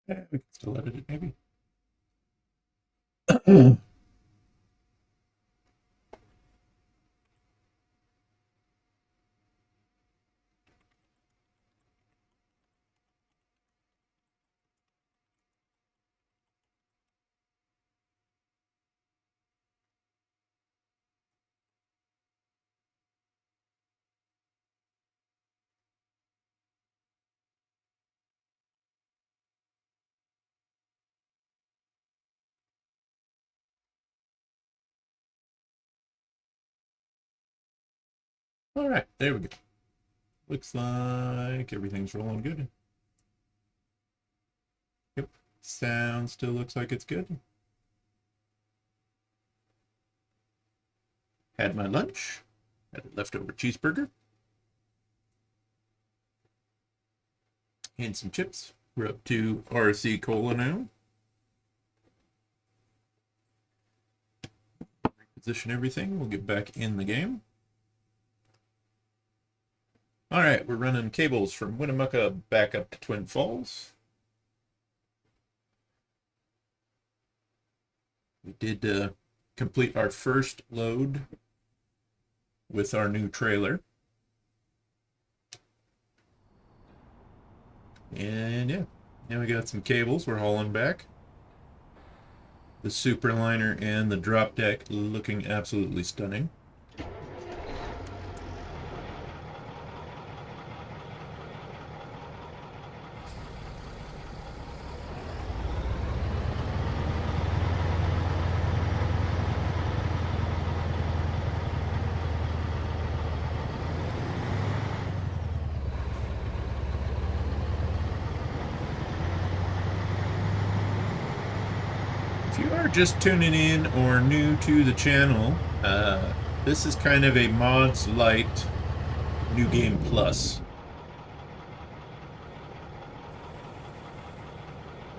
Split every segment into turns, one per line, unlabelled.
Yeah, we can still edit it, maybe. All right, there we go. Looks like everything's rolling good. Yep, sound still looks like it's good. Had my lunch, had a leftover cheeseburger, and some chips. We're up to RC Cola now. Position everything, we'll get back in the game. All right, we're running cables from Winnemucca back up to Twin Falls. We did complete our first load with our new trailer. And yeah, now we got some cables we're hauling back. The Superliner and the drop deck looking absolutely stunning. If you are just tuning in or new to the channel, this is kind of a Mods Lite New Game Plus.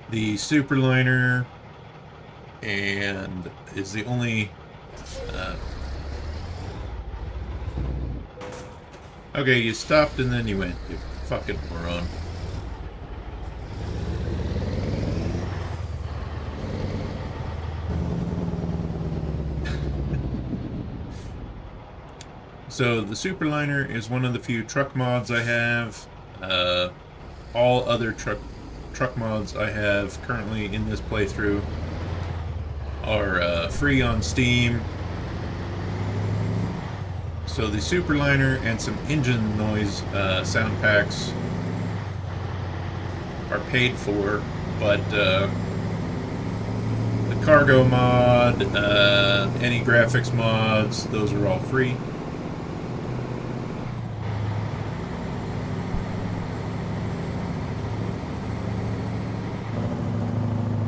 The Superliner and is the only okay, you stopped and then you went, you fucking moron. So the Superliner is one of the few truck mods I have. All other truck mods I have currently in this playthrough are free on Steam. So the Superliner and some engine noise sound packs are paid for, but the cargo mod, any graphics mods, those are all free.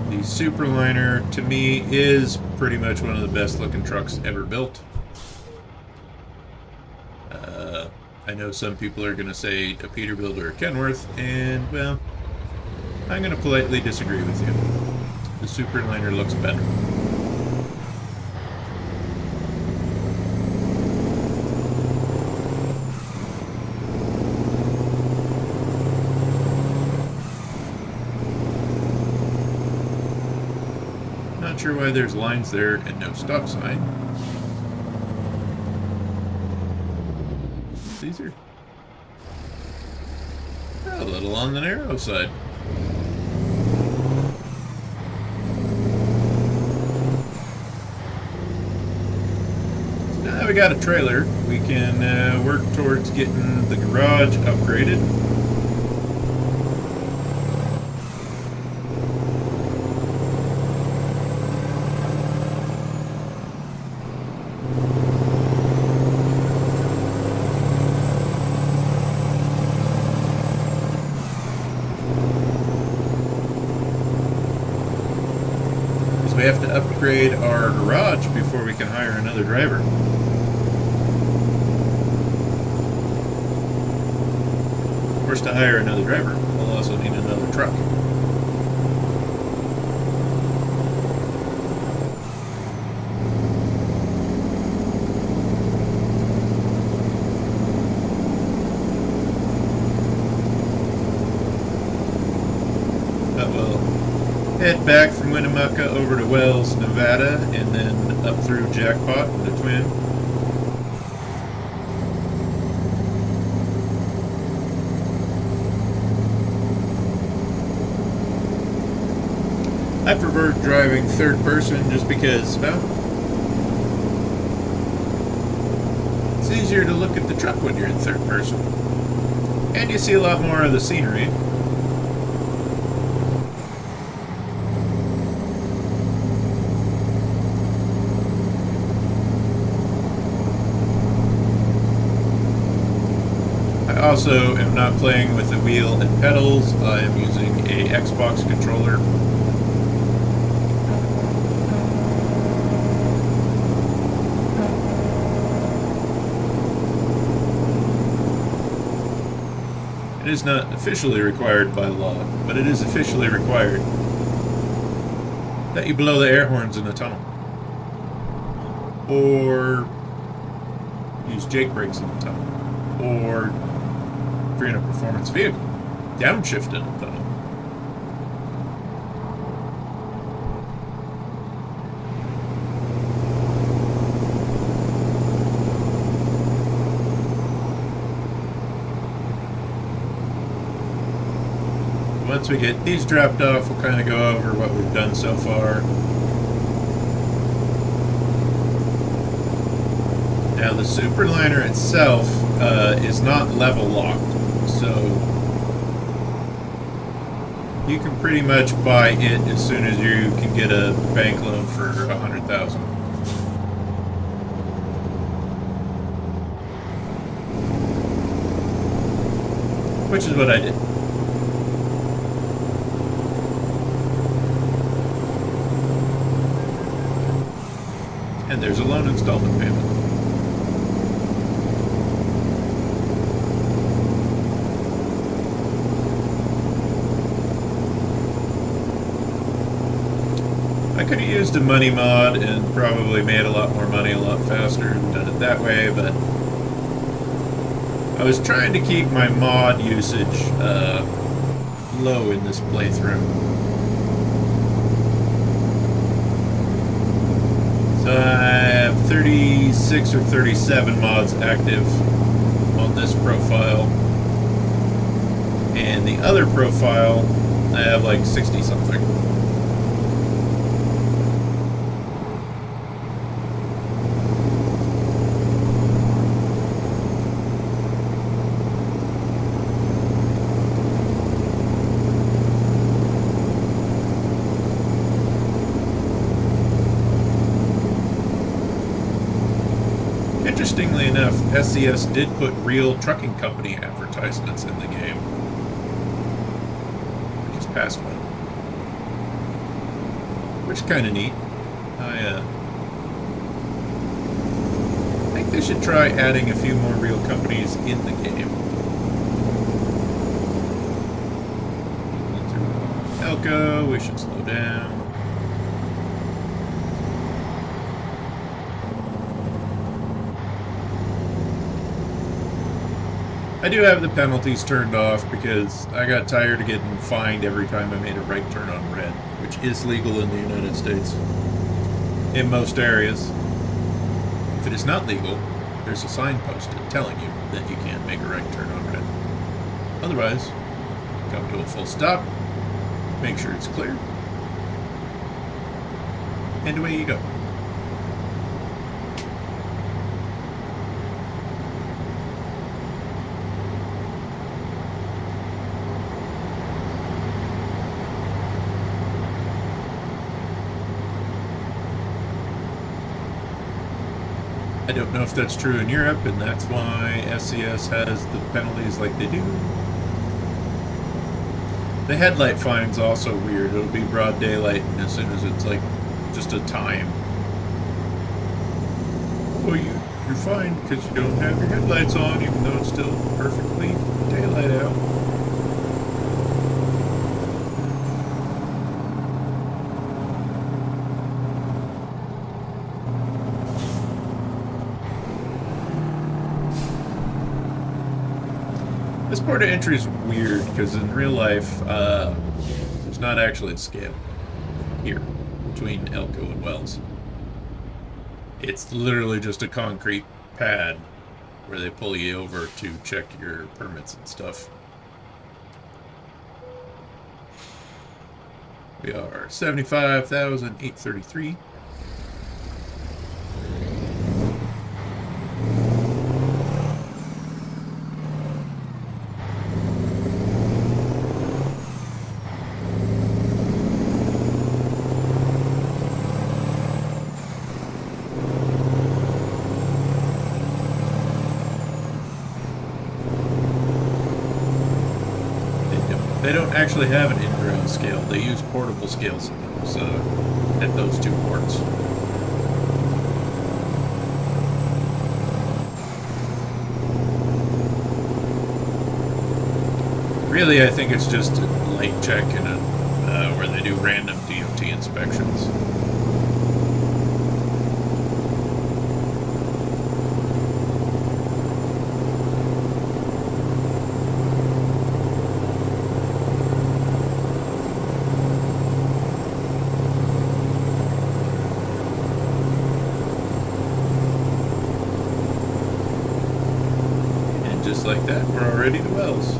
The Superliner, to me, is pretty much one of the best looking trucks ever built. I know some people are going to say a Peterbilt or a Kenworth, and, well, I'm going to politely disagree with you. The Superliner looks better. Not sure why there's lines there and no stop sign. These are a little on the narrow side. So now we got a trailer. We can work towards getting the garage upgraded. We have to upgrade our garage before we can hire another driver. Of course, to hire another driver, we'll also need another truck. head back from Winnemucca over to Wells, Nevada, and then up through Jackpot and the Twin. I prefer driving third person just because, well, it's easier to look at the truck when you're in third person. And you see a lot more of the scenery. I also am not playing with the wheel and pedals. I am using a Xbox controller. It is not officially required by law, but it is officially required that you blow the air horns in the tunnel. Or use Jake brakes in the tunnel. Or if you're in a performance vehicle, downshift in the tunnel. Once we get these dropped off, we'll kind of go over what we've done so far. Now the Superliner itself is not level locked, so you can pretty much buy it as soon as you can get a bank loan for $100,000. Which is what I did. And there's a loan installment payment. I could have used a money mod and probably made a lot more money a lot faster and done it that way, but I was trying to keep my mod usage low in this playthrough. So I have 36 or 37 mods active on this profile. And the other profile, I have like 60 something. Interestingly enough, SCS did put real trucking company advertisements in the game. I just passed one. Which is kind of neat. I think they should try adding a few more real companies in the game. Elko, we should slow down. I do have the penalties turned off because I got tired of getting fined every time I made a right turn on red, which is legal in the United States in most areas. If it is not legal, there's a sign posted telling you that you can't make a right turn on red. Otherwise, come to a full stop, make sure it's clear, and away you go. I don't know if that's true in Europe, and that's why SCS has the penalties like they do. The headlight fine's also weird. It'll be broad daylight, and as soon as it's like just a time. Well, you're fine because you don't have your headlights on, even though it's still perfectly daylight out. This port of entry is weird because in real life, there's not actually a scale. here between Elko and Wells. It's literally just a concrete pad where they pull you over to check your permits and stuff. We are 75,833. They don't actually have an in-ground scale. They use portable scales at those two ports. Really, I think it's just a light check and where they do random DOT inspections. Just like that, we're already to Wells.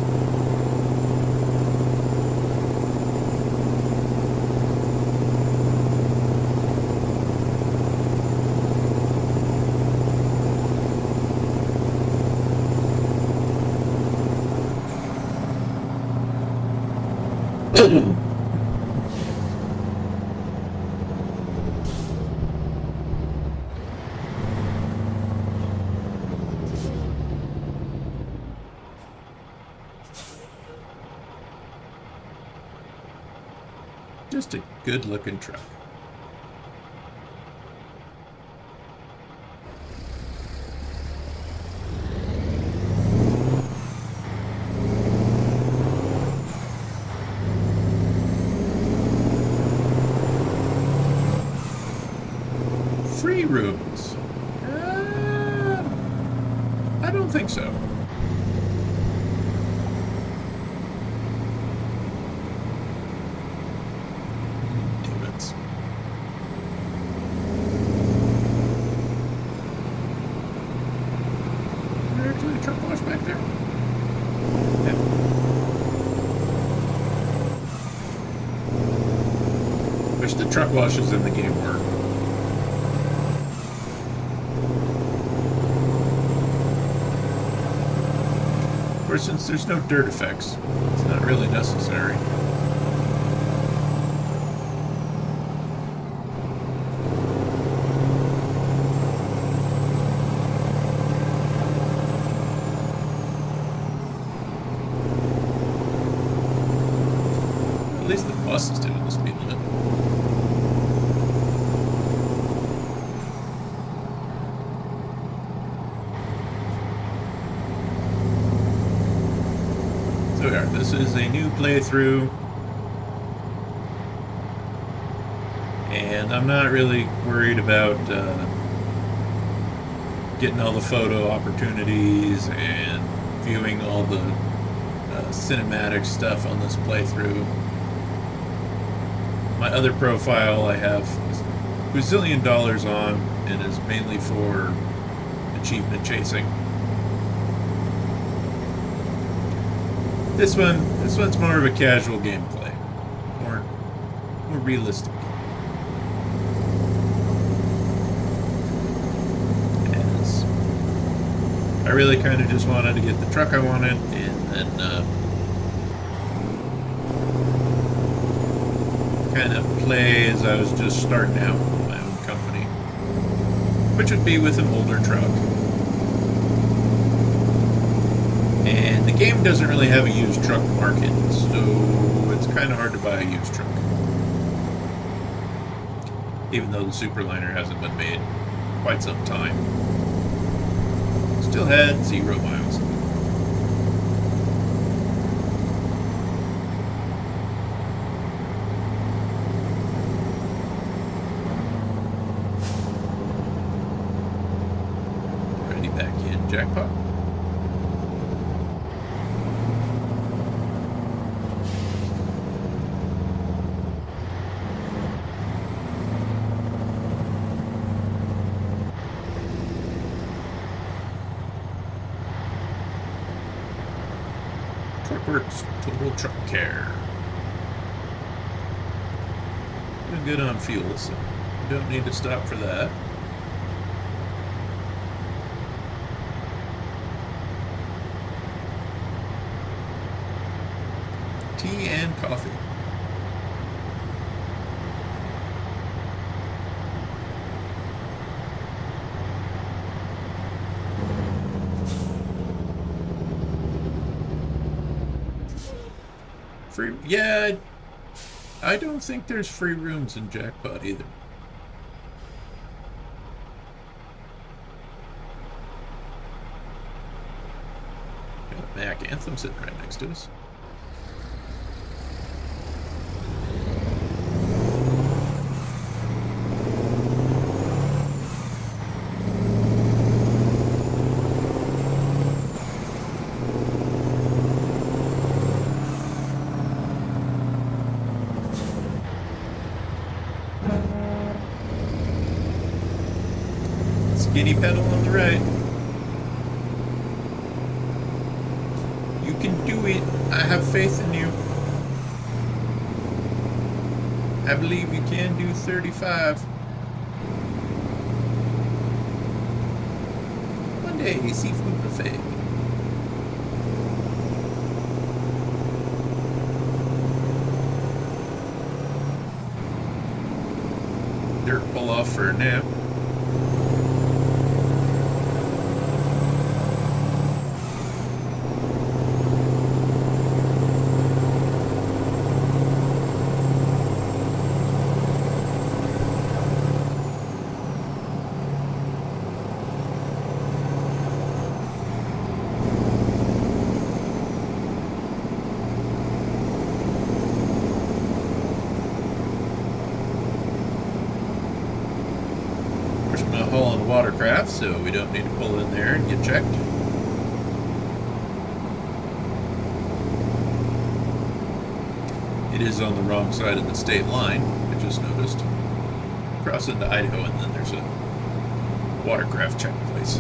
Just a good-looking truck. Free rooms? I don't think so. Truck wash back there? Yeah. Wish the truck washes in the game were. Of course, since there's no dirt effects, it's not really necessary. At least the bus is doing the speed limit. So yeah, this is a new playthrough. And I'm not really worried about getting all the photo opportunities and viewing all the cinematic stuff on this playthrough. My other profile I have a gazillion dollars on and is mainly for achievement chasing. This one's more of a casual gameplay, more realistic. As I really kind of just wanted to get the truck I wanted, and then kind of play as I was just starting out with my own company, which would be with an older truck. And the game doesn't really have a used truck market, so it's kind of hard to buy a used truck. Even though the Superliner hasn't been made in quite some time. Still had 0 miles. Ready back in, jackpot. Works Total Truck Care. Doing good on fuel, so you don't need to stop for that. Tea and coffee. Free, yeah, I don't think there's free rooms in Jackpot either. Got a Mack Anthem sitting right next to us. Skinny pedal on the right. You can do it. I have faith in you. I believe you can do 35. One day, seafood buffet. Dirt pull off for a nap. Hauling watercraft, so we don't need to pull in there and get checked. It is on the wrong side of the state line, I just noticed. Cross into Idaho, and then there's a watercraft check place.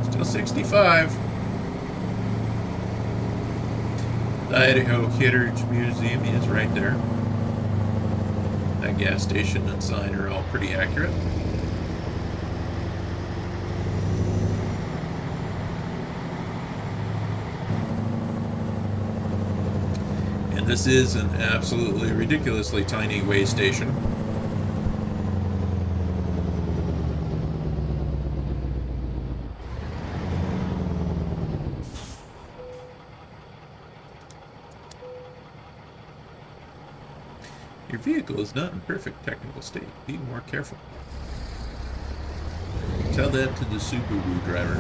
Still 65. The Idaho Heritage Museum is right there. That gas station and sign are all pretty accurate. And this is an absolutely ridiculously tiny way station. Your vehicle is not in perfect technical state. Be more careful. Tell that to the Subaru driver.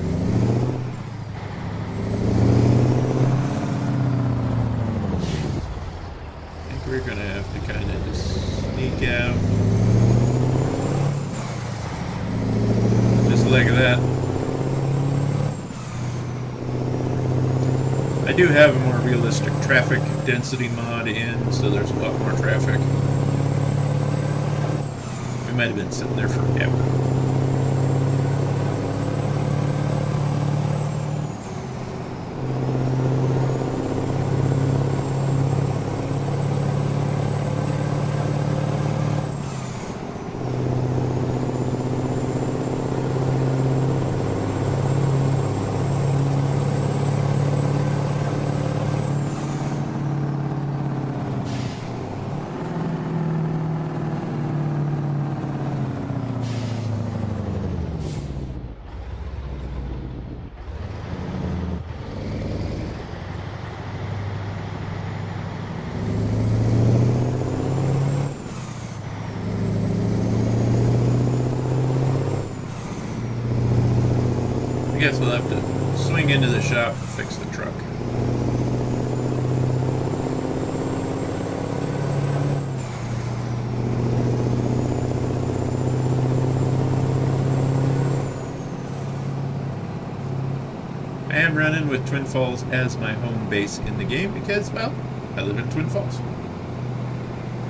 I think we're gonna have to kind of just sneak out. Just like that. I do have a more realistic traffic density mod in, so there's a lot more traffic. We might have been sitting there forever. I guess we'll have to swing into the shop and fix the truck. I am running with Twin Falls as my home base in the game because, well, I live in Twin Falls.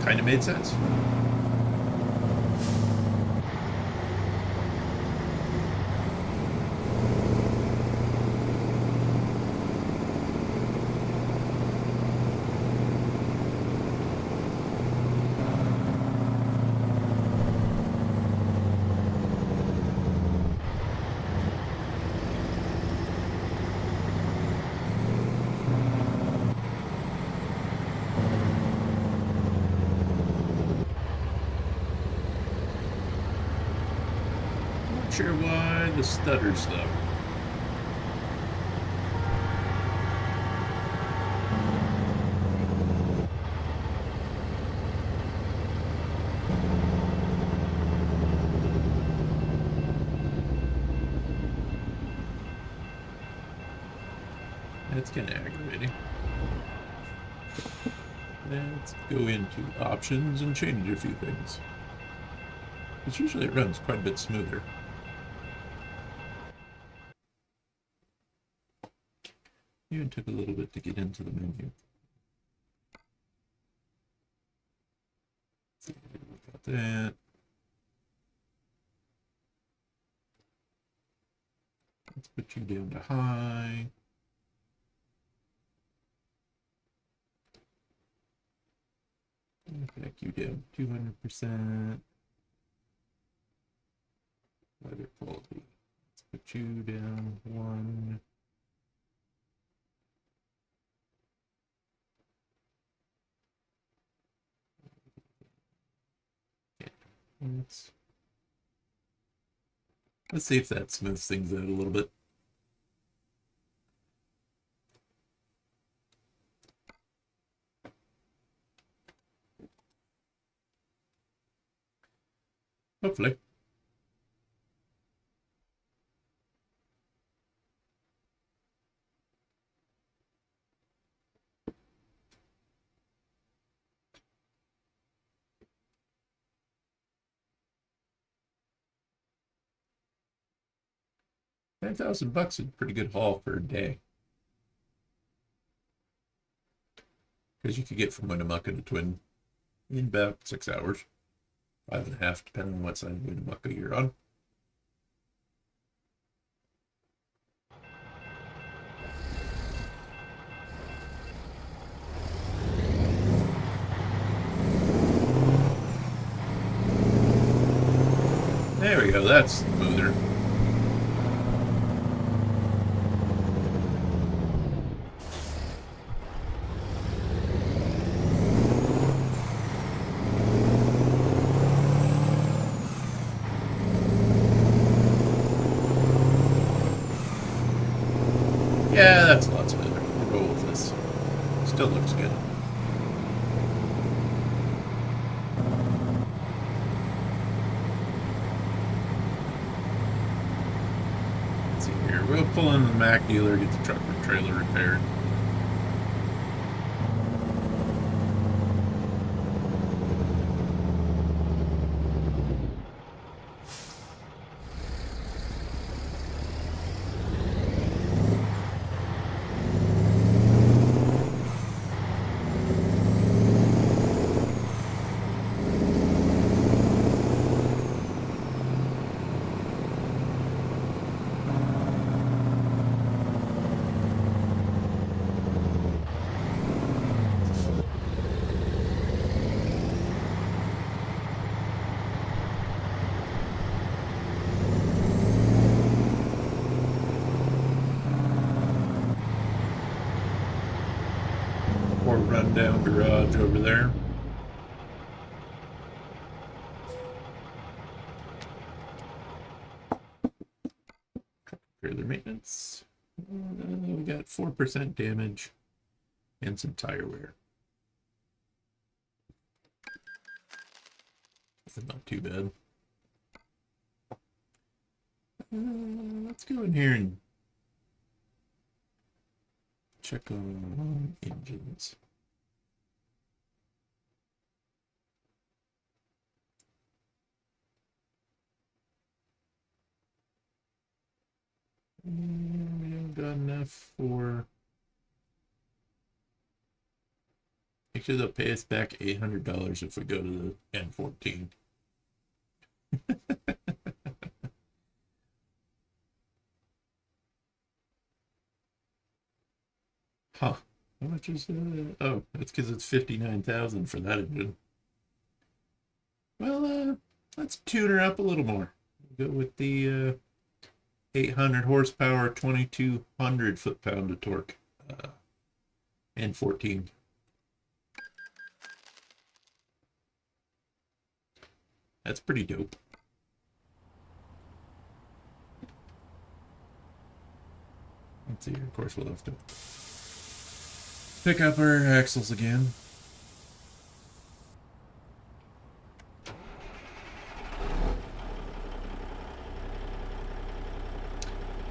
Kind of made sense. Not sure why the stutters though. That's kind of aggravating. Let's go into options and change a few things. Because usually it runs quite a bit smoother. Even took a little bit to get into the menu. Got that. Let's put you down to high. Back you down 200%. Weather quality. Let's put you down 1. Let's see if that smooths things out a little bit. Hopefully. $5,000 is a pretty good haul for a day. Because you could get from Winnemucca to Twin in about 6 hours. 5.5, depending on what side of Winnemucca you're on. There we go, that's smoother. Yeah, that's a lot smoother. We'll go with this. Still looks good. Let's see here. We'll pull in the Mack dealer, get the truck or trailer repaired. Or rundown garage over there. Trailer maintenance. We got 4% damage and some tire wear. That's not too bad. Let's go in here and check on engines. We got enough for... Actually, they'll pay us back $800 if we go to the N14. Huh. How much is that? Oh, that's because it's 59,000 for that engine. Well, let's tune her up a little more. Go with the 800 horsepower, 2,200 foot-pound of torque, N14. That's pretty dope. Let's see. Of course, we'll have to pick up our axles again.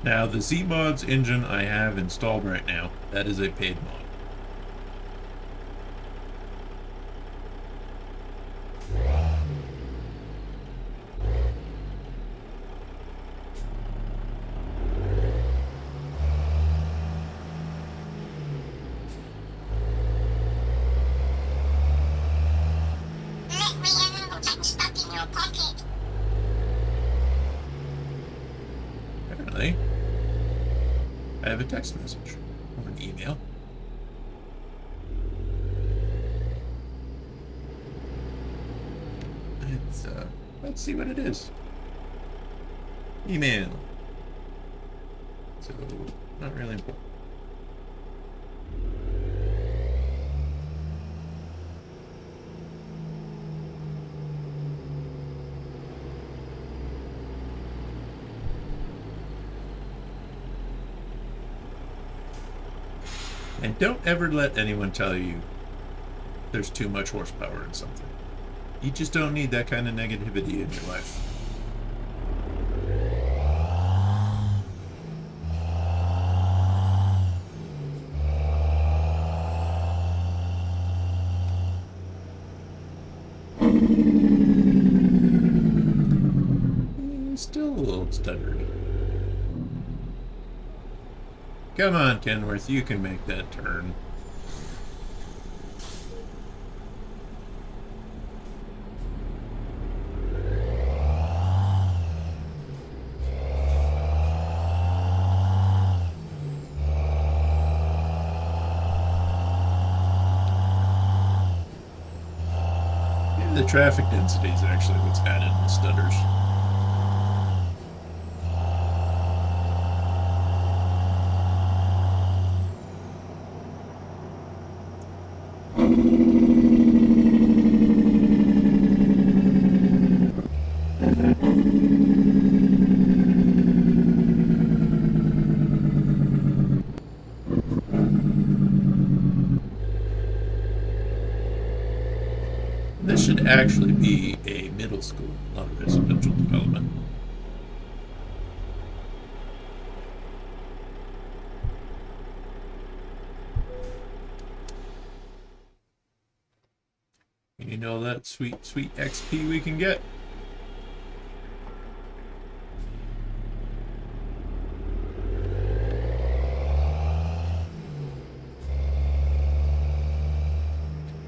Now, the Z-Mods engine I have installed right now, that is a paid mod. Apparently, I have a text message or an email. Let's see what it is. Email. So, not really important. And don't ever let anyone tell you there's too much horsepower in something. You just don't need that kind of negativity in your life. Still a little stuttery. Come on, Kenworth, you can make that turn. Maybe the traffic density is actually what's added in the stutters. This should actually be a middle school, not a residential development. And you know that sweet, sweet XP we can get.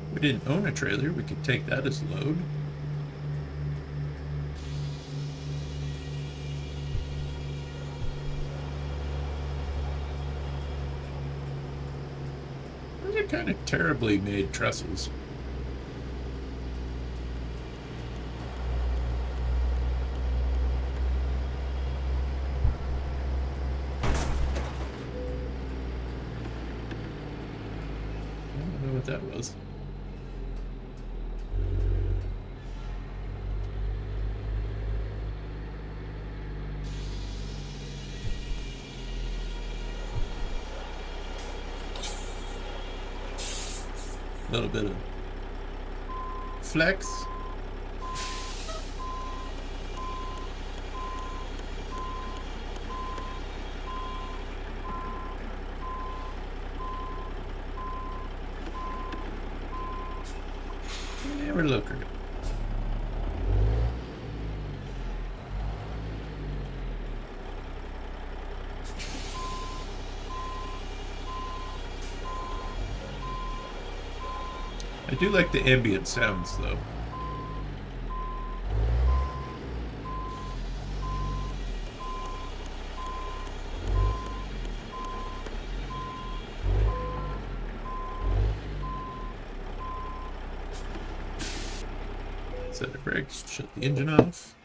If we didn't own a trailer, we could take that as load. Those are kind of terribly made trestles. I don't know what that was. A little bit of flex. Yeah, we're looking. I do like the ambient sounds, though. Set the brakes, shut the engine off.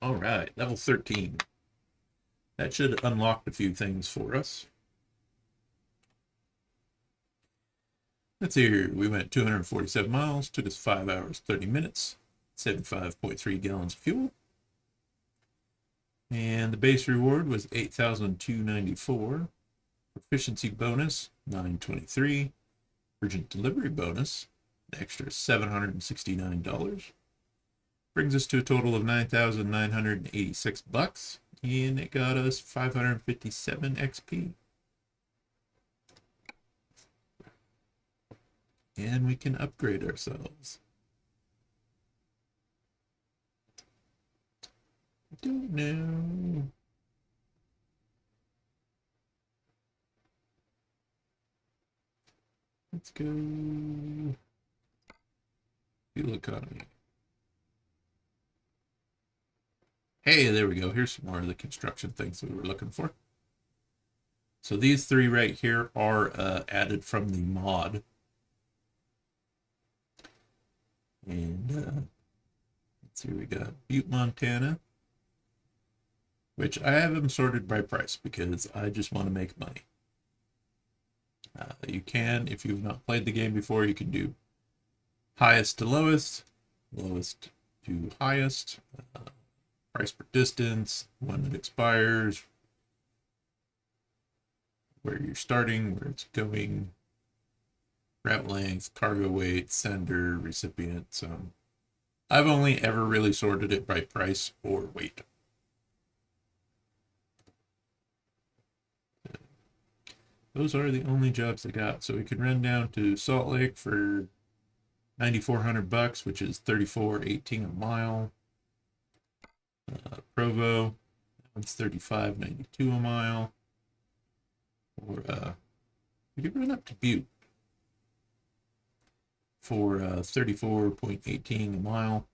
All right, level 13. That should unlock a few things for us. Let's see here. We went 247 miles, took us 5 hours, 30 minutes, 75.3 gallons of fuel. And the base reward was 8,294. Proficiency bonus, 923. Urgent delivery bonus, an extra $769. Brings us to a total of 9,986 bucks, and it got us 557 XP. And we can upgrade ourselves. Don't know. Let's go. Fuel economy. Hey, there we go. Here's some more of the construction things we were looking for. So these three right here are added from the mod. And let's see, we got Butte, Montana, which I have them sorted by price because I just want to make money. You can, if you've not played the game before, you can do highest to lowest, lowest to highest, price per distance, when it expires, where you're starting, where it's going, route length, cargo weight, sender, recipient. So I've only ever really sorted it by price or weight. Those are the only jobs I got. So we can run down to Salt Lake for 9,400 bucks, which is 34.18 a mile. Provo, that one's 35.92 a mile. Or we could run up to Butte for 34.18 a mile.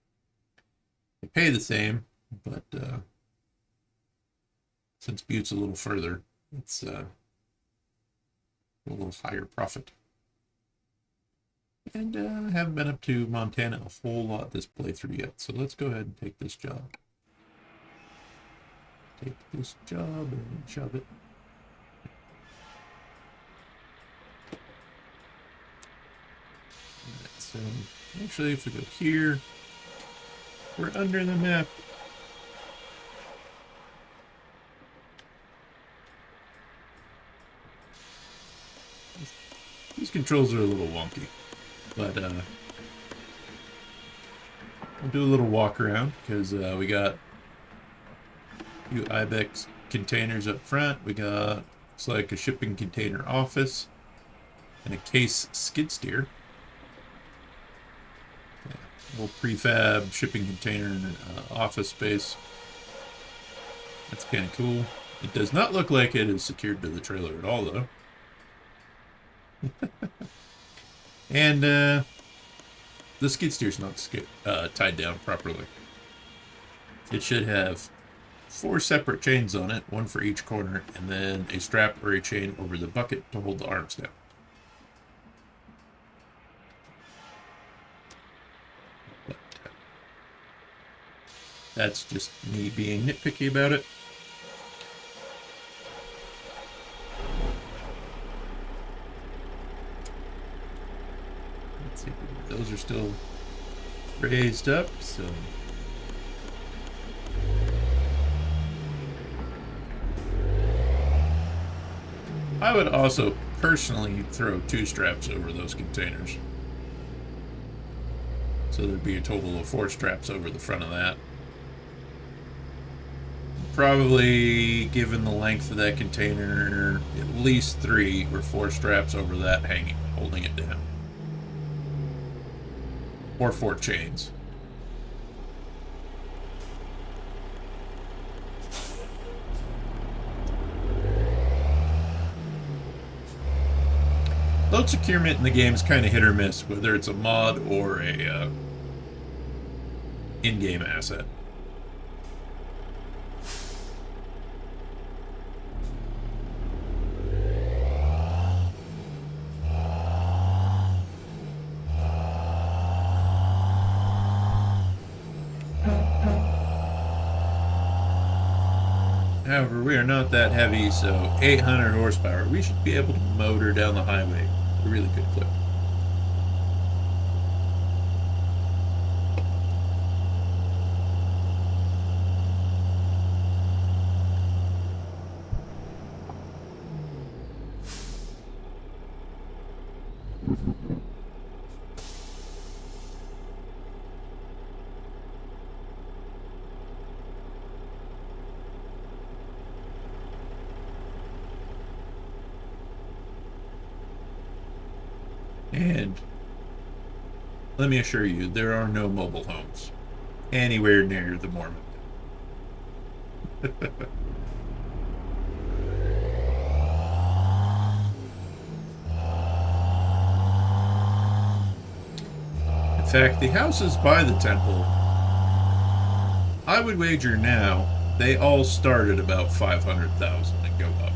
They pay the same, but since Butte's a little further, it's a little higher profit. And I haven't been up to Montana a whole lot this playthrough yet, so let's go ahead and take this job. Take this job and shove it. So actually, if we go here, we're under the map. These controls are a little wonky, but we'll do a little walk around because we got a few Ibex containers up front. We got, looks like, a shipping container office and a case skid steer. Yeah, little prefab shipping container office space. That's kind of cool. It does not look like it is secured to the trailer at all, though. And the skid steer's not tied down properly. It should have 4 separate chains on it, one for each corner, and then a strap or a chain over the bucket to hold the arms down. But, that's just me being nitpicky about it. Let's see, those are still raised up, so I would also personally throw 2 straps over those containers. So there'd be a total of 4 straps over the front of that. Probably, given the length of that container, at least 3 or 4 straps over that hanging, holding it down. Or 4 chains. Load securement in the game is kind of hit or miss, whether it's a mod or a in-game asset. However, we are not that heavy, so 800 horsepower. We should be able to motor down the highway at a really good clip. And let me assure you, there are no mobile homes anywhere near the Mormon. In fact, the houses by the temple, I would wager now, they all start at about 500,000 and go up.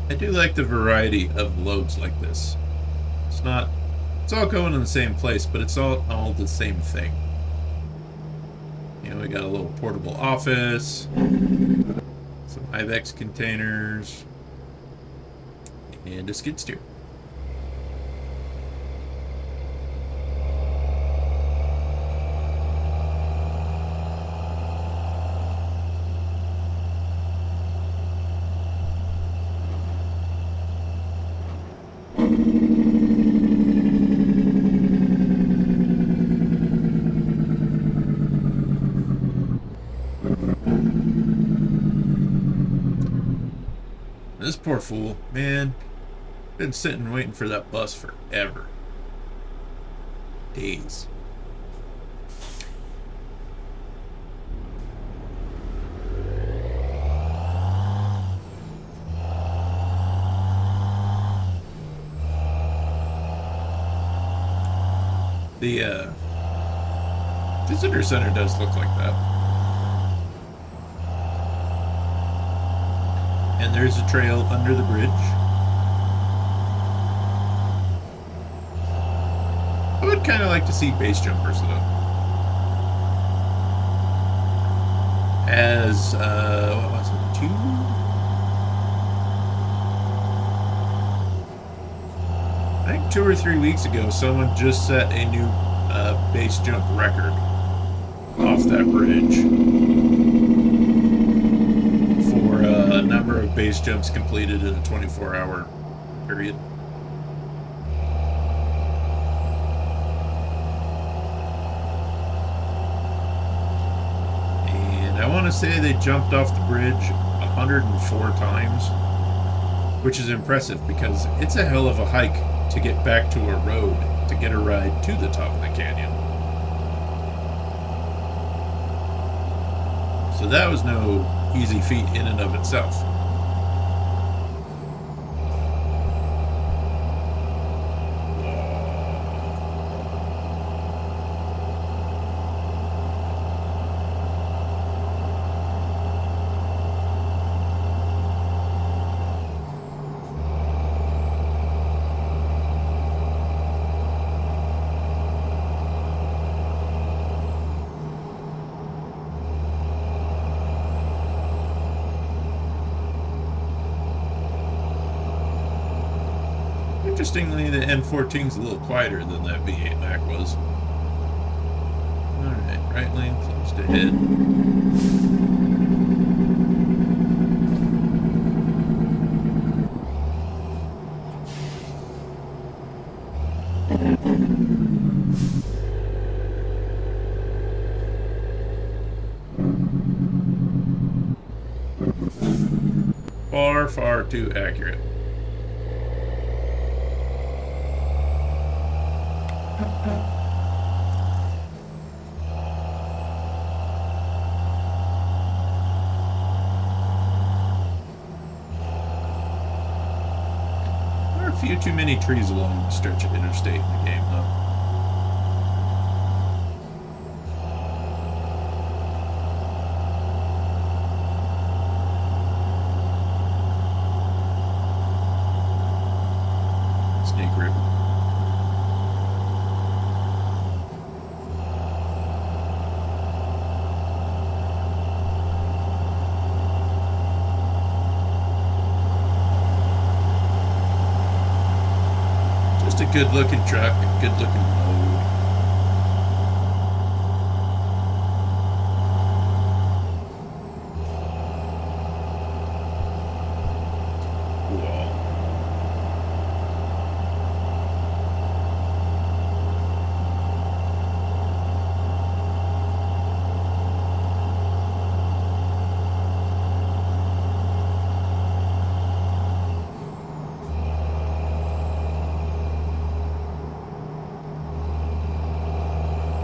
I do like the variety of loads like this. It's all going in the same place, but it's all the same thing. You know, we got a little portable office, some Ibex containers, and a skid steer. This poor fool, man, been sitting waiting for that bus forever. Days. The visitor center does look like that. And there's a trail under the bridge. I would kind of like to see base jumpers though. As, what was it, 2? I think 2 or 3 weeks ago, someone just set a new base jump record off that bridge for a number of base jumps completed in a 24-hour period. And I want to say they jumped off the bridge 104 times, which is impressive because it's a hell of a hike to get back to a road to get a ride to the top of the canyon. So that was no easy feat in and of itself. Interestingly, the N14 is a little quieter than that V8 Mack was. Alright, right lane closed ahead. Far, far too accurate. few too many trees along the stretch of interstate in the game, though. Snake River. Just a good-looking truck, a good-looking road. Whoa.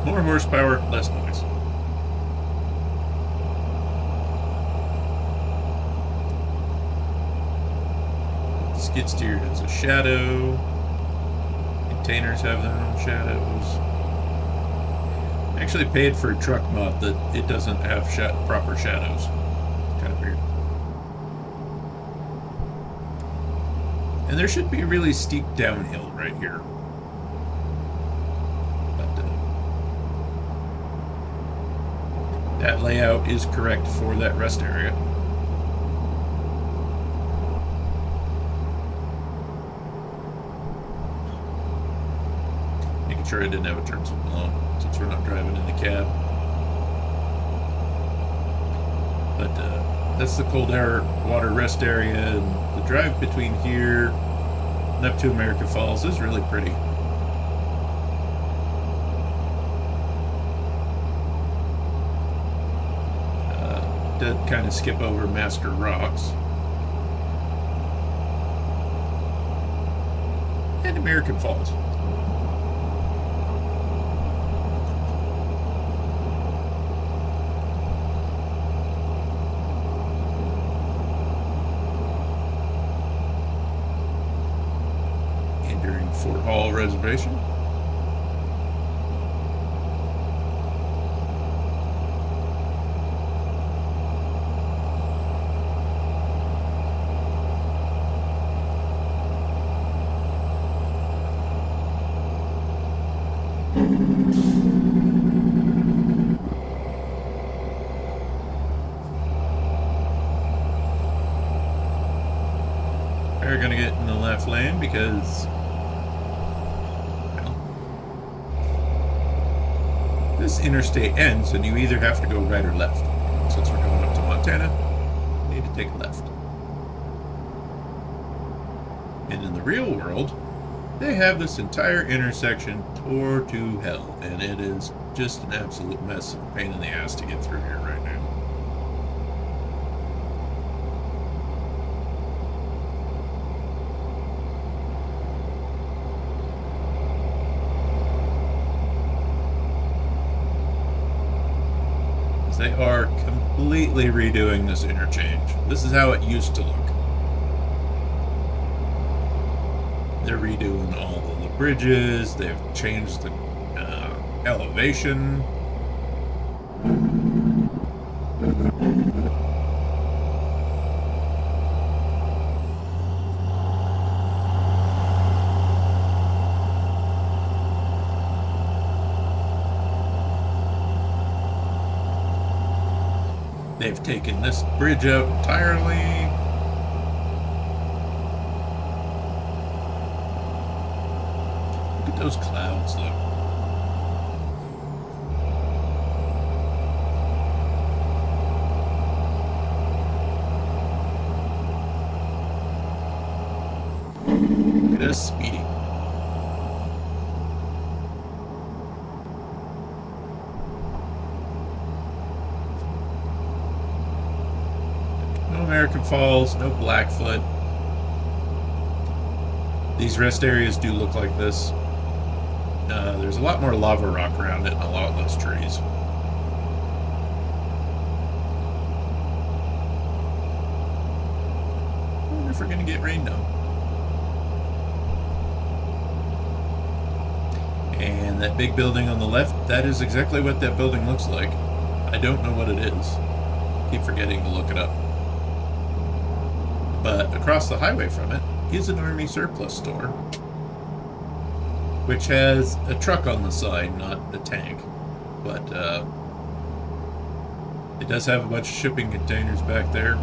More horsepower, less noise. The skid steer has a shadow. Containers have their own shadows. I actually paid for a truck mod that it doesn't have proper shadows. Kind of weird. And there should be a really steep downhill right here. That layout is correct for that rest area. Making sure I didn't have a turn signal on, since we're not driving in the cab. But that's the cold air water rest area, and the drive between here and up to American Falls is really pretty. Did kind of skip over Masker Rocks. And American Falls. Entering Fort Hall Reservation. We're gonna get in the left lane because, well, this interstate ends and you either have to go right or left. Since we're going up to Montana, we need to take a left. And in the real world, they have this entire intersection tore to hell, and it is just an absolute mess of a pain in the ass to get through here right now. They are completely redoing this interchange. This is how it used to look. They're redoing all of the bridges. They've changed the elevation. They've taken this bridge out entirely. Look at those clouds, though. Look at us speeding. American Falls, no Blackfoot. These rest areas do look like this. There's a lot more lava rock around it and a lot less trees. I wonder if we're going to get rained on. And that big building on the left, that is exactly what that building looks like. I don't know what it is. Keep forgetting to look it up. But across the highway from it is an Army surplus store, which has a truck on the side, not a tank. But it does have a bunch of shipping containers back there.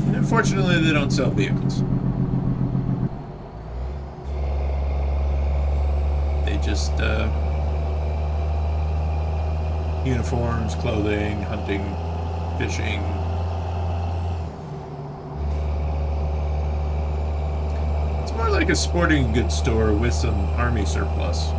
And unfortunately, they don't sell vehicles. They just uniforms, clothing, hunting, fishing. It's more like a sporting goods store with some Army surplus.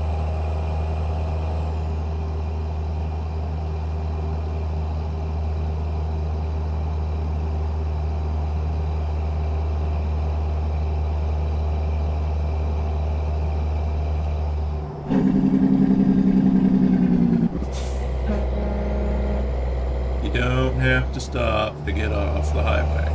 You don't have to stop to get off the highway.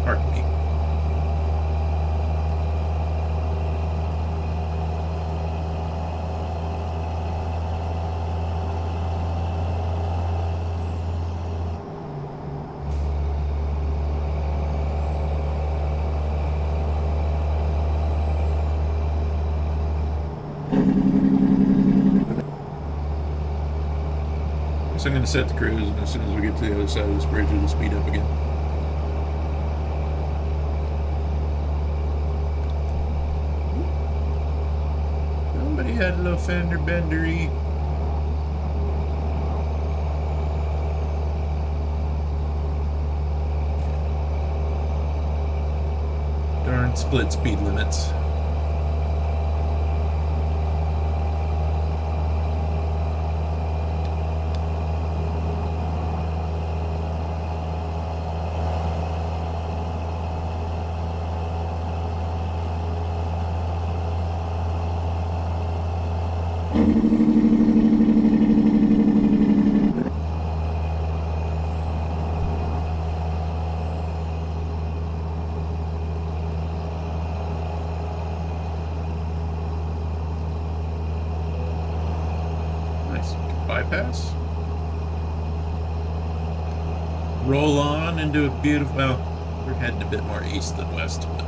Pardon me. So I'm going to set the cruise, and as soon as we get to the other side of this bridge, it'll speed up again. Somebody had a little fender bendery. Darn split speed limits. Nice bypass. Roll on into a beautiful, well, we're heading a bit more east than west, but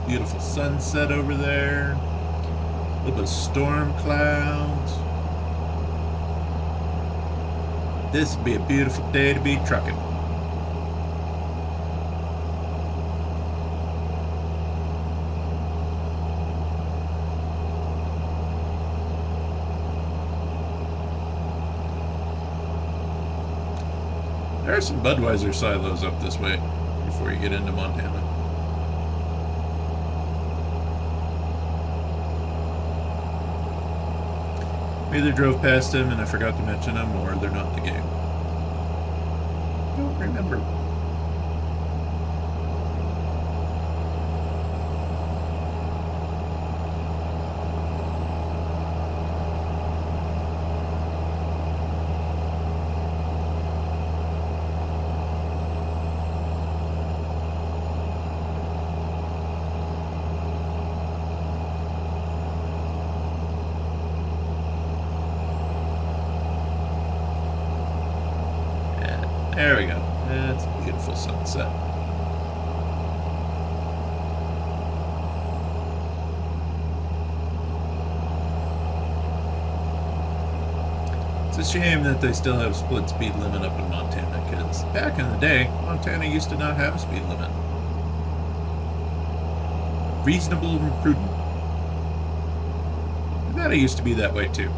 beautiful sunset over there. A little bit of storm clouds. This would be a beautiful day to be trucking. There are some Budweiser silos up this way before you get into Montana. We either drove past them and I forgot to mention them, or they're not in the game. I don't remember. There we go. That's a beautiful sunset. It's a shame that they still have split speed limit up in Montana, because back in the day, Montana used to not have a speed limit. Reasonable and prudent. Nevada used to be that way too.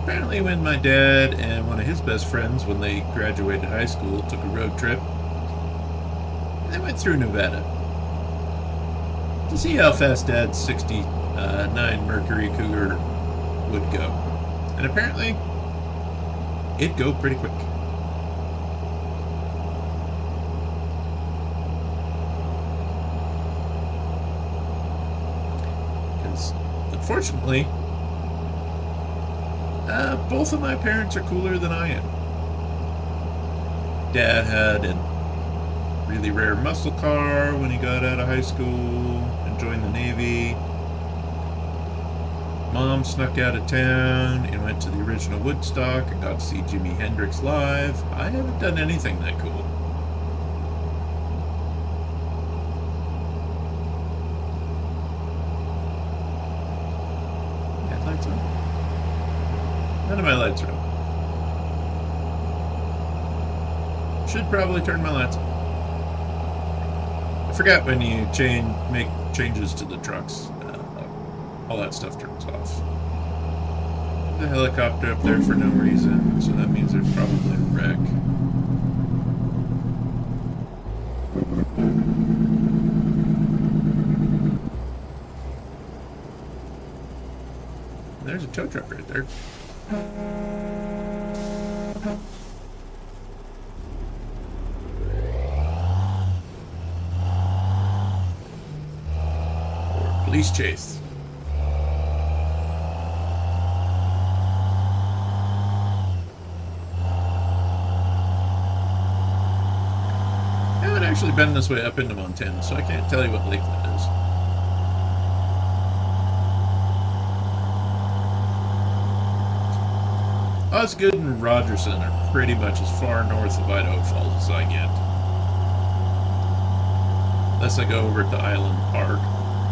Apparently when my dad and one of his best friends, when they graduated high school, took a road trip, they went through Nevada to see how fast Dad's 69 Mercury Cougar would go. And apparently, it'd go pretty quick. Because, unfortunately, both of my parents are cooler than I am. Dad had a really rare muscle car when he got out of high school and joined the Navy. Mom snuck out of town and went to the original Woodstock and got to see Jimi Hendrix live. I haven't done anything that cool. Headlights on? None of my lights are on. Should probably turn my lights on. I forgot when you make changes to the trucks. All that stuff turns off. The helicopter up there for no reason, so that means there's probably a wreck. There's a tow truck right there. Police chase. I haven't actually been this way up into Montana, so I can't tell you what lake that is. Osgood and Rogerson are pretty much as far north of Idaho Falls as I get. Unless I go over to Island Park,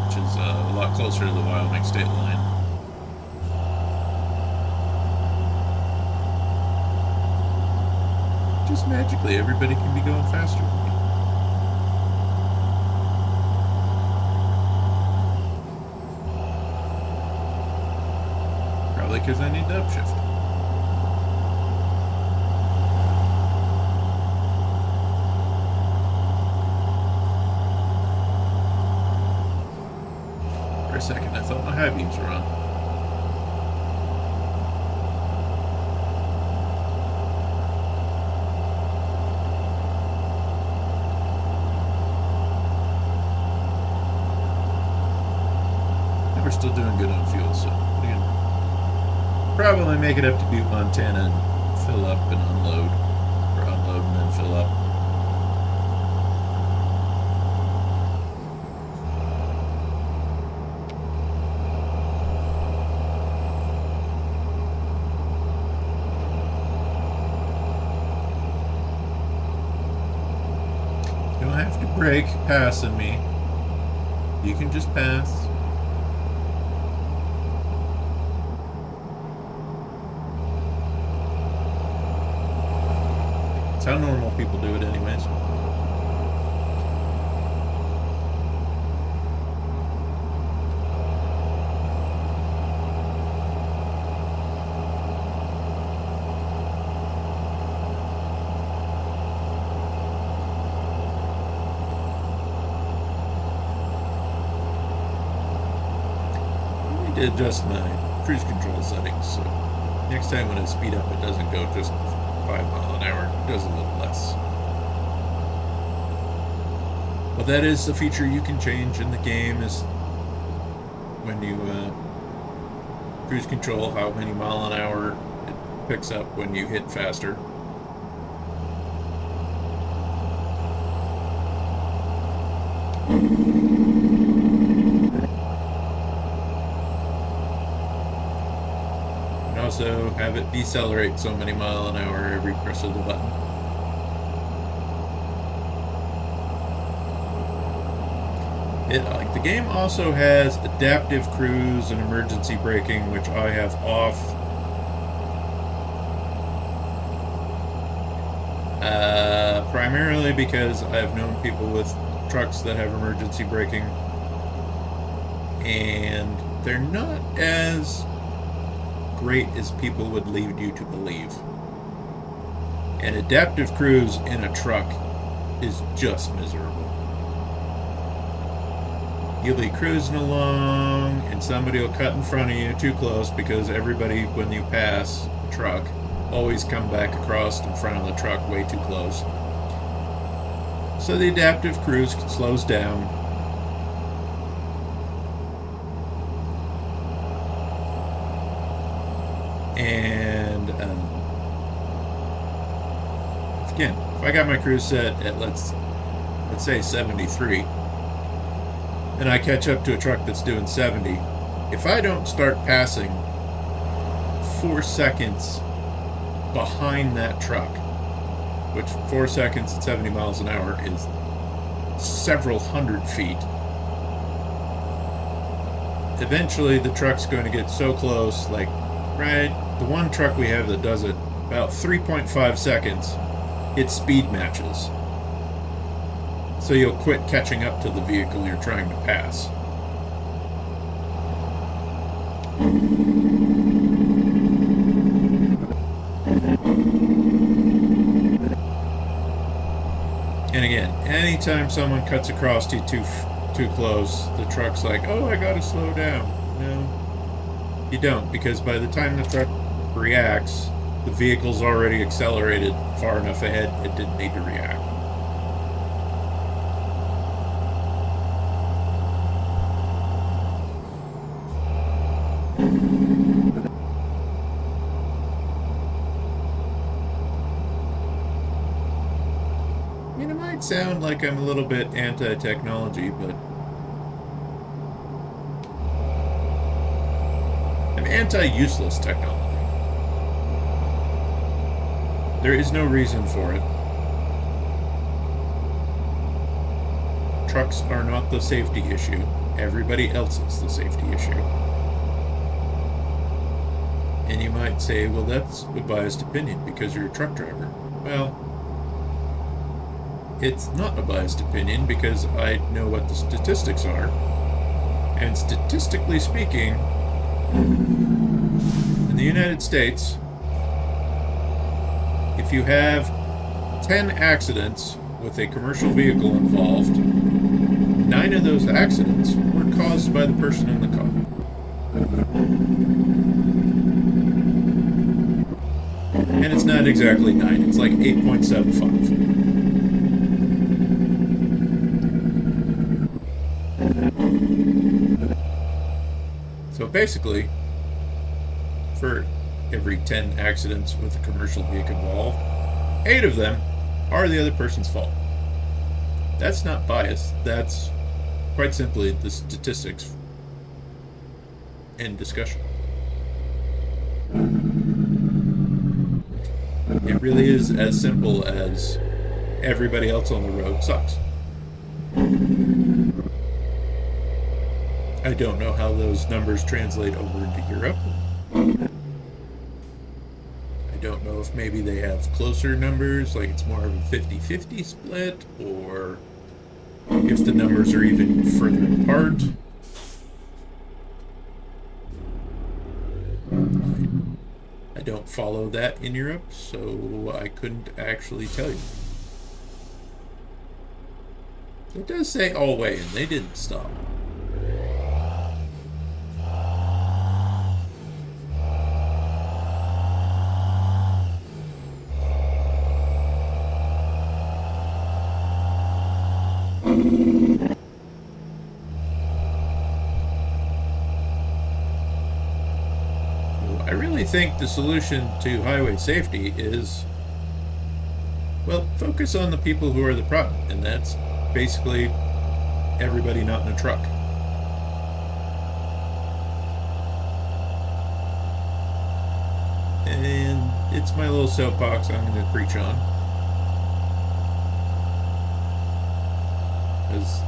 which is a lot closer to the Wyoming state line. Just magically, everybody can be going faster than me. Probably because I need to upshift. For a second, I thought my high beams were on. And we're still doing good on fuel, so we can probably make it up to Butte, Montana and fill up and unload. Or unload and then fill up. You don't have to brake passing me. You can just pass. It's how normal people do it anyways. I need to adjust my cruise control settings so next time when I speed up it doesn't go just 5 miles an hour, it goes a little less. Well, that is the feature you can change in the game, is when you cruise control how many mile an hour it picks up when you hit faster. And also have it decelerate so many mile an hour every press of the button. The game also has adaptive cruise and emergency braking, which I have off. Primarily because I've known people with trucks that have emergency braking, and they're not as great as people would lead you to believe. And adaptive cruise in a truck is just miserable. You'll be cruising along and somebody will cut in front of you too close, because everybody, when you pass a truck, always come back across in front of the truck way too close. So the adaptive cruise slows down. And again, if I got my cruise set at let's say 73, and I catch up to a truck that's doing 70, if I don't start passing 4 seconds behind that truck, which 4 seconds at 70 miles an hour is several hundred feet, eventually the truck's going to get so close, like, right, the one truck we have that does it about 3.5 seconds, its speed matches. So you'll quit catching up to the vehicle you're trying to pass. And again, anytime someone cuts across you too close, the truck's like, oh, I gotta slow down. No, you don't, because by the time the truck reacts, the vehicle's already accelerated far enough ahead, it didn't need to react. It might sound like I'm a little bit anti-technology, but I'm anti-useless technology. There is no reason for it. Trucks are not the safety issue. Everybody else is the safety issue. And you might say, well, that's a biased opinion because you're a truck driver. Well, it's not a biased opinion because I know what the statistics are. And statistically speaking, in the United States, if you have 10 accidents with a commercial vehicle involved, 9 of those accidents were caused by the person in the car. And it's not exactly 9, it's like 8.75. So basically, for every 10 accidents with a commercial vehicle involved, 8 of them are the other person's fault. That's not bias, that's quite simply the statistics in discussion. It really is as simple as everybody else on the road sucks. I don't know how those numbers translate over into Europe. I don't know if maybe they have closer numbers, like it's more of a 50-50 split, or if the numbers are even further apart. I don't follow that in Europe, so I couldn't actually tell you. It does say all way, and they didn't stop. I really think the solution to highway safety is, well, focus on the people who are the problem, and that's basically everybody not in a truck. And it's my little soapbox I'm going to preach on. Because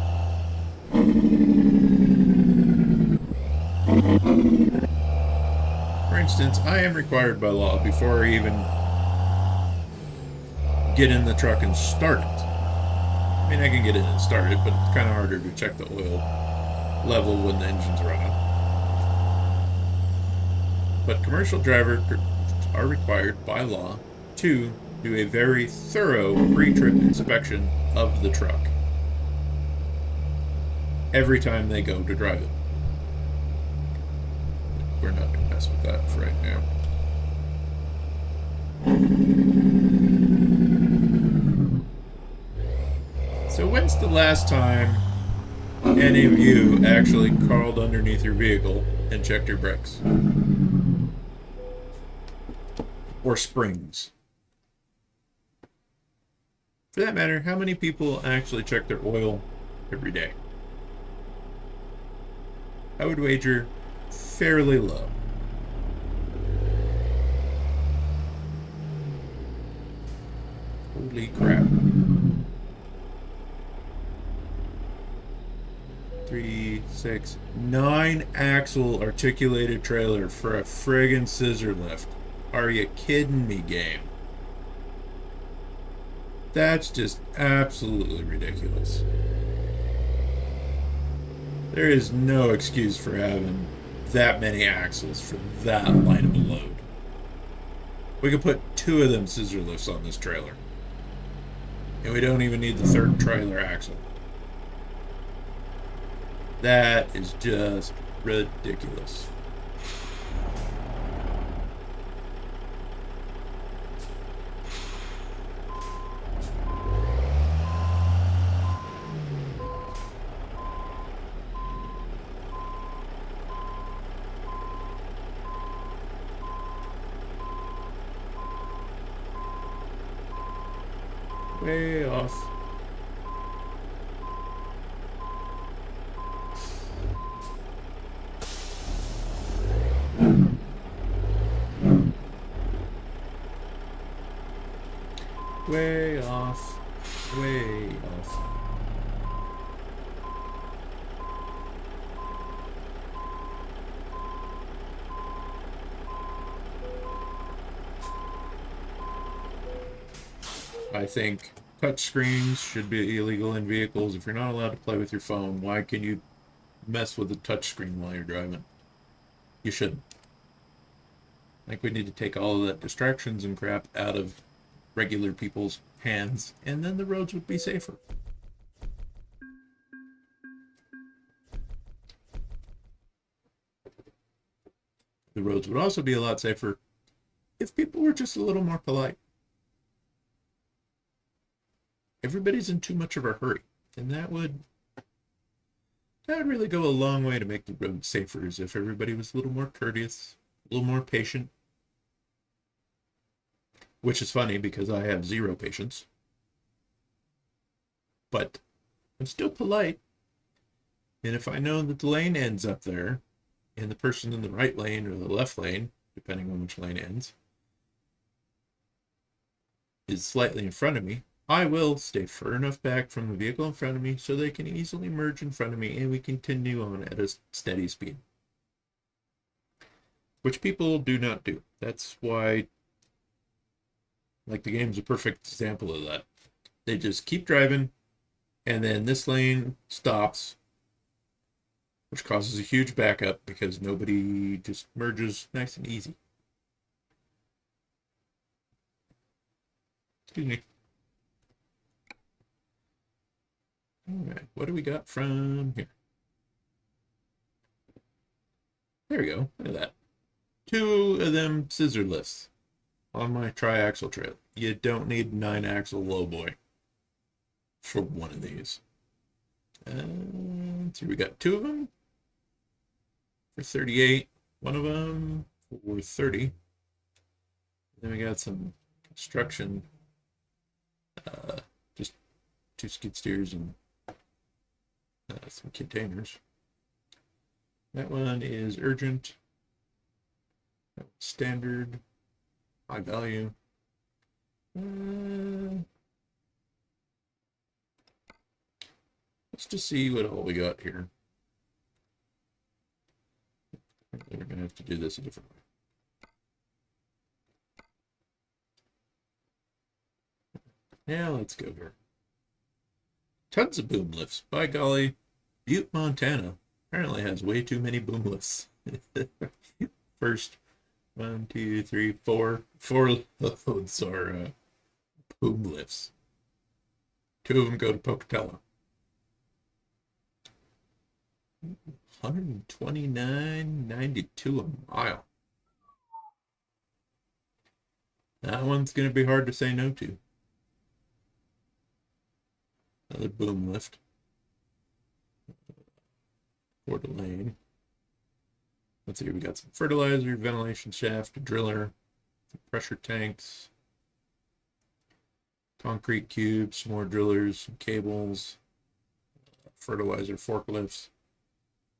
for instance, I am required by law before I even get in the truck and start it. I mean, I can get in and start it, but it's kind of harder to check the oil level when the engine's running. But commercial drivers are required by law to do a very thorough pre-trip inspection of the truck every time they go to drive it. We're not going to mess with that for right now. So when's the last time any of you actually crawled underneath your vehicle and checked your brakes? or springs. For that matter, how many people actually check their oil every day? I would wager fairly low. Holy crap. 3, 6, 9 axle articulated trailer for a friggin' scissor lift. Are you kidding me, game? That's just absolutely ridiculous. There is no excuse for having that many axles for that light of a load. We could put 2 of them scissor lifts on this trailer. And we don't even need the 3rd trailer axle. That is just ridiculous. Way off. Way off. Way off. I think touchscreens should be illegal in vehicles. If you're not allowed to play with your phone, why can you mess with a touchscreen while you're driving? You shouldn't. I think we need to take all of that distractions and crap out of regular people's hands, and then the roads would be safer. The roads would also be a lot safer if people were just a little more polite. Everybody's in too much of a hurry, and that would really go a long way to make the road safer, as if everybody was a little more courteous, a little more patient. Which is funny because I have 0 patience. But I'm still polite. And if I know that the lane ends up there, and the person in the right lane or the left lane, depending on which lane ends, is slightly in front of me, I will stay far enough back from the vehicle in front of me so they can easily merge in front of me and we continue on at a steady speed. Which people do not do. That's why, like, the game's a perfect example of that. They just keep driving, and then this lane stops, which causes a huge backup because nobody just merges nice and easy. Excuse me. Alright, what do we got from here? There we go. Look at that. 2 of them scissor lifts on my triaxle trailer. You don't need 9-axle lowboy for one of these. So we got 2 of them for 38. One of them for 30. Then we got some construction, just 2 skid steers and some containers. That one is urgent. That one's standard. High value. Let's just see what all we got here. We're going to have to do this a different way. Now let's go here. Tons of boom lifts. By golly, Butte, Montana apparently has way too many boom lifts. First, 1, 2, 3, 4. 4 loads are boom lifts. 2 of them go to Pocatello. $129.92 a mile. That one's going to be hard to say no to. Another boom lift. Coeur d'Alene. Let's see, we got some fertilizer, ventilation shaft, a driller, pressure tanks, concrete cubes, more drillers, cables, fertilizer forklifts,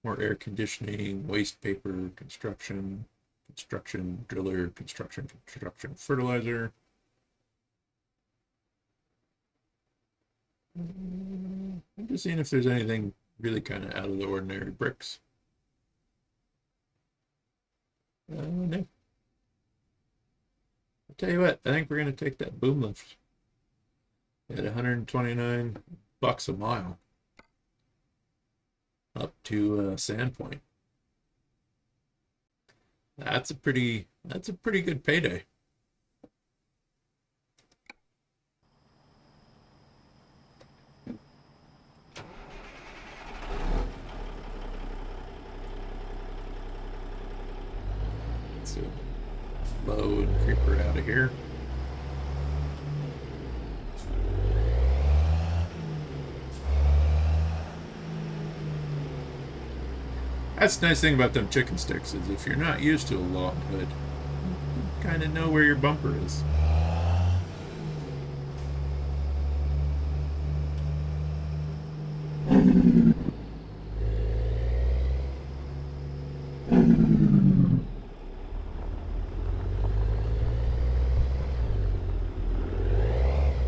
more air conditioning, waste paper, construction, driller, construction, fertilizer. I'm just seeing if there's anything really kind of out of the ordinary. Bricks. No. I'll tell you what, I think we're going to take that boom lift at 129 bucks a mile up to Sandpoint. That's a pretty good payday. So load creeper out of here. That's the nice thing about them chicken sticks is if you're not used to a long hood, you kind of know where your bumper is.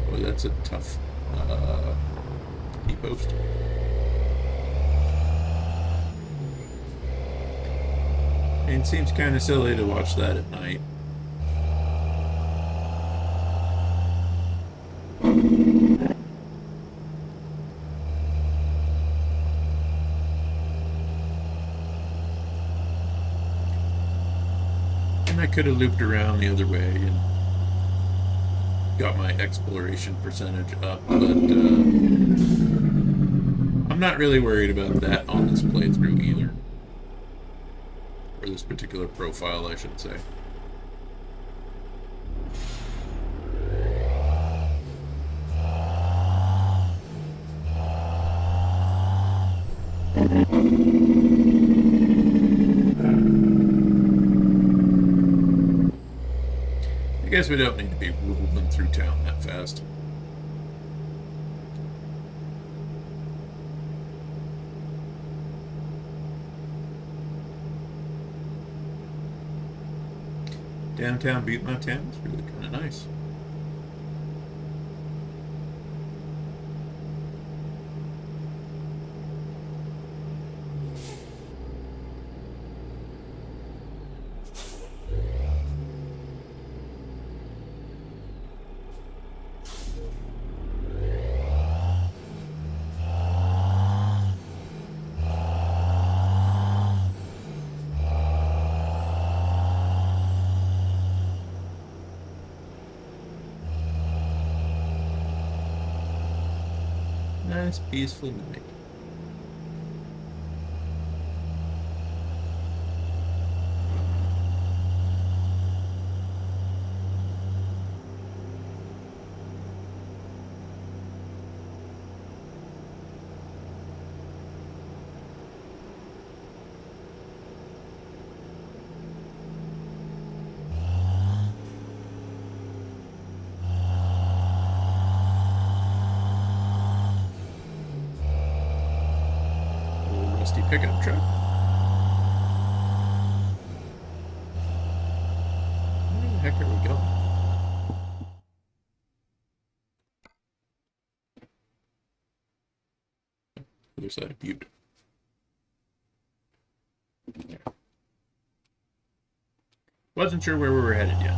Oh, that's a tough E-post. It seems kind of silly to watch that at night. And I could have looped around the other way and got my exploration percentage up, but I'm not really worried about that on this playthrough either. Or this particular profile, I should say. I guess we don't need to be rolling through town that fast. Downtown Butte, Montana is really kind of nice. Nice, peaceful night. Pickup truck. Where the heck are we going? Other side of Butte. There. Wasn't sure where we were headed yet.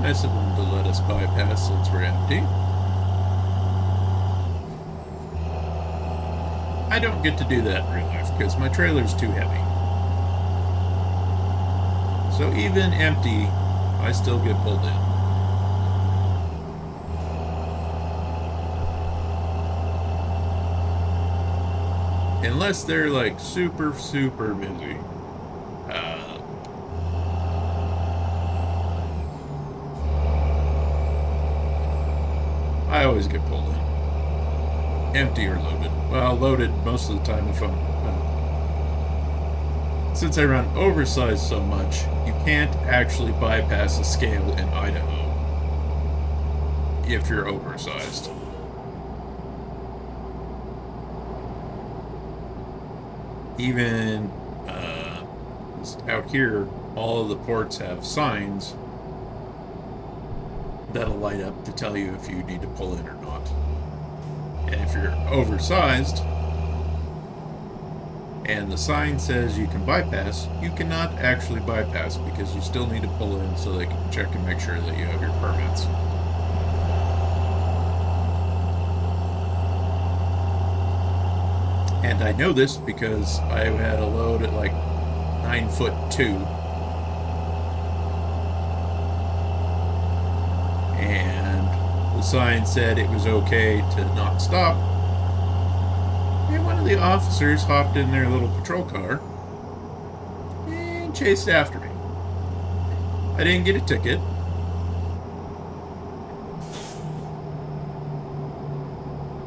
Nice of them to let us bypass since we're empty. I don't get to do that in real life because my trailer's too heavy. So even empty, I still get pulled in. Unless they're like super, super busy. I always get pulled in. Empty or loaded. Well, loaded most of the time if I'm... Since I run oversized so much, you can't actually bypass a scale in Idaho if you're oversized. Even out here, all of the ports have signs that'll light up to tell you if you need to pull in or not. And if you're oversized and the sign says you can bypass, you cannot actually bypass because you still need to pull in so they can check and make sure that you have your permits. And I know this because I had a load at like 9'2", and the sign said it was okay to not stop. And one of the officers hopped in their little patrol car and chased after me. I didn't get a ticket.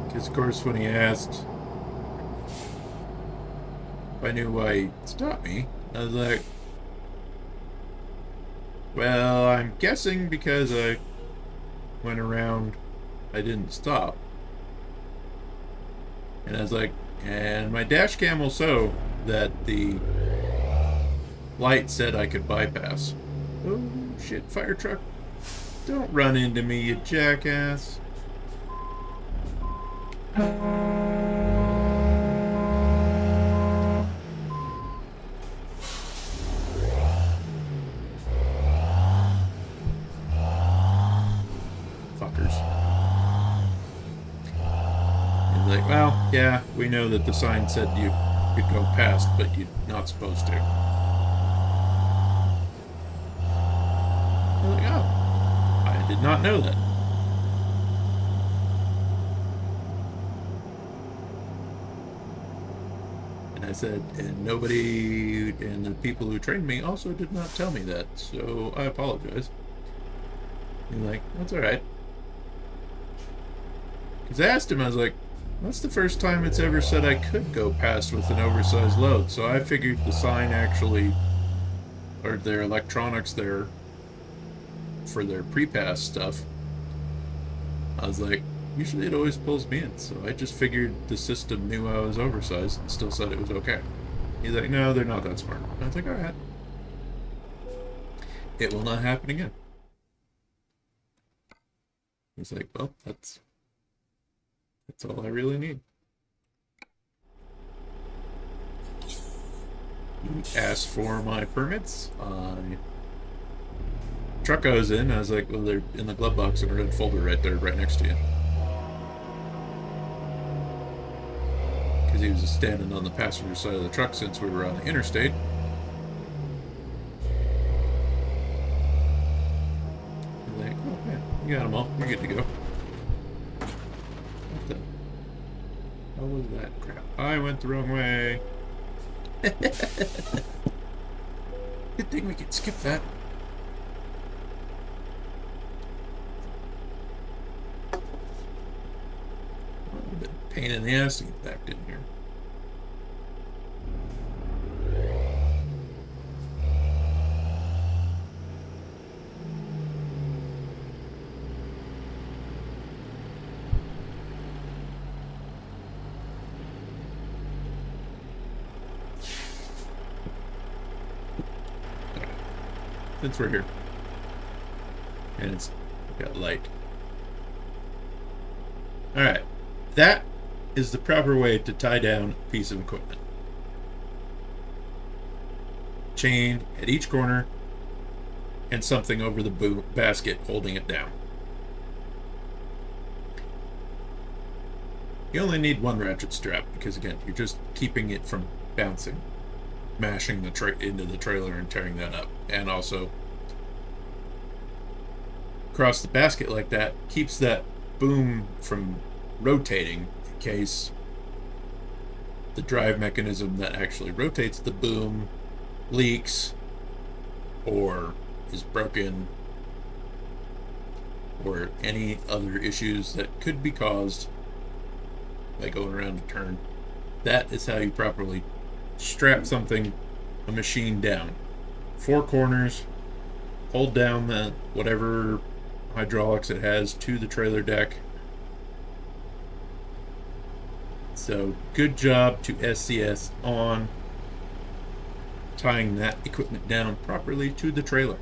Because, of course, when he asked if I knew why he stopped me, I was like, well, I'm guessing because I went around, I didn't stop. And I was like, and my dash cam will show that the light said I could bypass. Oh, shit, fire truck. Don't run into me, you jackass. Like, well, yeah, we know that the sign said you could go past, but you're not supposed to. I'm like, oh, I did not know that. And I said, and nobody, and the people who trained me also did not tell me that, so I apologize. He's like, that's alright. Because I asked him, I was like, that's the first time it's ever said I could go past with an oversized load. So I figured the sign actually, or their electronics there for their pre-pass stuff. I was like, usually it always pulls me in. So I just figured the system knew I was oversized and still said it was okay. He's like, no, they're not that smart. I was like, all right. It will not happen again. He's like, well, that's all I really need. He asked for my permits. Truck I was in, I was like, well, they're in the glove box in a red folder right there, right next to you. Because he was just standing on the passenger side of the truck since we were on the interstate. I'm like, oh, yeah, you got them all. You're good to go. What was that crap? I went the wrong way. Good thing we could skip that. Well, a bit of pain in the ass to get back in here. Since we're here. And it's got light. Alright. That is the proper way to tie down a piece of equipment. Chain at each corner and something over the basket holding it down. You only need one ratchet strap because, again, you're just keeping it from bouncing. mashing the into the trailer and tearing that up. And also, across the basket like that keeps that boom from rotating in case the drive mechanism that actually rotates the boom leaks or is broken or any other issues that could be caused by going around a turn. That is how you properly strap something, a machine down. Four corners, hold down the whatever hydraulics it has to the trailer deck. So good job to SCS on tying that equipment down properly to the trailer.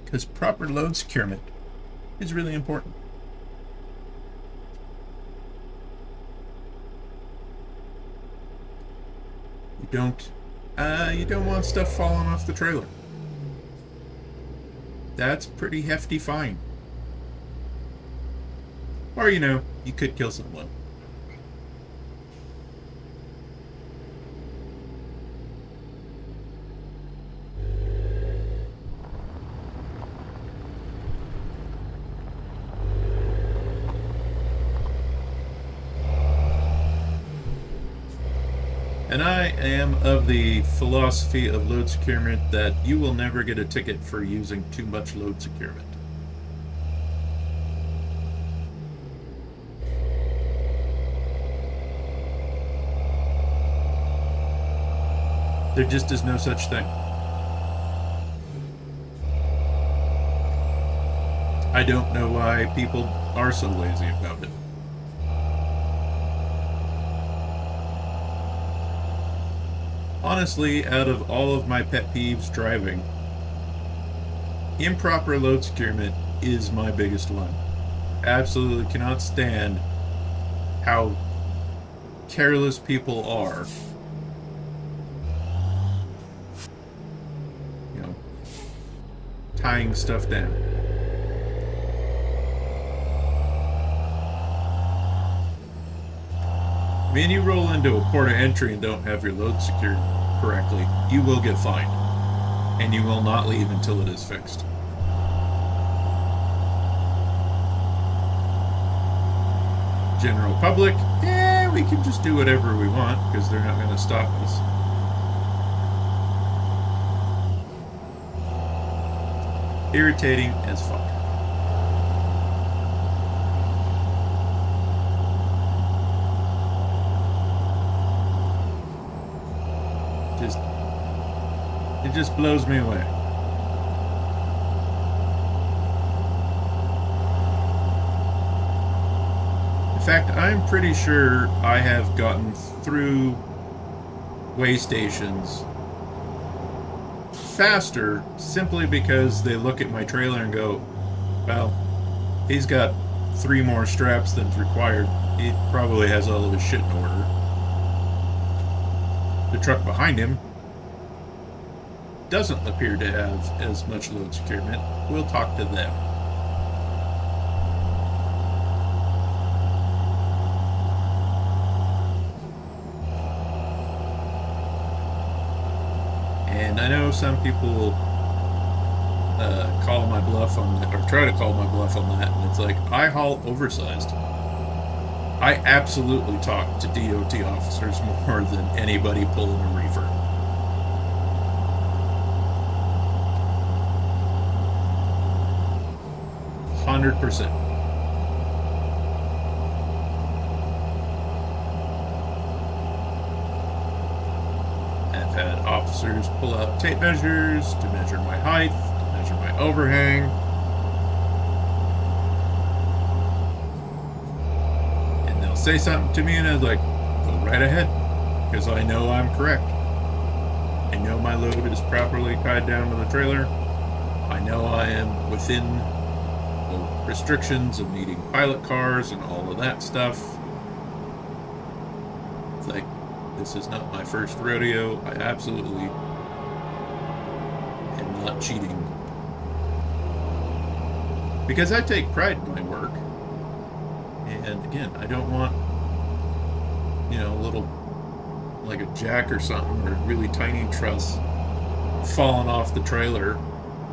Because proper load securement is really important. You don't want stuff falling off the trailer. That's pretty hefty fine. Or, you could kill someone. And I am of the philosophy of load securement that you will never get a ticket for using too much load securement. There just is no such thing. I don't know why people are so lazy about it. Honestly, out of all of my pet peeves driving, improper load securement is my biggest one. Absolutely cannot stand how careless people are. Tying stuff down. I mean, you roll into a port of entry and don't have your load secured correctly, you will get fined. And you will not leave until it is fixed. General public, we can just do whatever we want because they're not going to stop us. Irritating as fuck. It just blows me away. In fact, I'm pretty sure I have gotten through way stations faster simply because they look at my trailer and go, well, he's got 3 more straps than's required. He probably has all of his shit in order. The truck behind him doesn't appear to have as much load securement. We'll talk to them. And I know some people call my bluff on that, or try to call my bluff on that, and it's like, I haul oversized. I absolutely talk to DOT officers more than anybody pulling a reefer. %. I've had officers pull out tape measures to measure my height, to measure my overhang. And they'll say something to me and I was like, go right ahead, because I know I'm correct. I know my load is properly tied down to the trailer. I know I am within the restrictions of needing pilot cars and all of that stuff. It's like, this is not my first rodeo. I absolutely am not cheating. because I take pride in my work. And again, I don't want, a little, like a jack or something, or a really tiny truss falling off the trailer,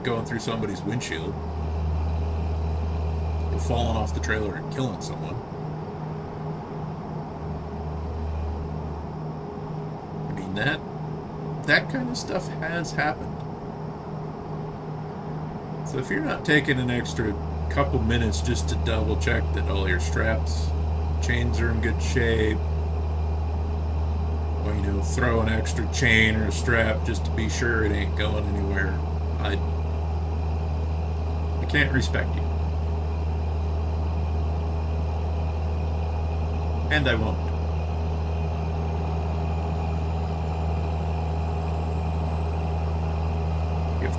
going through somebody's windshield, or falling off the trailer and killing someone. I mean, that kind of stuff has happened. So if you're not taking an extra couple minutes just to double check that all your straps, chains are in good shape, or throw an extra chain or a strap just to be sure it ain't going anywhere, I can't respect you. And I won't. If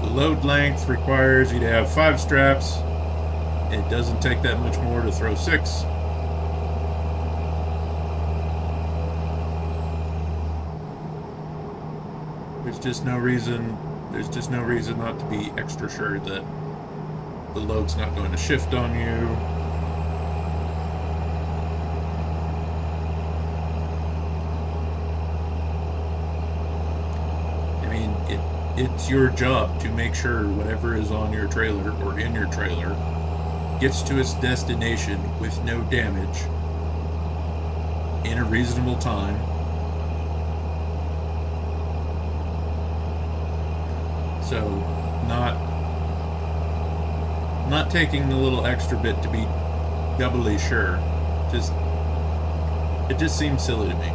the load length requires you to have 5 straps, it doesn't take that much more to throw 6. There's just no reason not to be extra sure that the load's not going to shift on you. I mean, it's your job to make sure whatever is on your trailer or in your trailer gets to its destination with no damage in a reasonable time. So, not taking the little extra bit to be doubly sure. It just seems silly to me.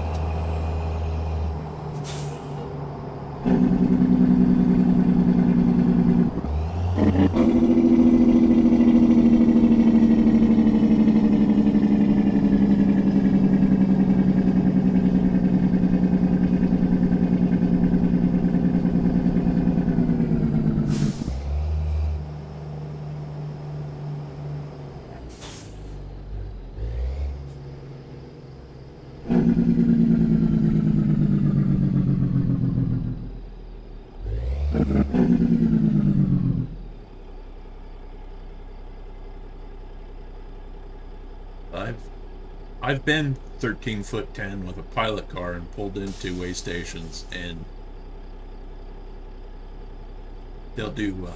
I've I've been 13 foot 10 with a pilot car and pulled into way stations, and they'll do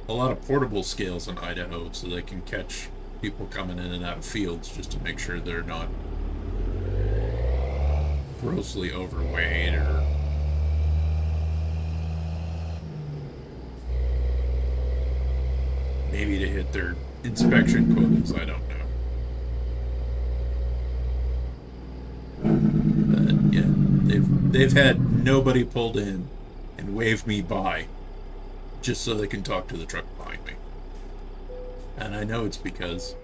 a lot of portable scales in Idaho so they can catch people coming in and out of fields just to make sure they're not grossly overweight or maybe to hit their inspection quotas. I don't know. But yeah, they've had nobody pulled in and waved me by just so they can talk to the truck behind me. And I know it's because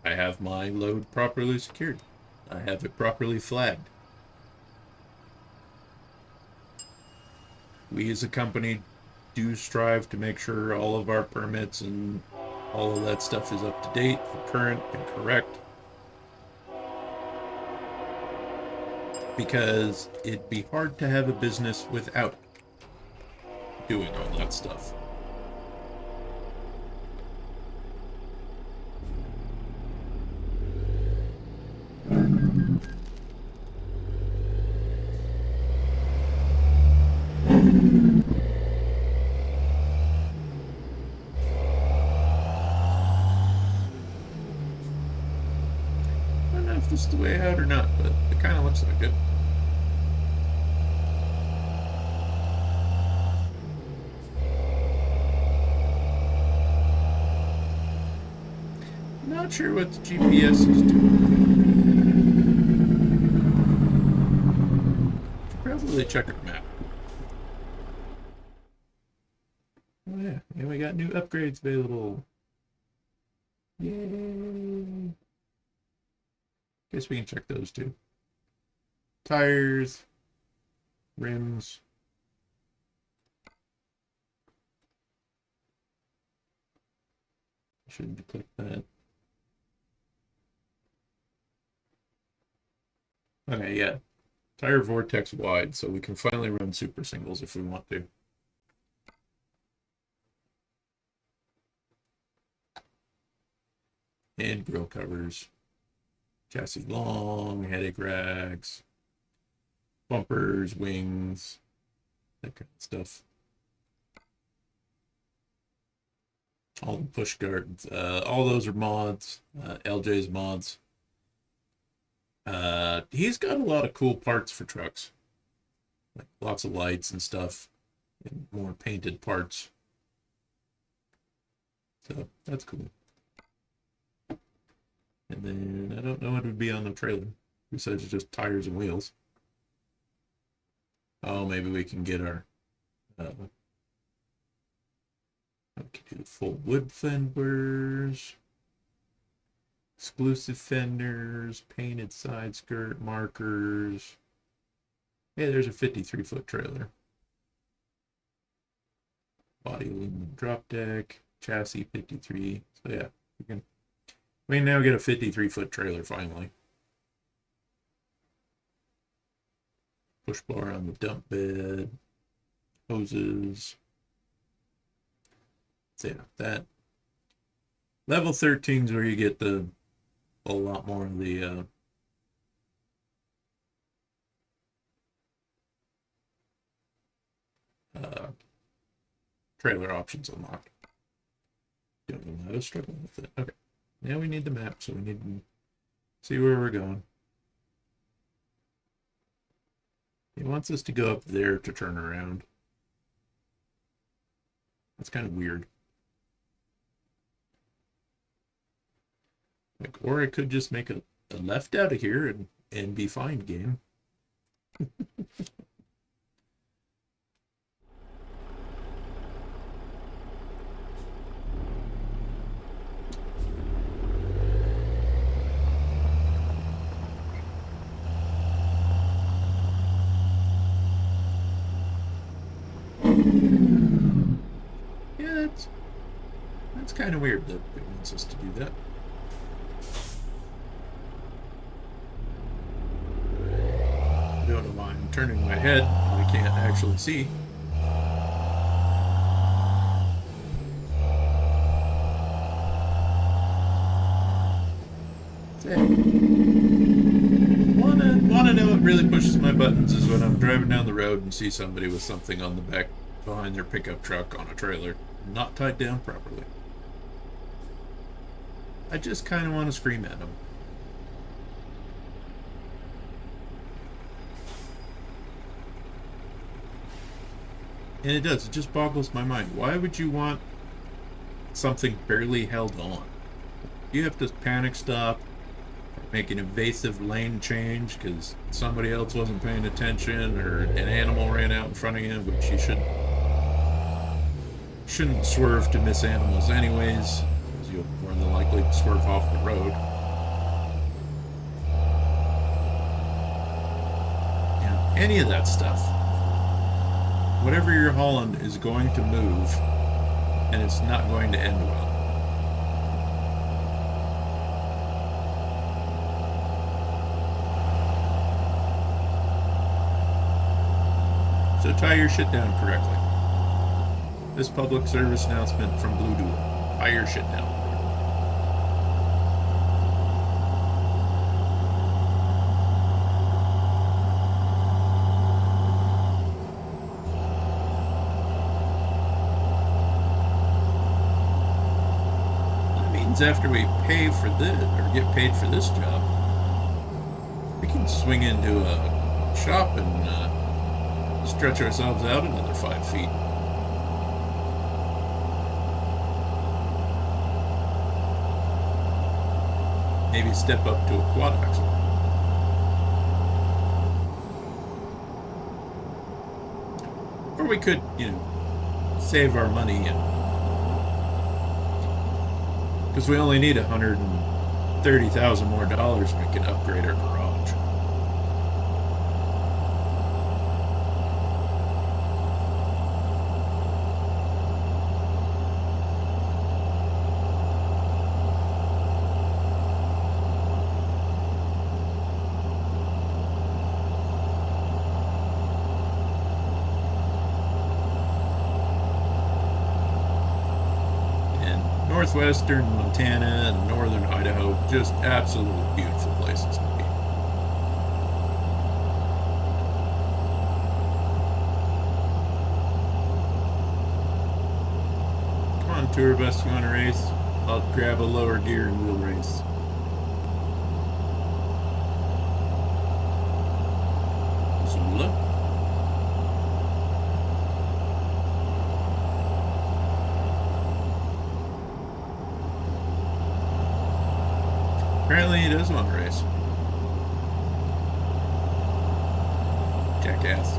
I have my load properly secured. I have it properly flagged. We as a company do strive to make sure all of our permits and all of that stuff is up to date and current and correct. Because it'd be hard to have a business without doing all that stuff. I don't know if this is the way out or not, but it kind of looks like it. Not sure what the GPS is doing. Should probably check our map. Oh yeah, and we got new upgrades available. Yay! Guess we can check those too. Tires, rims. Shouldn't click that. Okay, yeah. Tire vortex wide, so we can finally run super singles if we want to. and grill covers, chassis long, headache racks, bumpers, wings, that kind of stuff. All the push guards, all those are mods, LJ's mods. He's got a lot of cool parts for trucks, like lots of lights and stuff, and more painted parts. So that's cool. And then I don't know what would be on the trailer besides just tires and wheels. Oh, maybe we can get our. We can do the full wood fenders, exclusive fenders, painted side skirt markers. Yeah, there's a 53-foot trailer. Body aluminum drop deck, chassis 53. So yeah, we can now get a 53-foot trailer finally. Push bar on the dump bed, hoses. So yeah, that level 13 is where you get a lot more of the trailer options unlocked. Don't know how to struggle with it. Okay, now we need the map, so we need to see where we're going. He wants us to go up there to turn around. That's kind of weird. Like, or I could just make a left out of here and be fine, game. Yeah, that's kind of weird that it wants us to do that. I don't know why I'm turning my head and I can't actually see. Want to know what really pushes my buttons is when I'm driving down the road and see somebody with something on the back behind their pickup truck on a trailer, not tied down properly. I just kind of want to scream at them. And it does. It just boggles my mind. Why would you want something barely held on? You have to panic stop, make an evasive lane change because somebody else wasn't paying attention, or an animal ran out in front of you, which you shouldn't swerve to miss animals anyways, because you'll more than likely swerve off the road. Yeah, any of that stuff. Whatever you're hauling is going to move, and it's not going to end well. So tie your shit down correctly. This public service announcement from Blue Duel. Tie your shit down. After we pay for this, or get paid for this job, we can swing into a shop and stretch ourselves out another 5 feet. Maybe step up to a quad axle. Or we could, save our money and because we only need $130,000 more dollars, we can upgrade our garage. northwestern Montana and northern Idaho, just absolutely beautiful places to be. Come on, tour bus, you want to race? I'll grab a lower gear and we'll race. Zula. Apparently he does want to race. Jackass.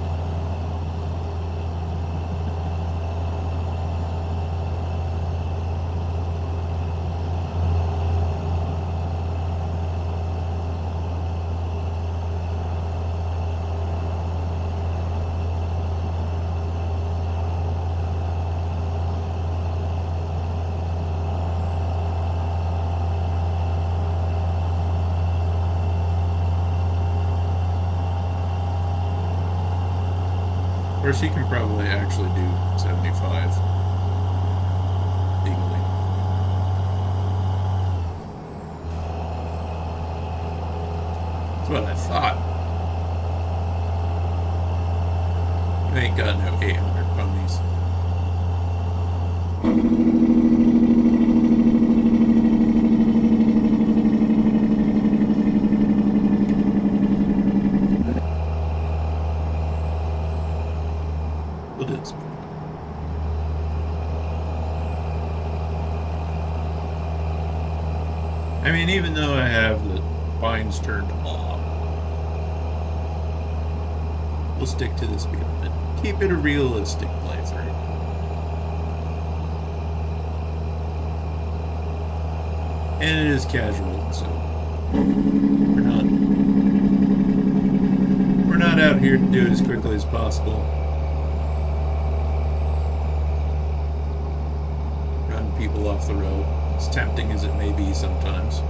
Of course, he can probably actually do 75 legally. That's what I thought. You ain't got no 800 ponies. I mean, even though I have the vines turned off, we'll stick to this bit. Keep it a realistic playthrough. And it is casual, so we're not out here to do it as quickly as possible. Run people off the road. As tempting as it may be sometimes.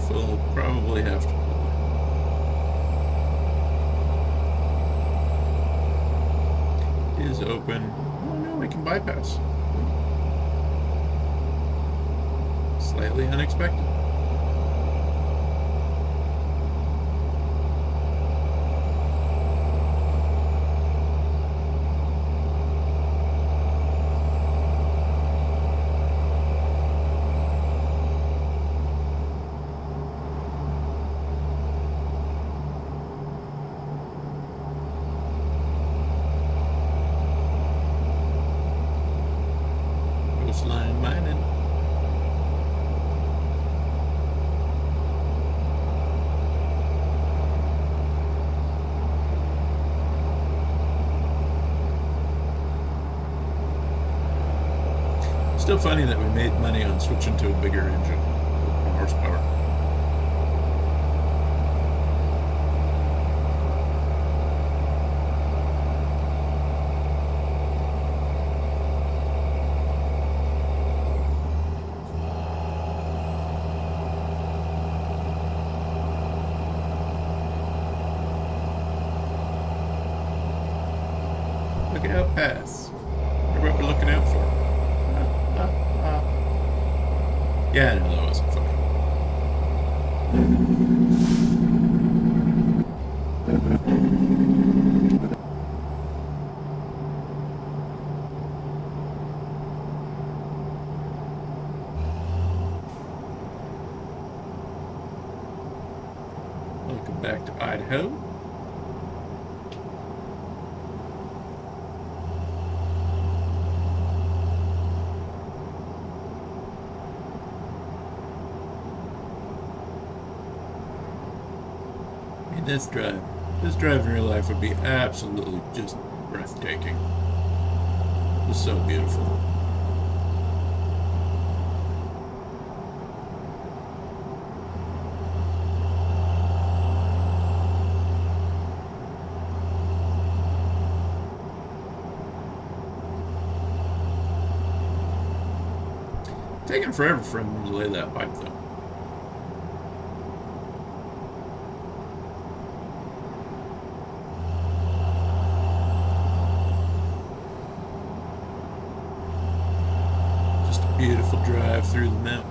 We'll probably have to. It is open. Oh no, we can bypass. Slightly unexpected. Coastline mining. Still funny that we made money on switching to a bigger engine, more horsepower. Look out pass. Wonder what we're looking out for. Yeah, no, that wasn't funny. Welcome back to Idaho. This drive in real life would be absolutely just breathtaking. Just so beautiful. Taking forever for him to lay that pipe, though. Just a beautiful drive through the mountains.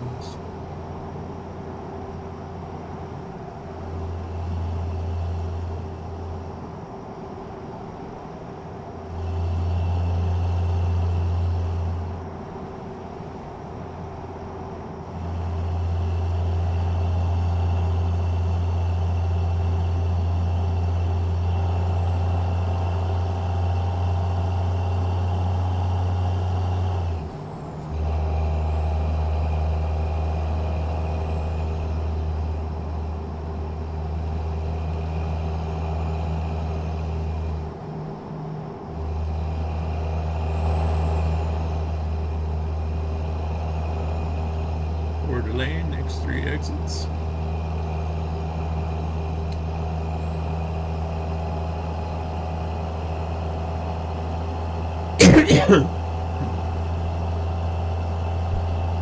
Border lane, next 3 exits.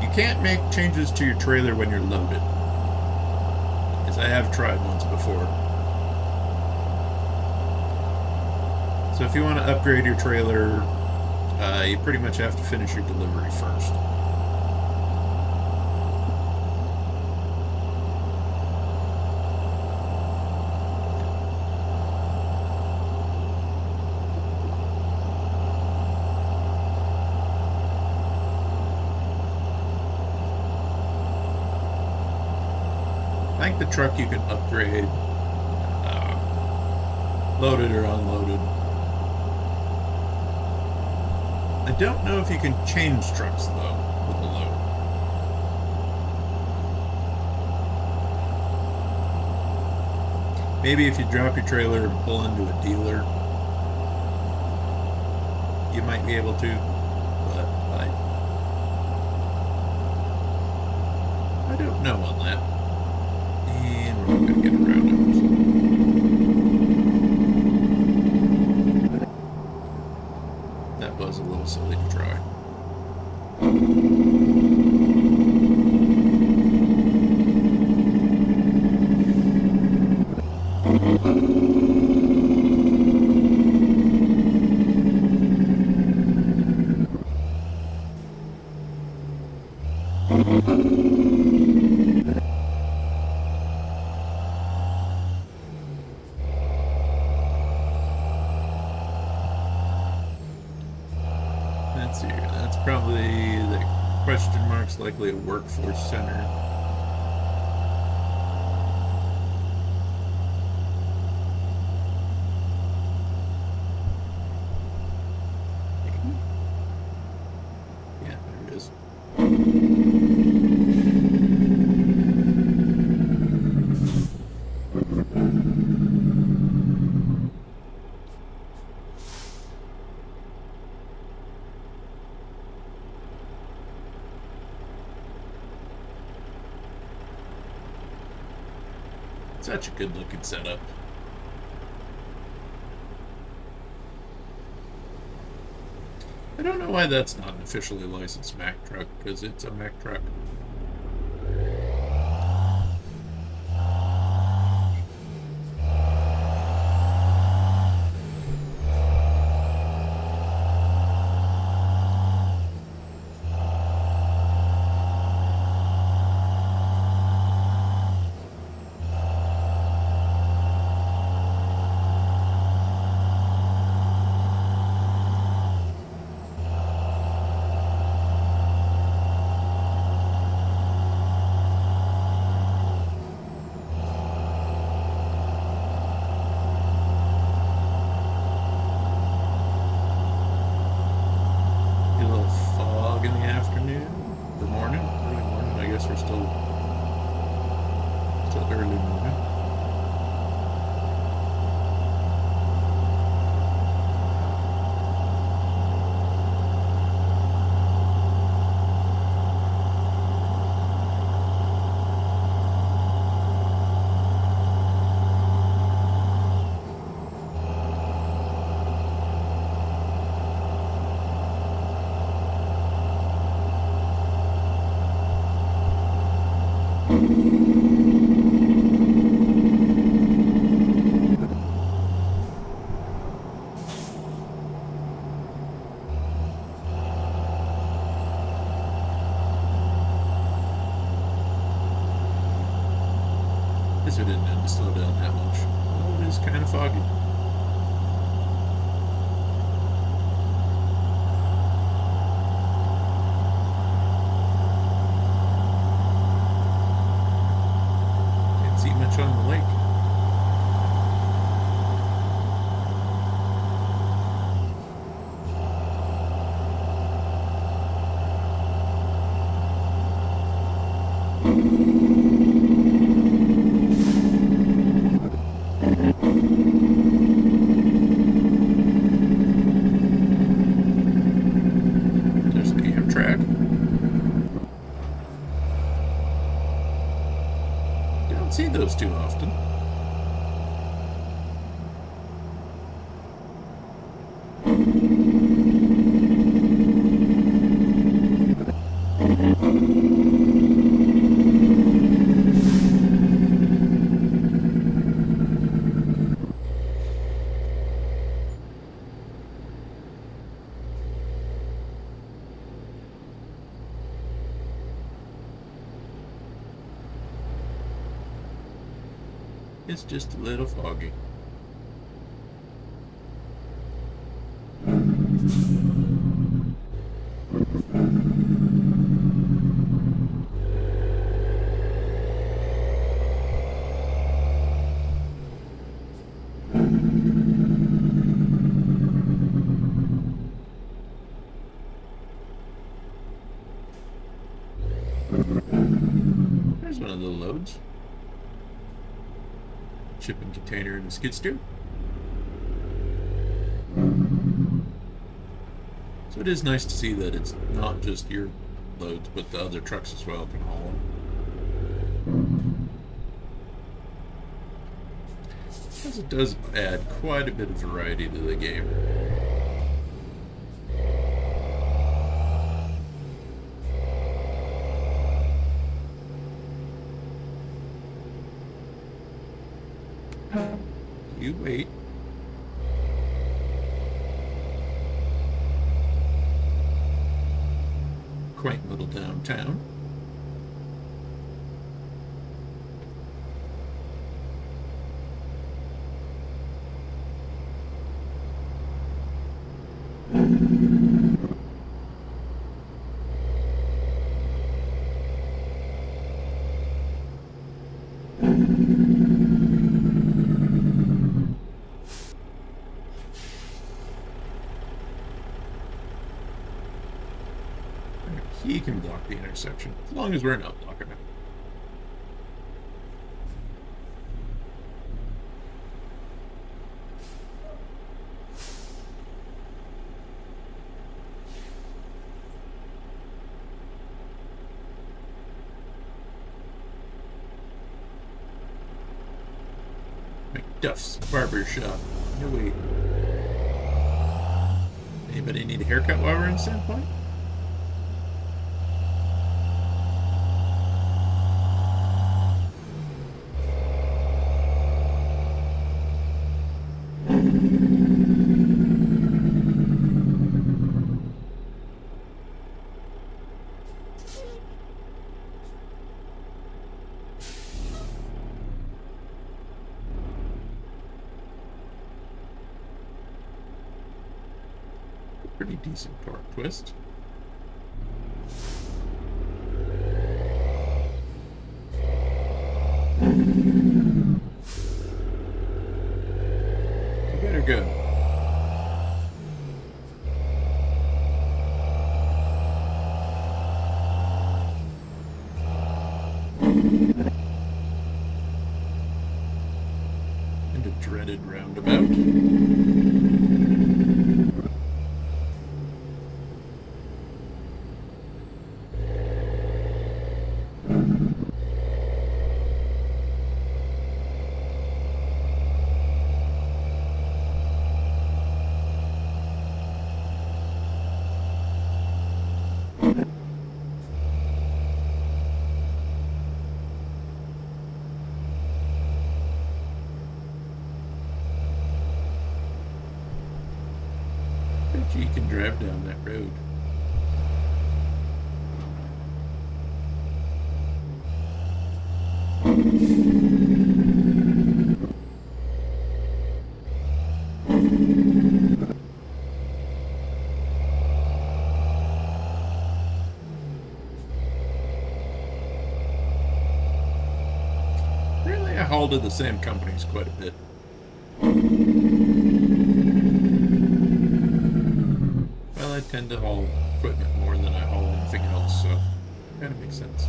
You can't make changes to your trailer when you're loaded, because I have tried once before. So if you want to upgrade your trailer, you pretty much have to finish your delivery first. I think the truck you can upgrade, loaded or unloaded. I don't know if you can change trucks, though, with a load. Maybe if you drop your trailer and pull into a dealer, you might be able to, but I don't know on that. And we're not going to get around it. That was a little silly to try. Let's see here. That's probably the question mark's likely a workforce center. Yeah, there it is. Such a good looking setup. I don't know why that's not an officially licensed Mack truck, because it's a Mack truck. We're still early morning. Guess I didn't need to slow down that much. Oh, it is kind of foggy. Can't see much on the lake. There's the Amtrak. Don't see those too often. It's just a little foggy. There's one of the loads. Shipping container and a skid steer. So it is nice to see that it's not just your loads, but the other trucks as well can haul them. Because it does add quite a bit of variety to the game. You wait. Quaint little downtown. He can block the intersection, as long as we're not blocking it. McDuff's Barber Shop. No wait. Anybody need a haircut while we're in Sandpoint? Pretty decent torque twist. You better go. And a dreaded roundabout. Bet you can drive down that road. haul to the same companies quite a bit. Well, I tend to haul equipment more than I haul anything else, so kind of makes sense.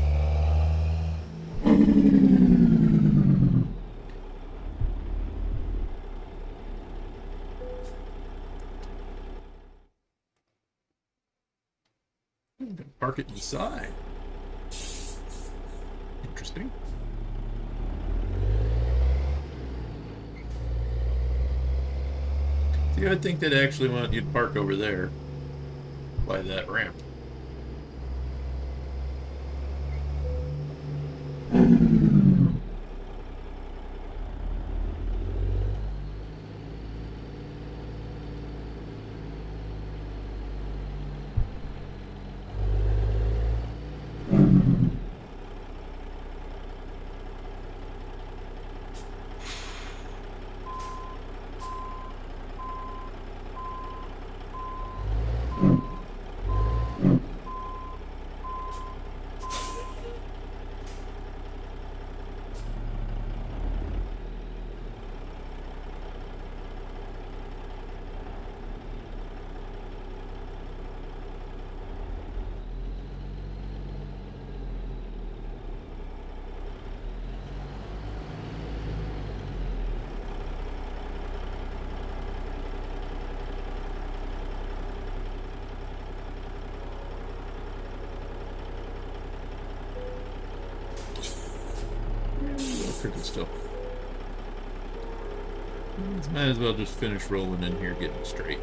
I'm gonna park it inside. Interesting. See, I'd think they'd actually want you to park over there by that ramp. Crooked still. Might as well just finish rolling in here, getting straight.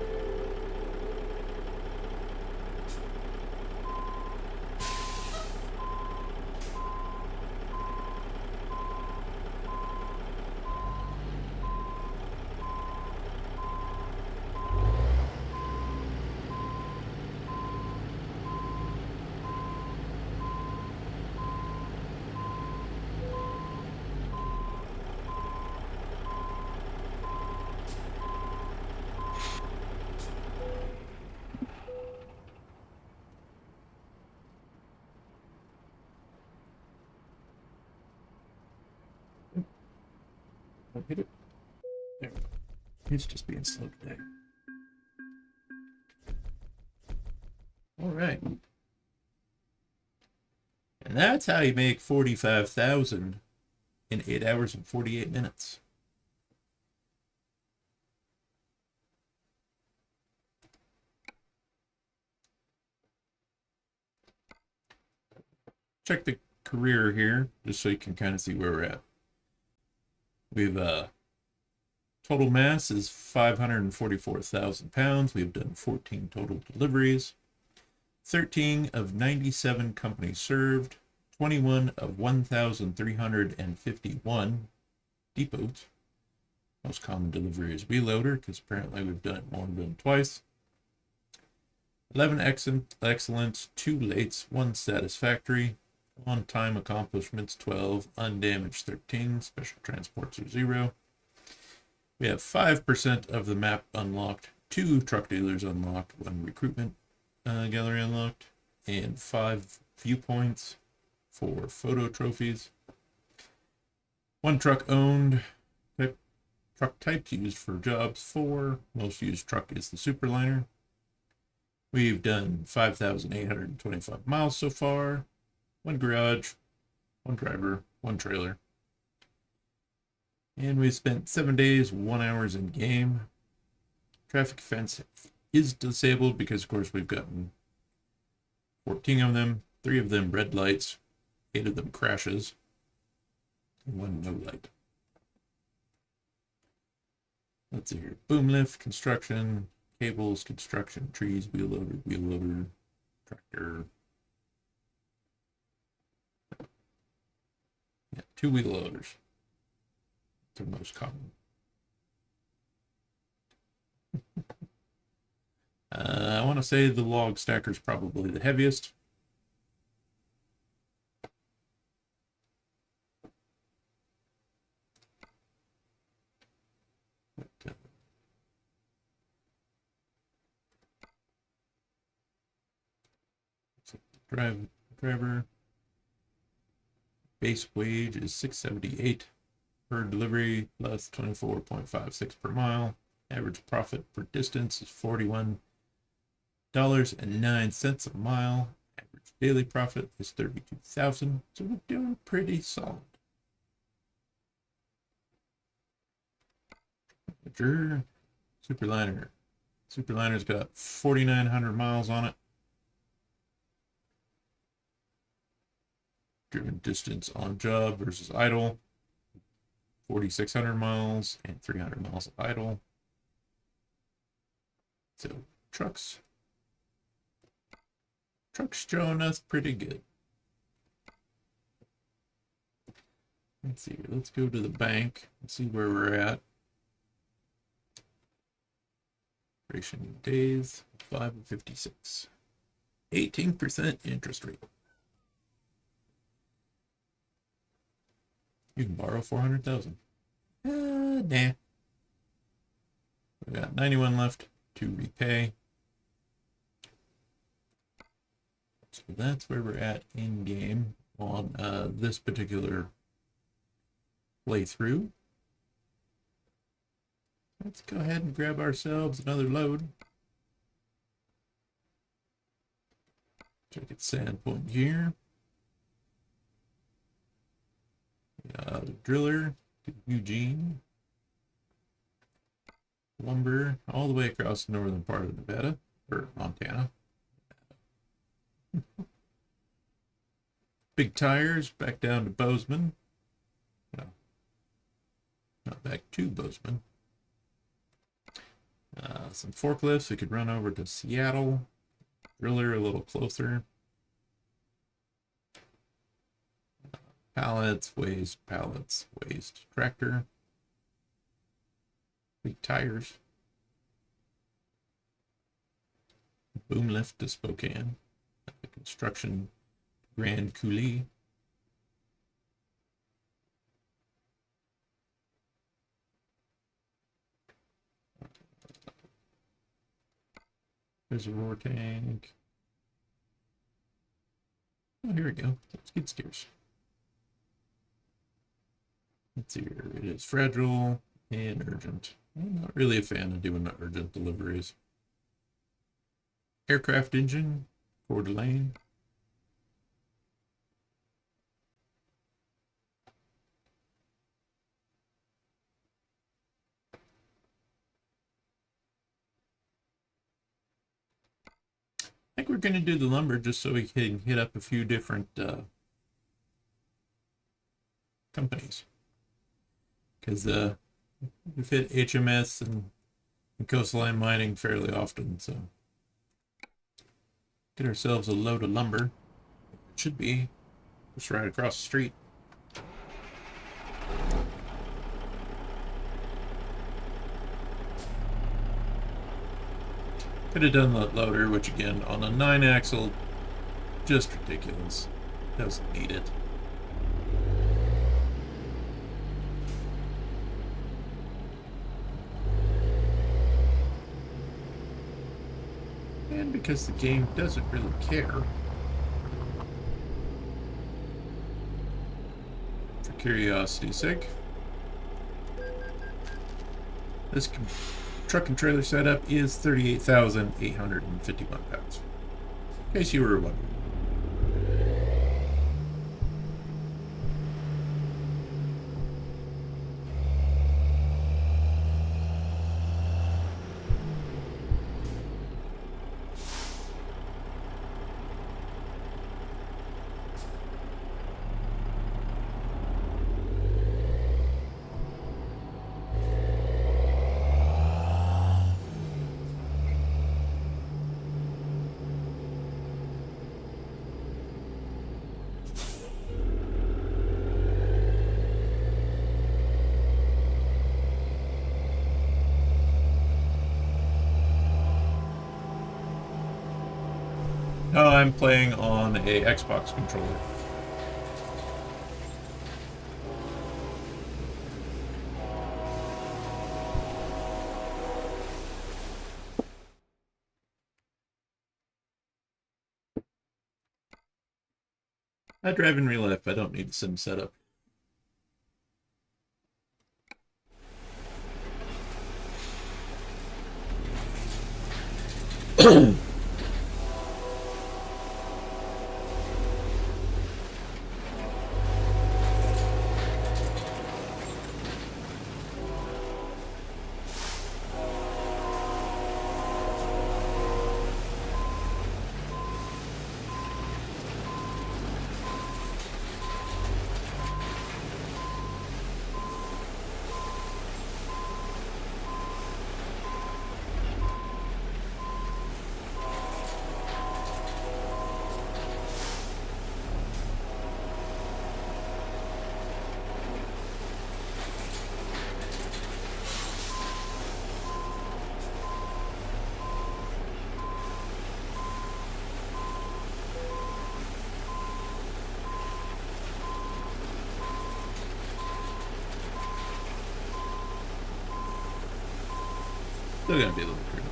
Don't hit it. There we go. It's just being slow today. All right. And that's how you make 45,000 in 8 hours and 48 minutes. Check the career here, just so you can kind of see where we're at. We've total mass is 544,000 pounds. We've done 14 total deliveries. 13 of 97 companies served. 21 of 1,351 depots. Most common delivery is wheel loader, because apparently we've done it more than twice. 11 excellent, 2 lates, 1 satisfactory. On-time accomplishments 12, undamaged 13, special transports are 0. We have 5% of the map unlocked, 2 truck dealers unlocked, 1 recruitment gallery unlocked, and 5 viewpoints for photo trophies. 1 truck owned, truck types used for jobs 4. Most used truck is the Superliner. We've done 5,825 miles so far. 1 garage, 1 driver, 1 trailer. And we spent 7 days, 1 hours in game. Traffic fence is disabled because, of course, we've gotten 14 of them, 3 of them red lights, 8 of them crashes, and 1 no light. Let's see here. Boom lift, construction, cables, construction, trees, wheel loader, tractor. Yeah, 2 wheel loaders. The most common. I want to say the log stacker is probably the heaviest. Driver base wage is $678. per delivery plus 24.56 per mile. Average profit per distance is $41.09 a mile. Average daily profit is 32,000. So we're doing pretty solid. Superliner. Superliner's got 4,900 miles on it. Driven distance on job versus idle. 4,600 miles and 300 miles idle. So trucks showing us pretty good. Let's see. Let's go to the bank and see where we're at. Duration days 5 of 56. 18% interest rate. You can borrow 400,000. Nah. We got 91 left to repay. So that's where we're at in game on this particular playthrough. Let's go ahead and grab ourselves another load. Check its sand point here. Driller to Eugene. Lumber all the way across the northern part of Nevada, or Montana. Big tires back down to Bozeman. No, not back to Bozeman. Some forklifts we could run over to Seattle. Driller a little closer. Pallets, waste, tractor. Big tires. Boom lift to Spokane. Construction Grand Coulee. Reservoir tank. Oh, here we go. Skid steers. Let's see here. It is fragile and urgent. I'm not really a fan of doing the urgent deliveries. Aircraft engine, Coeur d'Alene. I think we're going to do the lumber just so we can hit up a few different companies. Because we've hit HMS and coastline mining fairly often, so get ourselves a load of lumber. It should be just right across the street. Could have done the loader, which again, on a 9-axle, just ridiculous. Doesn't need it. And because the game doesn't really care, for curiosity's sake, this truck and trailer setup is 38,851 pounds. In case you were wondering. No, I'm playing on a Xbox controller. I drive in real life. I don't need a sim setup. Still gonna be a little pretty.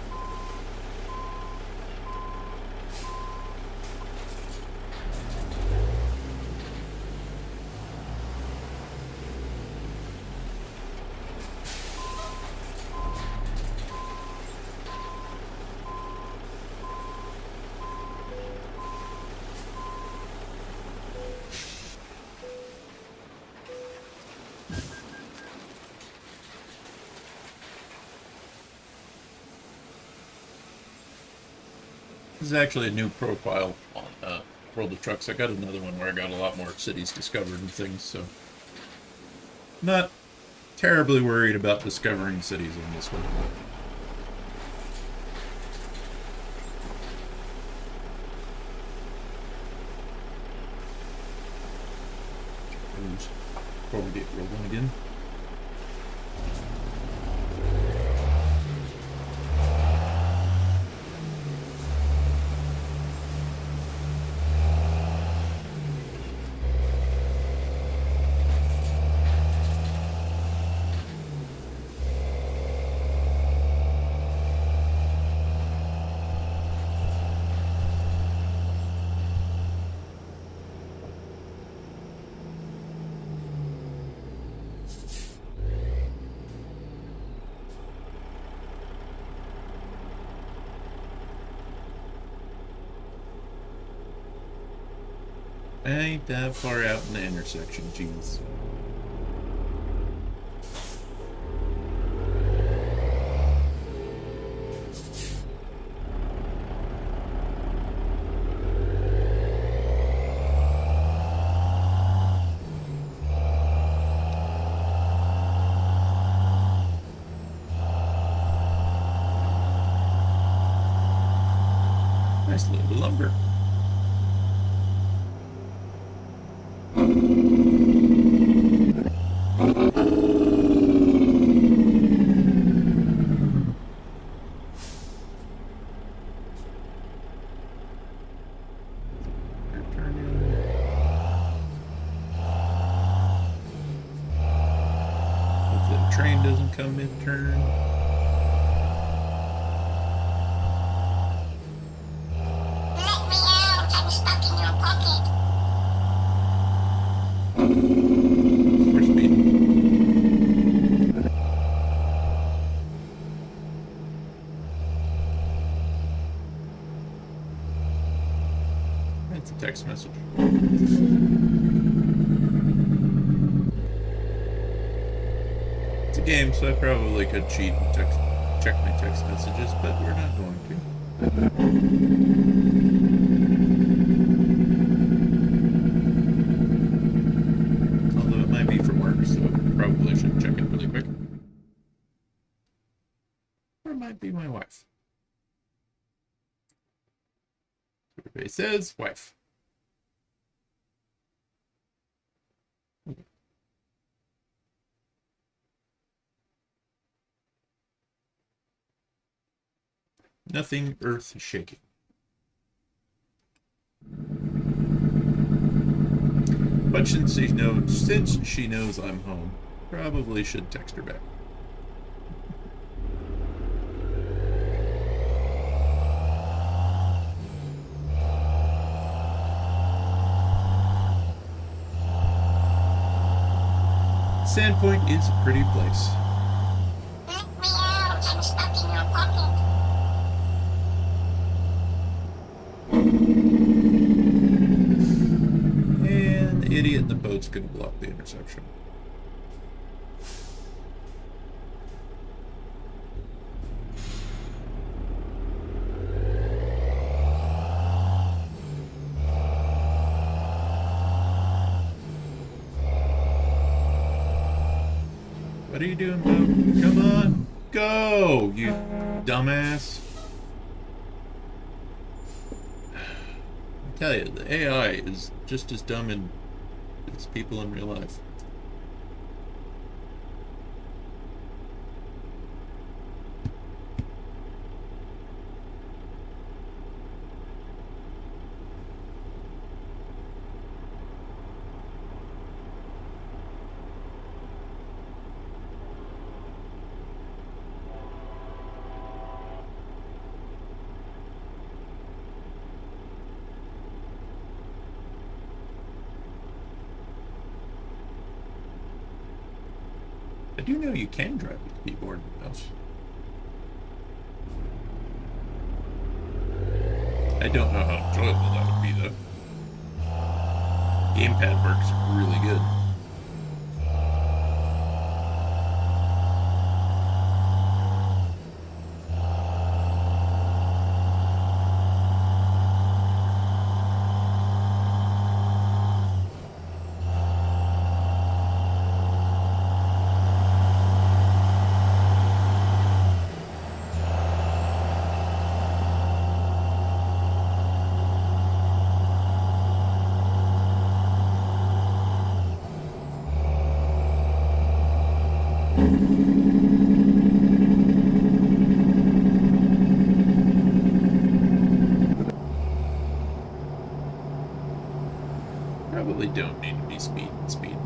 This is actually a new profile on World of Trucks. I got another one where I got a lot more cities discovered and things, so not terribly worried about discovering cities on this one. Before we get rolling again. I ain't that far out in the intersection, jeez. Nice load of lumber. Hopefully the train doesn't come mid-turn. That's a text message. It's a game, so I probably could cheat and check my text messages, but we're not going to. Although it might be from work, so probably should check it really quick. Or it might be my wife. Everybody says wife. Nothing earth-shaking. But since she knows I'm home, probably should text her back. Sandpoint is a pretty place.
Let me out, I'm stuck in your pocket.
idiot in the boat's going to block the intersection. What are you doing, boat? Come on. Go, you dumbass. I tell you, the AI is just as dumb as people in real life. I do know you can drive with the keyboard and mouse. I don't know how enjoyable that would be, though. Gamepad works really good. Probably don't need to be speeding.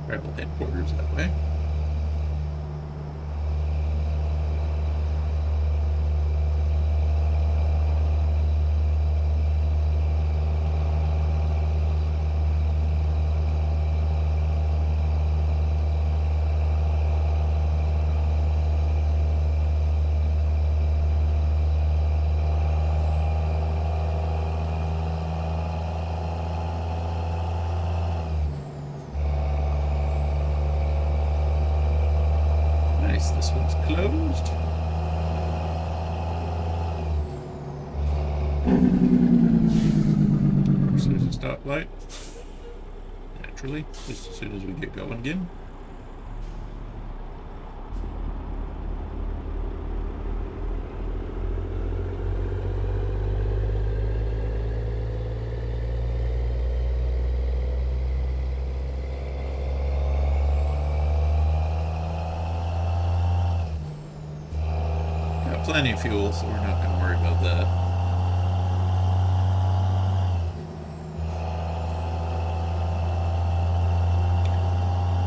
Rebel headquarters that way. Nice, this one's closed. So there's a stoplight. Naturally, just as soon as we get going again. Got plenty of fuel, so we're not going to worry about that.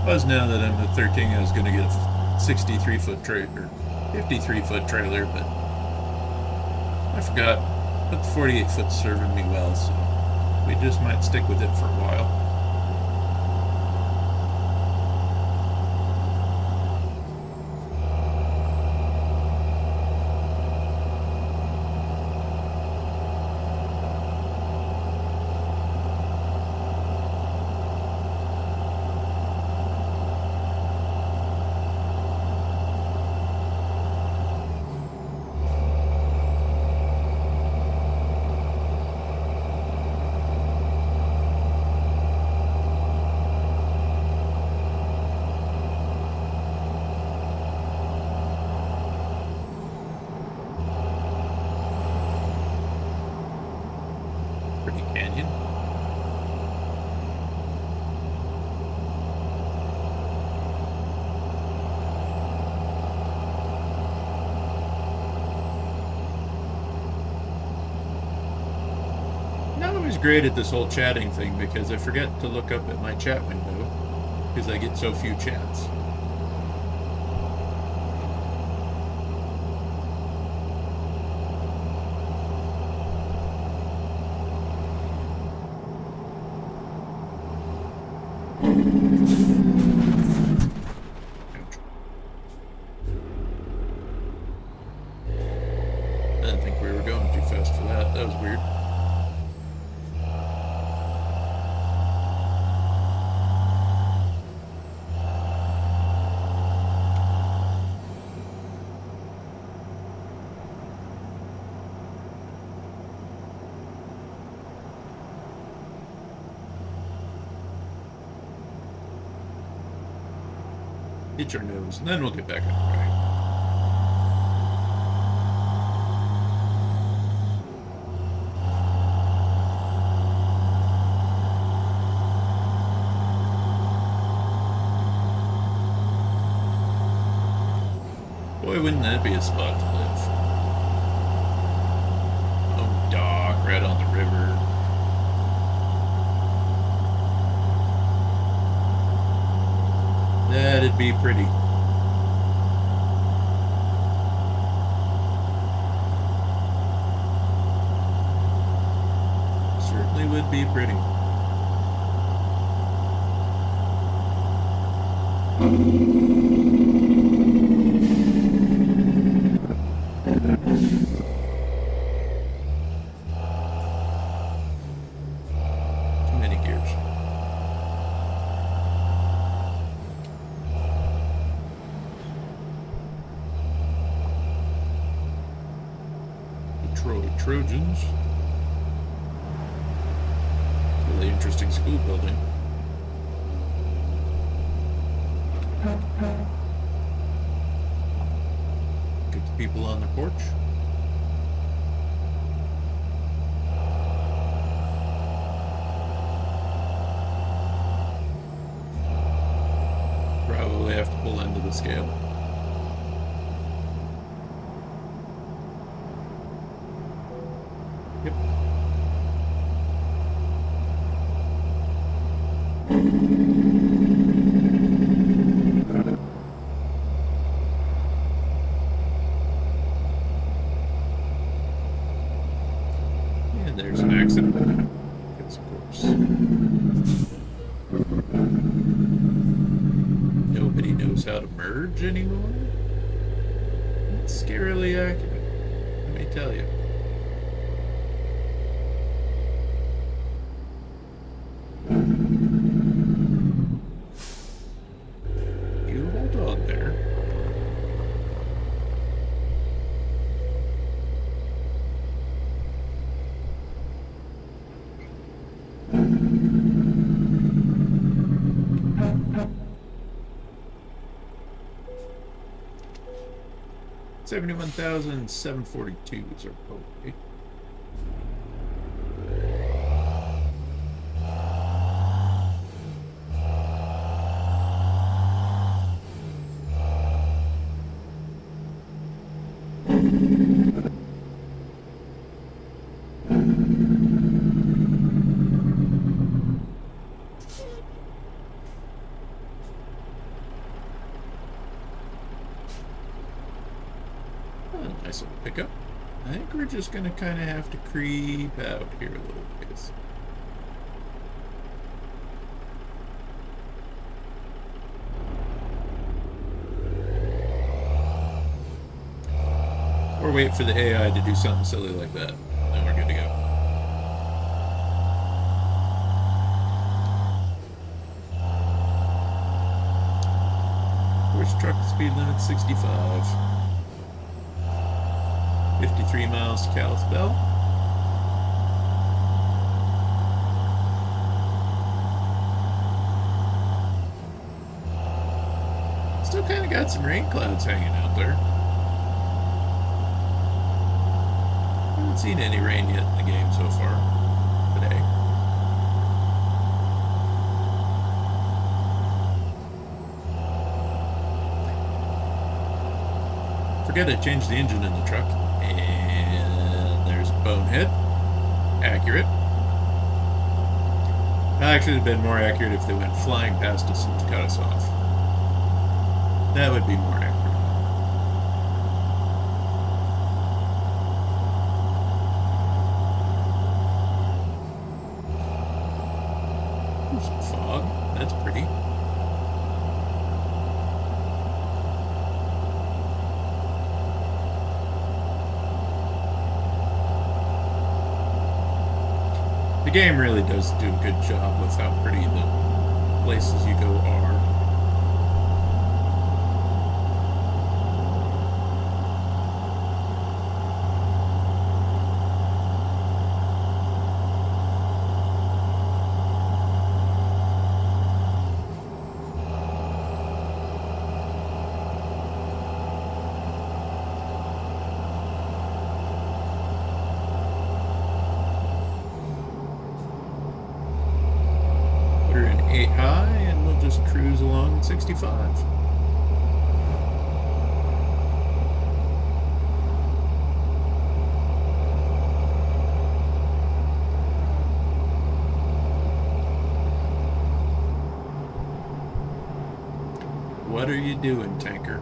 Plus, now that I'm at 13, I was going to get a 63-foot trailer, 53-foot trailer, but I forgot. But the 48-foot's serving me well, so we just might stick with it for a while. Pretty canyon. always great at this whole chatting thing because I forget to look up at my chat window because I get so few chats. I didn't think we were going too fast for that. That was weird. Hit your nose, and then we'll get back on the ride. Boy, wouldn't that be a spot to live? Oh, dock right on the river. That'd be pretty. Certainly would be pretty. Too many gears. Detroit Trojans. Really interesting school building. Get the people on the porch. Probably have to pull into the scale. Yep. And there's an accident. Yes, of course. Nobody knows how to merge anymore? That's scarily accurate, let me tell you. You hold on there. $71,742 is our total. Nice little pickup. I think we're just going to kind of have to creep out here a little bit. Or wait for the AI to do something silly like that. Then we're good to go. Course truck speed limit 65. 53 miles to Kalispell. Still kind of got some rain clouds hanging out there. Haven't seen any rain yet in the game so far today. Forget I changed the engine in the truck. And there's a bonehead. Accurate. Actually, it'd been more accurate if they went flying past us and cut us off. That would be more accurate. Ooh, some fog. That's pretty. The game really does do a good job with how pretty the places you go are. We're in 8 high and we'll just cruise along at 65. What are you doing, tanker?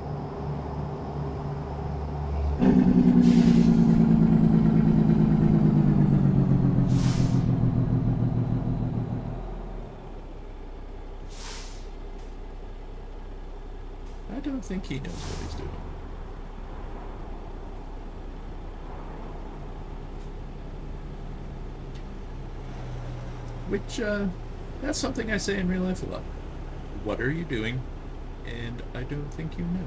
I don't think he knows what he's doing. Which, that's something I say in real life a lot. What are you doing? And I don't think you know.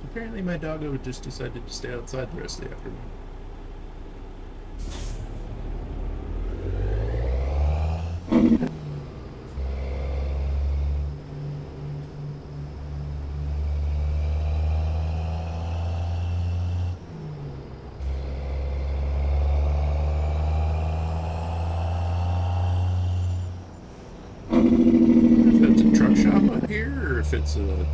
Apparently my doggo just decided to stay outside the rest of the afternoon. If it's a truck shop up here, or if it's a...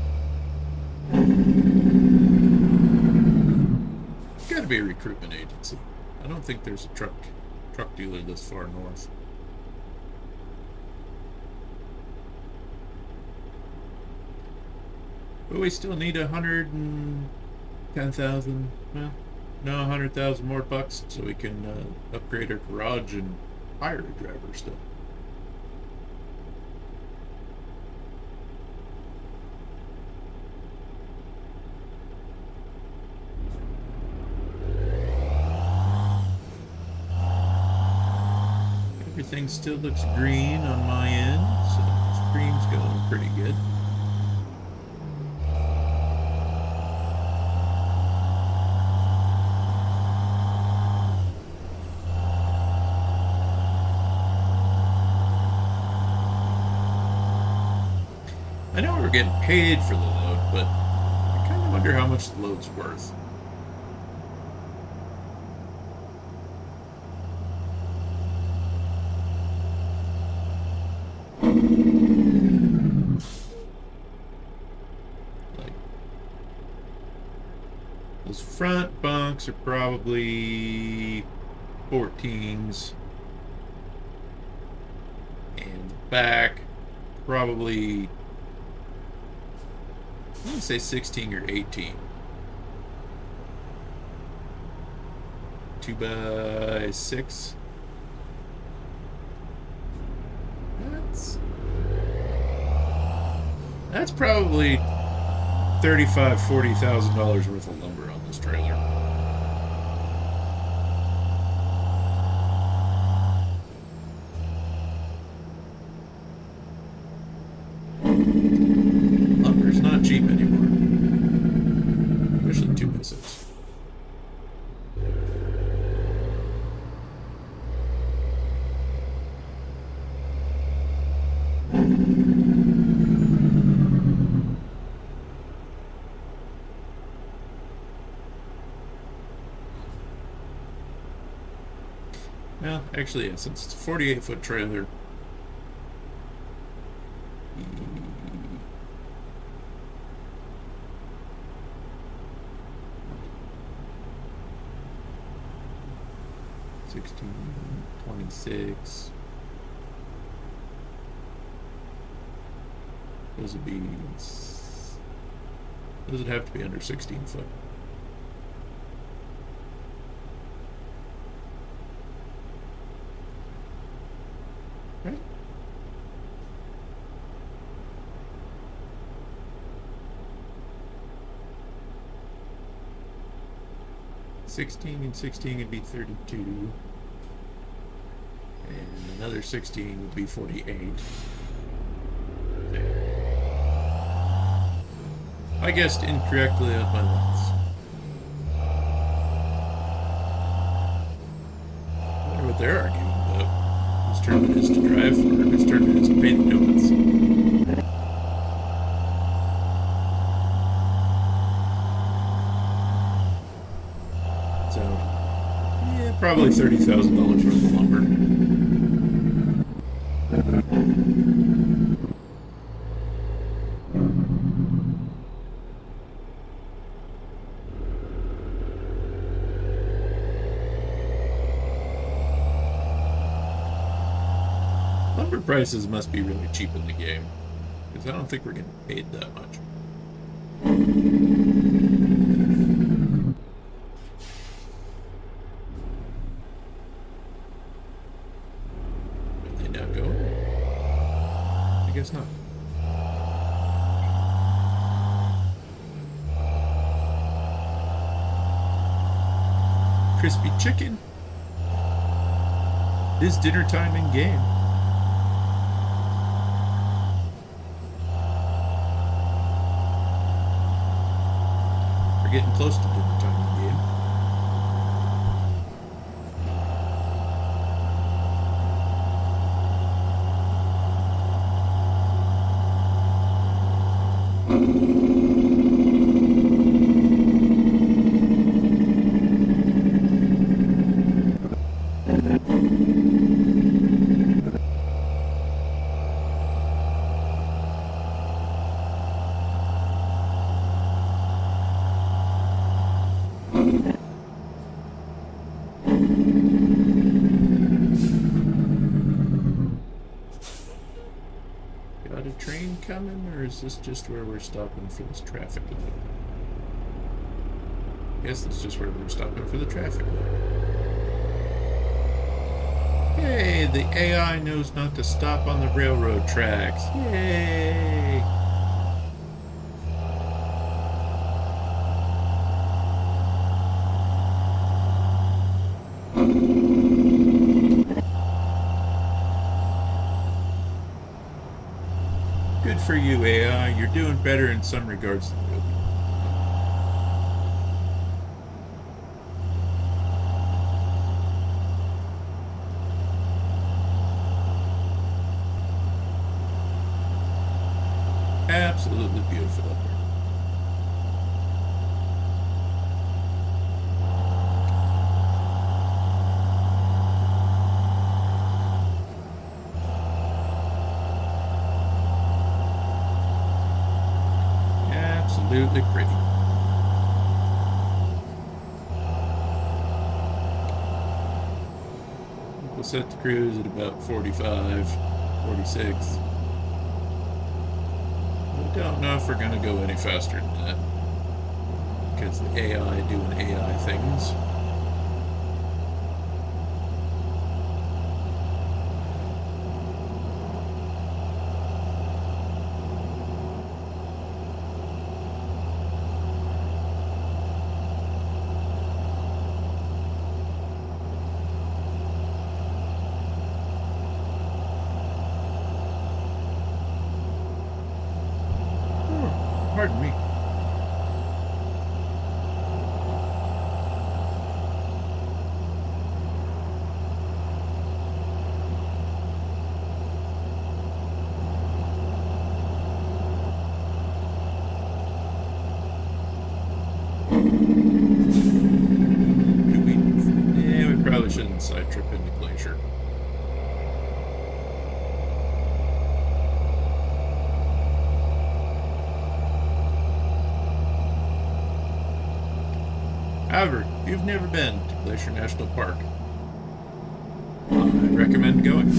Gotta be a recruitment agency. I don't think there's a truck dealer this far north. But we still need 110,000. Well, no, 100,000 more bucks so we can upgrade our garage and hire a driver still. Everything still looks green on my end, so the stream's going pretty good. I know we're getting paid for the load, but I kind of wonder how much the load's worth. Like, those front bunks are probably 14s, and the back probably, I'm gonna say 16 or 18. 2x6. That's probably $40,000 worth of lumber on this trailer. Lumber's not cheap anymore, especially 2x6. Well, actually, yeah, since it's a 48-foot trailer, 26. Those would be. Those would have to be under 16 foot. Right? $16 and 16 would be 32. And another 16 would be 48. There. I guessed incorrectly on my lengths. I wonder what they're arguing about. Whose turn it is to drive or whose turn it is to pay the donuts. So, yeah, probably $30,000 worth of lumber. Lumber prices must be really cheap in the game, because I don't think we're getting paid that much. Are they now going? I guess not. Crispy chicken. It is dinner time in game. We're getting close to dinner time in the game. Got a train coming, or is this just where we're stopping for this traffic light? I guess that's just where we're stopping for the traffic light. Hey, the AI knows not to stop on the railroad tracks. Yay! Good for you, AI. You're doing better in some regards than Ruby. Absolutely beautiful up there. Absolutely pretty. We'll set the cruise at about 45, 46. I don't know if we're going to go any faster than that, because the AI doing AI things. Pardon me. We probably shouldn't side trip into Glacier. However, if you've never been to Glacier National Park, I'd recommend going.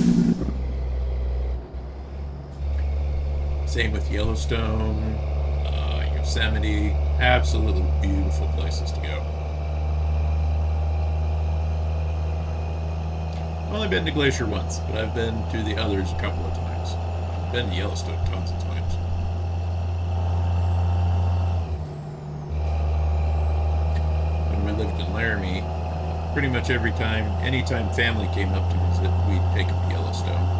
Same with Yellowstone, Yosemite. Absolutely beautiful places to go. I've only been to Glacier once, but I've been to the others a couple of times. I've been to Yellowstone tons of times. When we lived in Laramie, pretty much anytime family came up to visit, we'd take them to Yellowstone.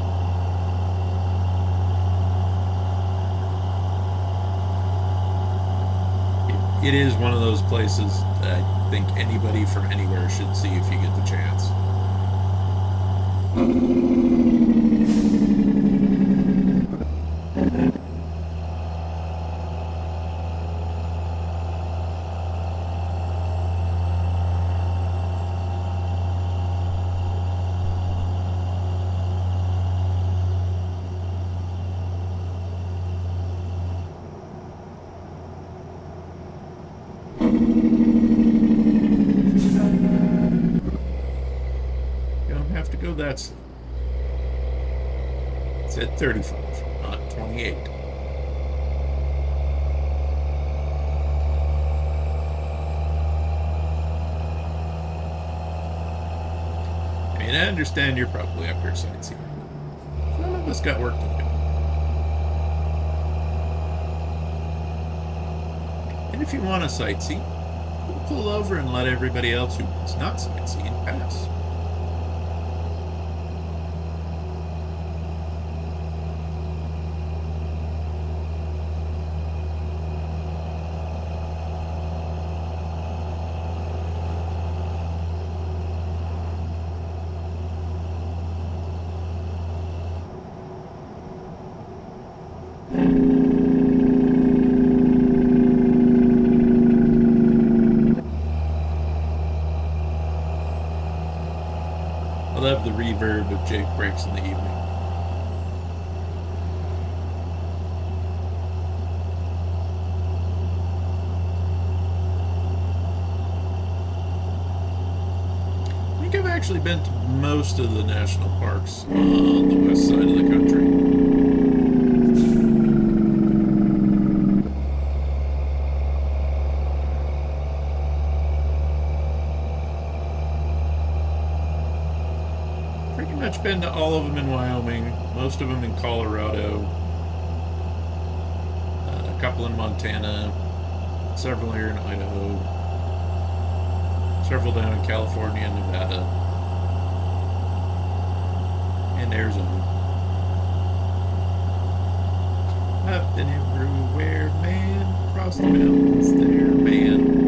It is one of those places that I think anybody from anywhere should see if you get the chance. You don't have to go that slow. It's at 35, not 28. I mean, I understand you're probably up here sightseeing. Some of us got work to do. And if you want to sightsee, pull over and let everybody else who's not sightseeing pass. I love the reverb of Jake Breaks in the evening. I think I've actually been to most of the national parks on the west side of the country. Pretty much been to all of them in Wyoming, most of them in Colorado, a couple in Montana, several here in Idaho, several down in California and Nevada, and Arizona. I've been everywhere, man, across the mountains there, man.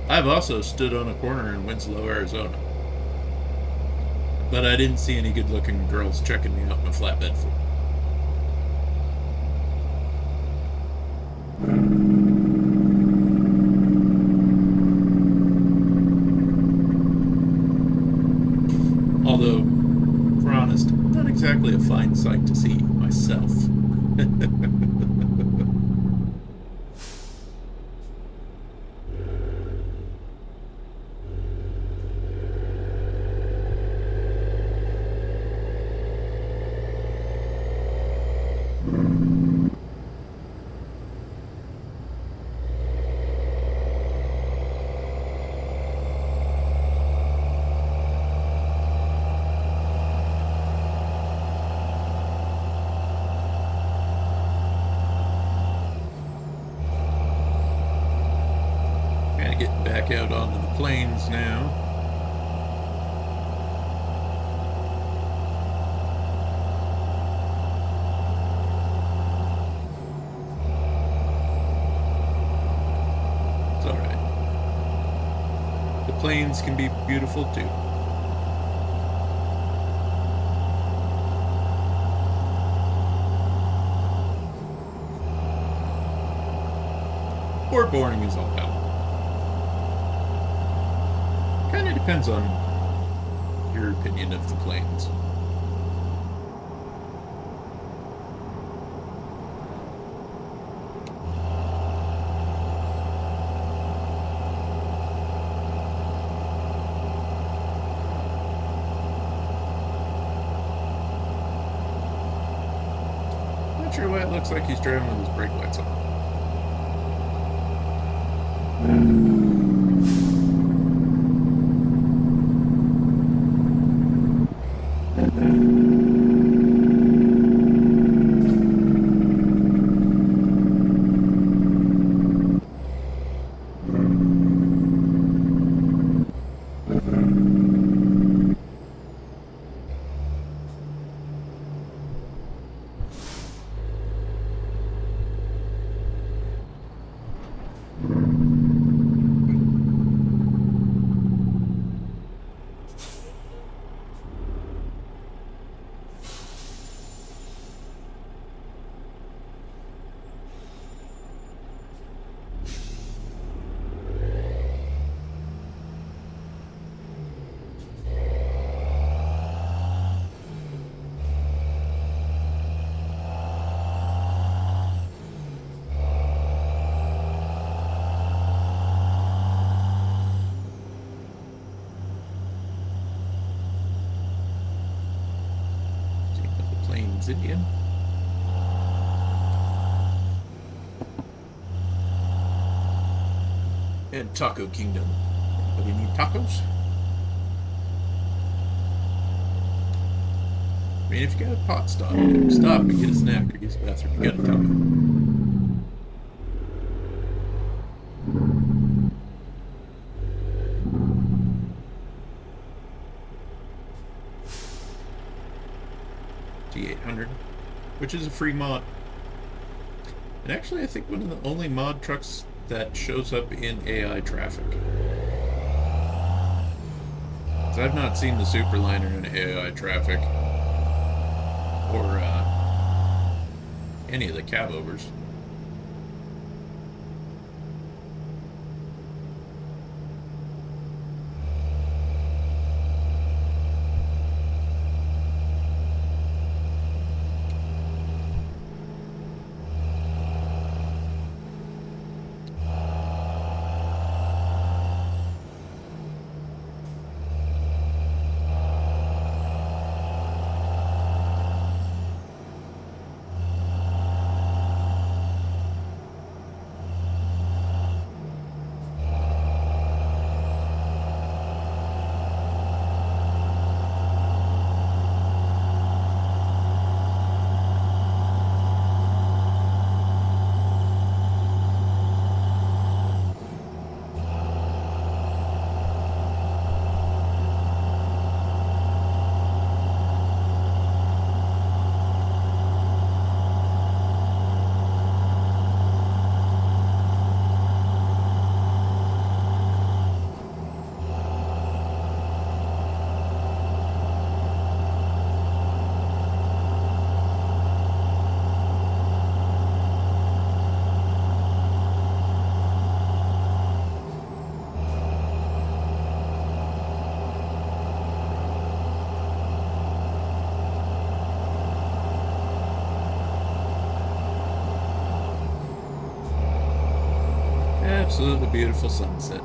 I've also stood on a corner in Winslow, Arizona. But I didn't see any good looking girls checking me out in a flatbed Ford. Although, if we're honest, not exactly a fine sight to see myself. Kind of getting back out onto the plains now. It's alright. The plains can be beautiful too. Or boring as all hell. Kind of depends on your opinion of the plains. sure why it looks like he's driving with his brake lights on. Indian. And Taco Kingdom. What do you need, tacos? I mean, if you got a pot, stop and get a snack or use the bathroom. You got a taco. T800, which is a free mod. And actually, I think one of the only mod trucks that shows up in AI traffic. Because I've not seen the Superliner in AI traffic. Or any of the cab overs. Absolutely beautiful sunset.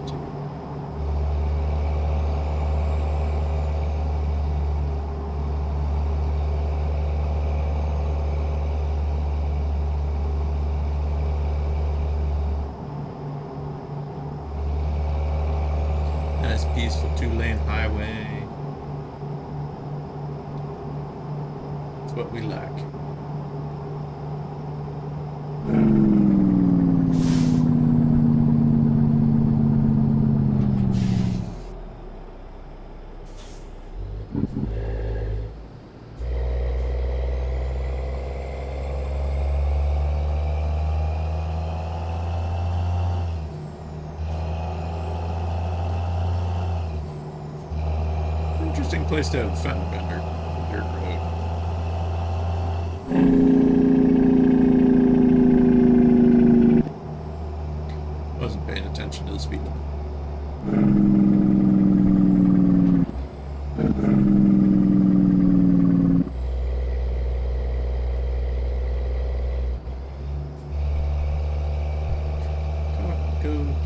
Nice peaceful 2-lane highway. That's what we like. Interesting place to have a fender bender. Dirt road. Wasn't paying attention to the speed limit.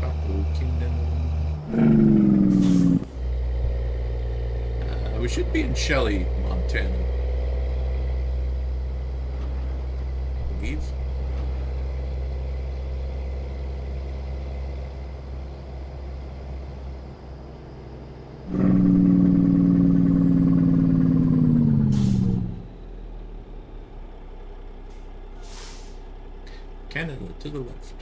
Taco Kingdom. We should be in Shelley, Montana. believe. Canada to the left.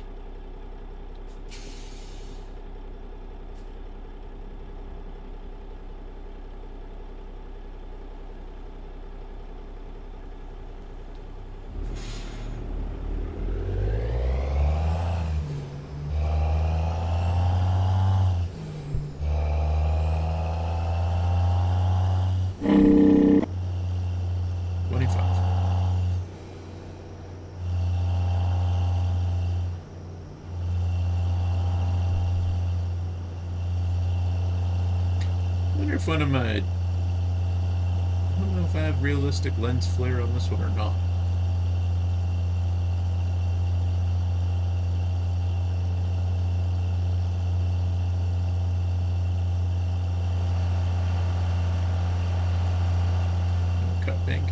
If one of my, I don't know if I have realistic lens flare on this one or not. Cut pink.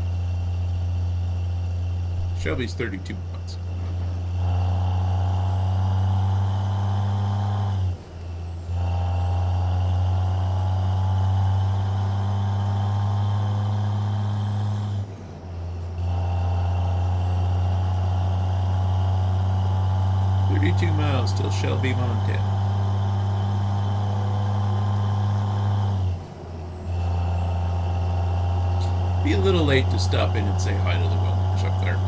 Shelby's 32 months. Miles till Shelby, Montana. Be a little late to stop in and say hi to the Wilmers up there.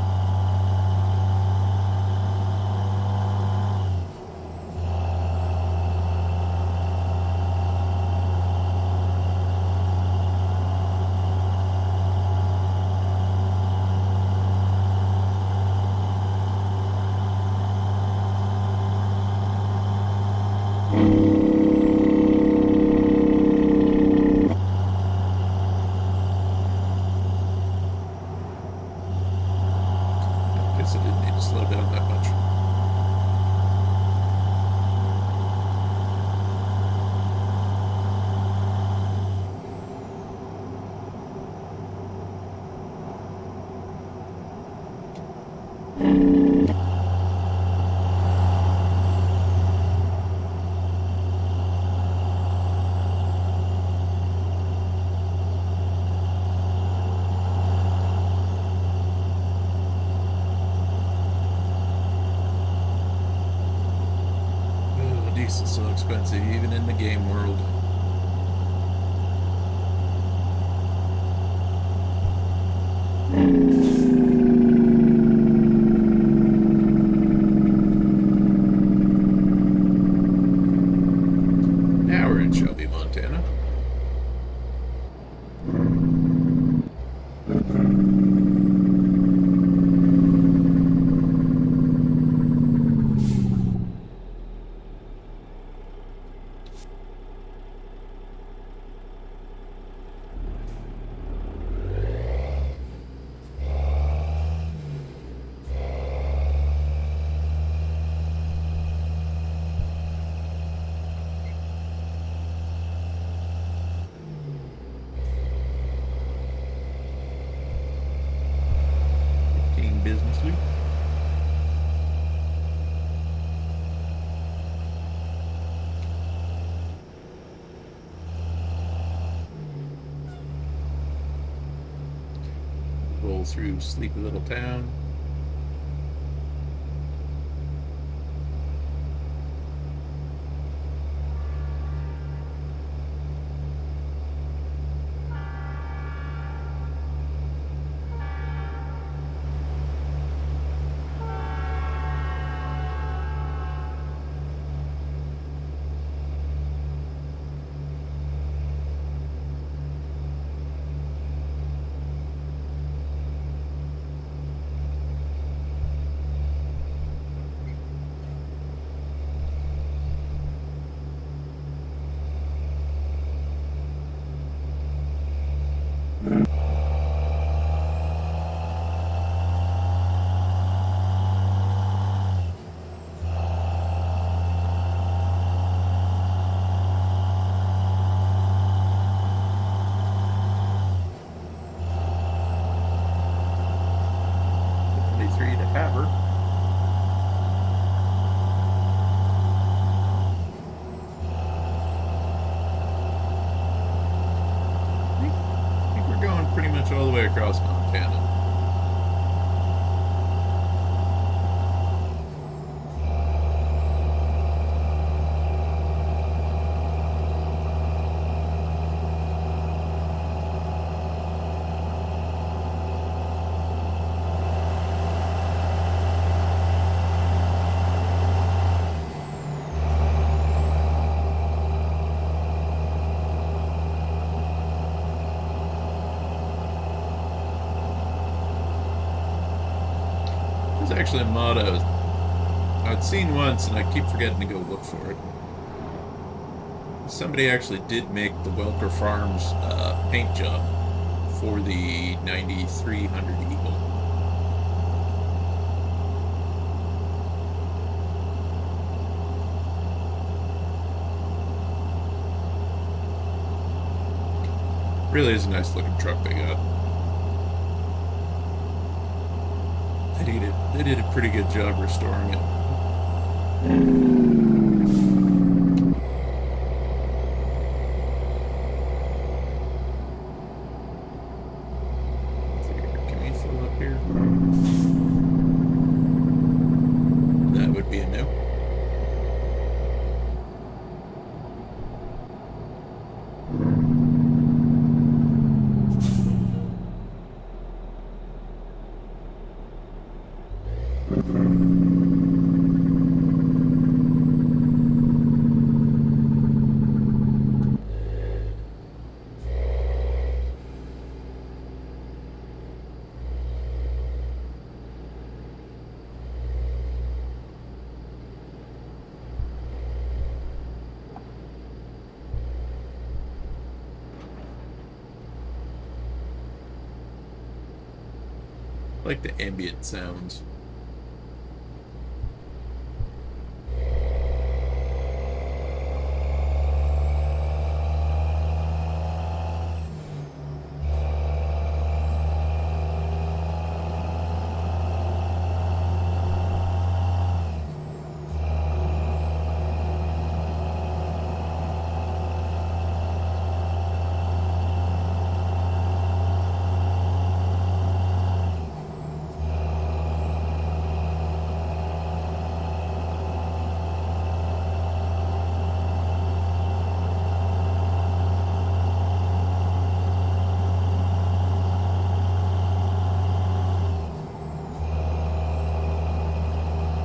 Diesel's so expensive, even in the game world. Now we're in Shelby, Montana. Business loop. Roll through sleepy little town. much all the way across Montana. There's actually a mod I'd seen once, and I keep forgetting to go look for it. Somebody actually did make the Welker Farms paint job for the 9300 Eagle. Really is a nice looking truck they got. They did a pretty good job restoring it. Can we fill up here? That would be a no. I like the ambient sounds.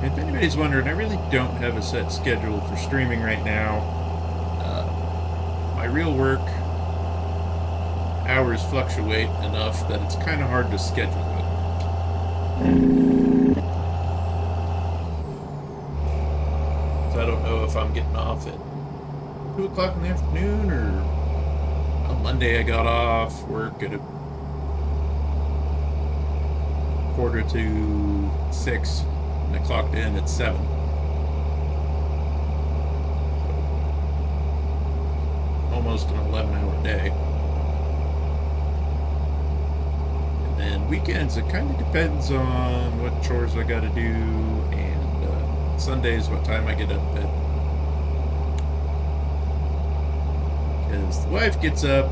If anybody's wondering, I really don't have a set schedule for streaming right now. My real work hours fluctuate enough that it's kind of hard to schedule it. So I don't know if I'm getting off at 2 o'clock in the afternoon, or on Monday I got off work at a 5:45, and I clocked in at 7. Almost an 11-hour day. And then weekends, it kind of depends on what chores I got to do, and Sundays, what time I get up at. Because the wife gets up,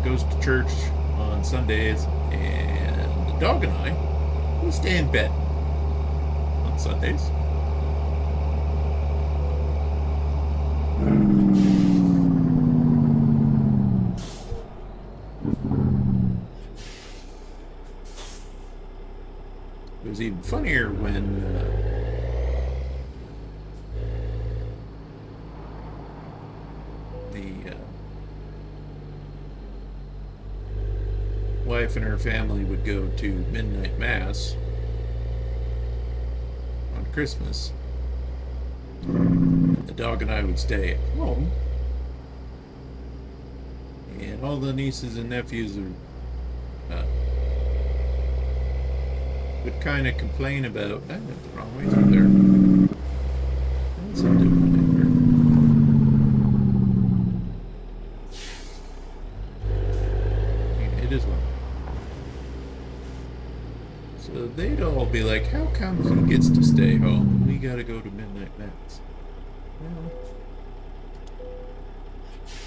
goes to church on Sundays, and the dog and I, we stay in bed on Sundays. It was even funnier when the wife and her family would go to midnight mass on Christmas. The dog and I would stay at home, and all the nieces and nephews would kind of complain about, I went the wrong way through there. What's it doing here? It is one. So they'd all be like, how come he gets to stay home and we gotta go to midnight mass? Well,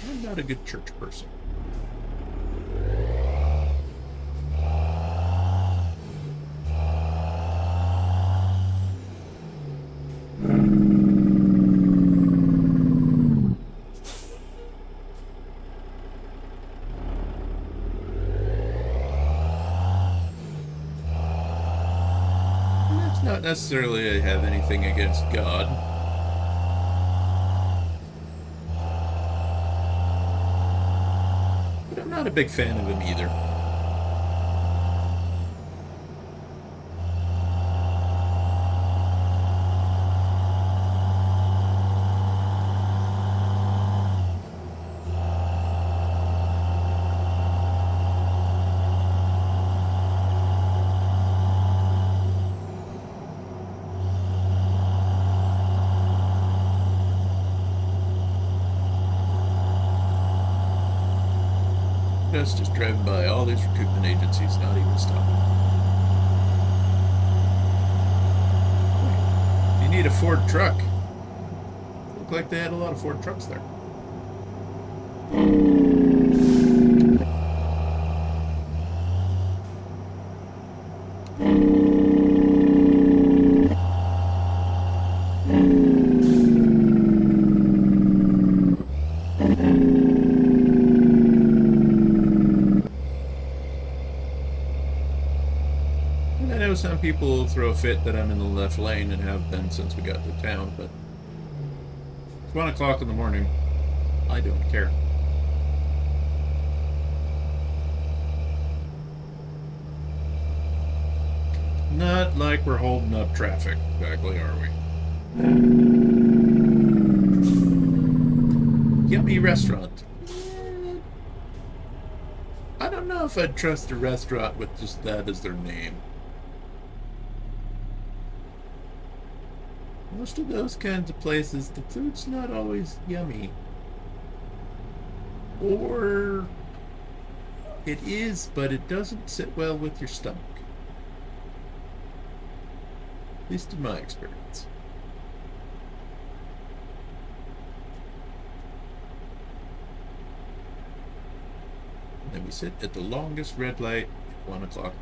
I'm not a good church person. Not necessarily I have anything against God. But I'm not a big fan of him either. Just driving by all these recruitment agencies, not even stopping. If you need a Ford truck, looked like they had a lot of Ford trucks there. Some people throw a fit that I'm in the left lane and have been since we got to town, but it's 1 o'clock in the morning. I don't care. Not like we're holding up traffic, exactly, are we? Yummy restaurant. I don't know if I'd trust a restaurant with just that as their name. Most of those kinds of places, the food's not always yummy. Or it is, but it doesn't sit well with your stomach. At least in my experience. And then we sit at the longest red light at 1 o'clock.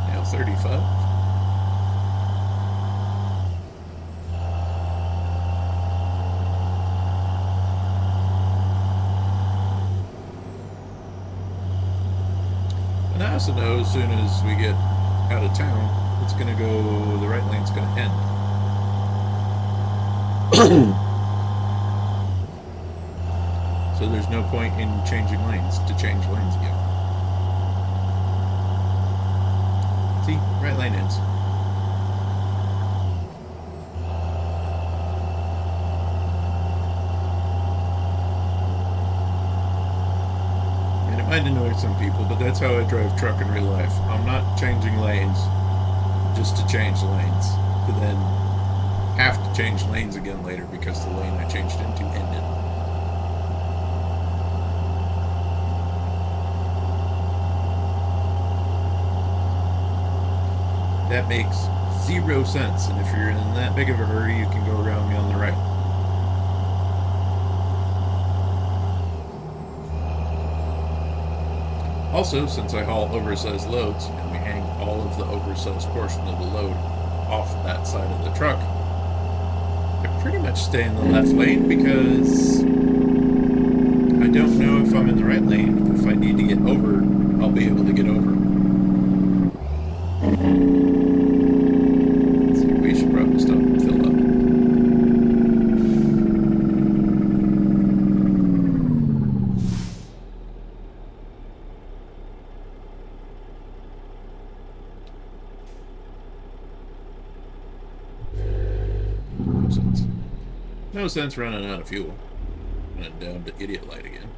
Now 35. And I also know as soon as we get out of town, it's going to go, the right lane's going to end. So there's no point in changing lanes to change lanes again. See, right lane ends. And it might annoy some people, but that's how I drive truck in real life. I'm not changing lanes just to change lanes, to then have to change lanes again later because the lane I changed into ended. That makes 0 sense, and if you're in that big of a hurry, you can go around me on the right. Also, since I haul oversized loads, and we hang all of the oversized portion of the load off that side of the truck, I pretty much stay in the left lane because I don't know if I'm in the right lane. If I need to get over, I'll be able to get over. We should probably stop and fill up. No sense. No sense running out of fuel. And down to idiot light again.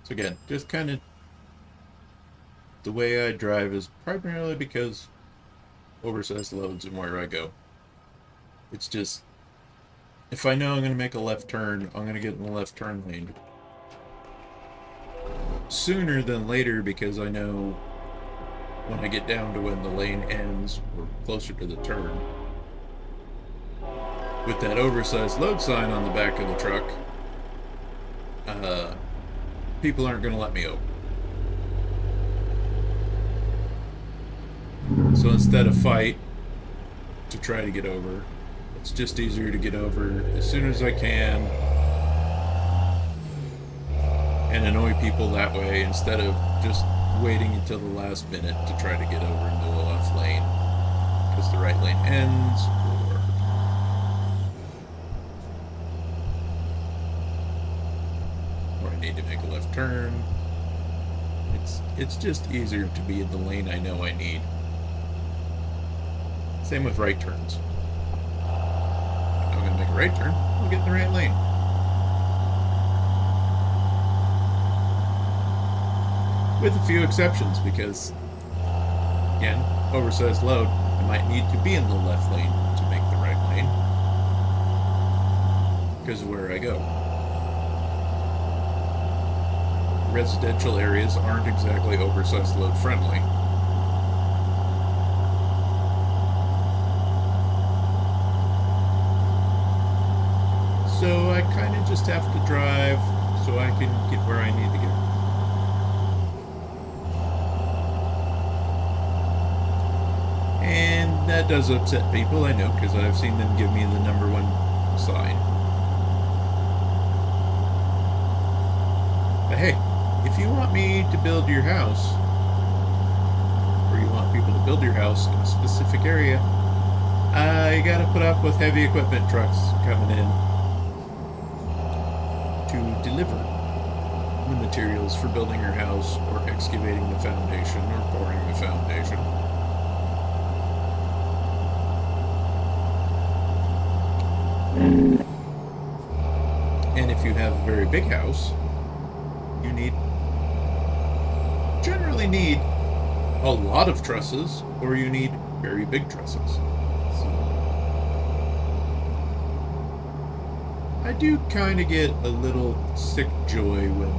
So again, just kind of the way I drive is primarily because oversized loads and where I go. It's just, if I know I'm going to make a left turn, I'm going to get in the left turn lane sooner than later, because I know when I get down to when the lane ends or closer to the turn, with that oversized load sign on the back of the truck, people aren't going to let me over. So instead of fight to try to get over, it's just easier to get over as soon as I can and annoy people that way, instead of just waiting until the last minute to try to get over into the left lane because the right lane ends, or I need to make a left turn. It's just easier to be in the lane I know I need. Same with right turns. I'm going to make a right turn, I'll get in the right lane. With a few exceptions, because, again, oversized load, I might need to be in the left lane to make the right lane, because of where I go. Residential areas aren't exactly oversized load friendly. So I kind of just have to drive so I can get where I need to get. And that does upset people, I know, because I've seen them give me the number one sign. But hey, if you want me to build your house, or you want people to build your house in a specific area, you gotta put up with heavy equipment trucks coming in to deliver the materials for building your house, or excavating the foundation, or pouring the foundation. And if you have a very big house, you generally need a lot of trusses, or you need very big trusses. So I do kind of get a little sick joy when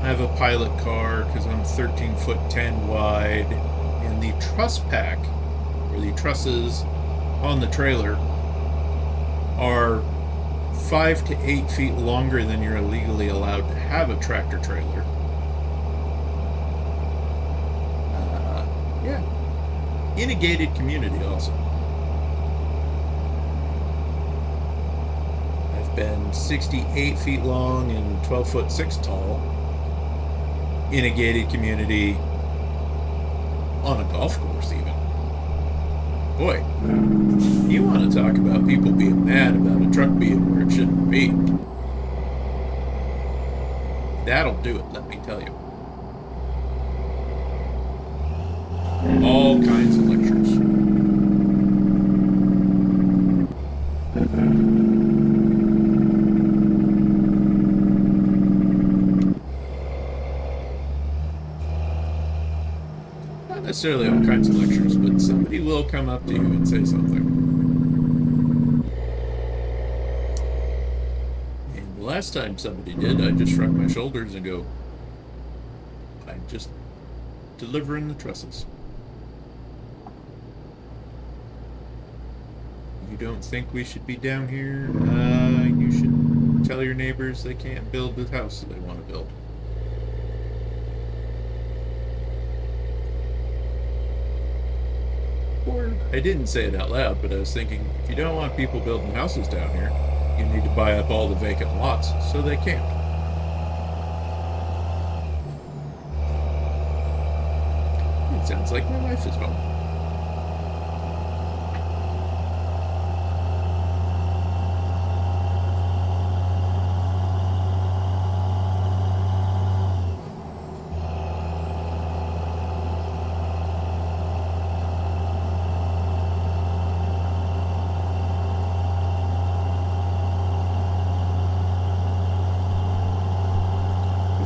I have a pilot car, because I'm 13 foot 10 wide, and the truss pack, or the trusses on the trailer, are 5 to 8 feet longer than you're legally allowed to have a tractor trailer. Yeah. In a gated community also. I've been 68 feet long and 12 foot 6 tall in a gated community on a golf course even. Boy, you want to talk about people being mad about a truck being where it shouldn't be. That'll do it, let me tell you. All kinds of lectures. Not necessarily all kinds of lectures, but somebody will come up to you and say something. And the last time somebody did, I just shrug my shoulders and go, I'm just delivering the trusses. You don't think we should be down here? You should tell your neighbors they can't build the house that they want to build. Or, I didn't say it out loud, but I was thinking, if you don't want people building houses down here, you need to buy up all the vacant lots so they can't. It sounds like my wife is home.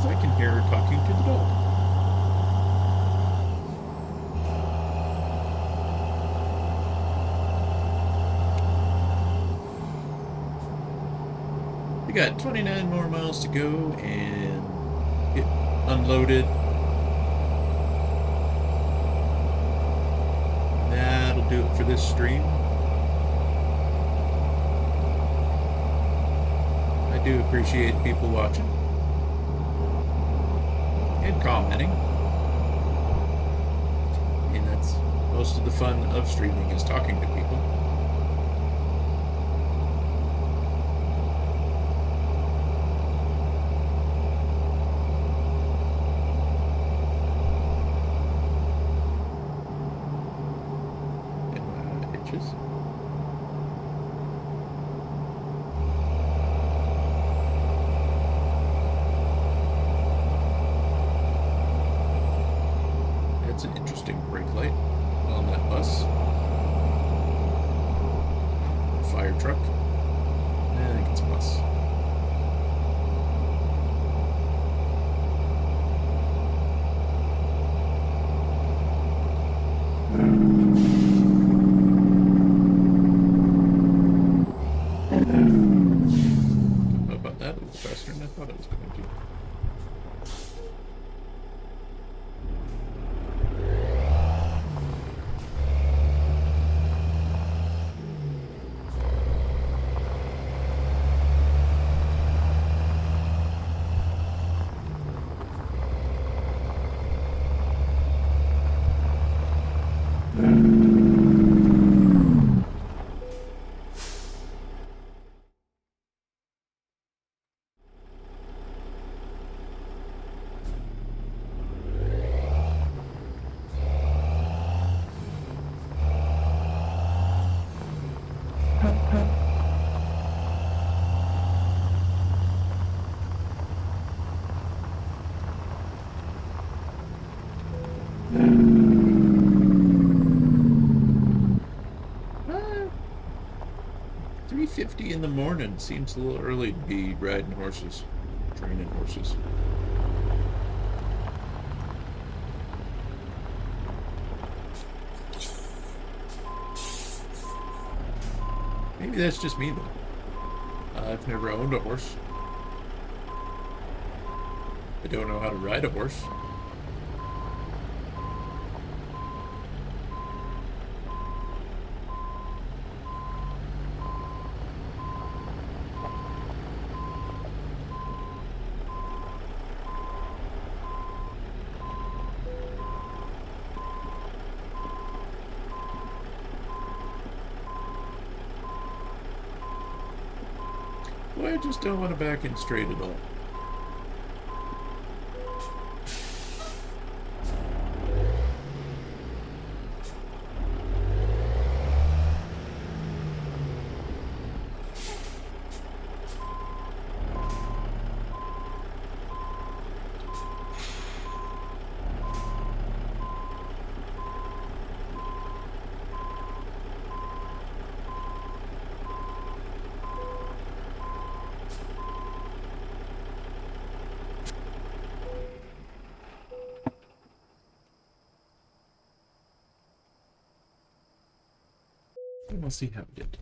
I can hear her talking to the dog. We got 29 more miles to go and get unloaded. That'll do it for this stream. I do appreciate people watching and commenting. And that's most of the fun of streaming, is talking to people. That's an interesting brake light on that bus. Fire truck. I think it's a bus. How about that? A little faster than I thought it was going to. Uh, 3:50 in the morning seems a little early to be riding horses, training horses. Maybe that's just me though. I've never owned a horse. I don't know how to ride a horse. Well, I just don't want to back in straight at all. We'll see how we did.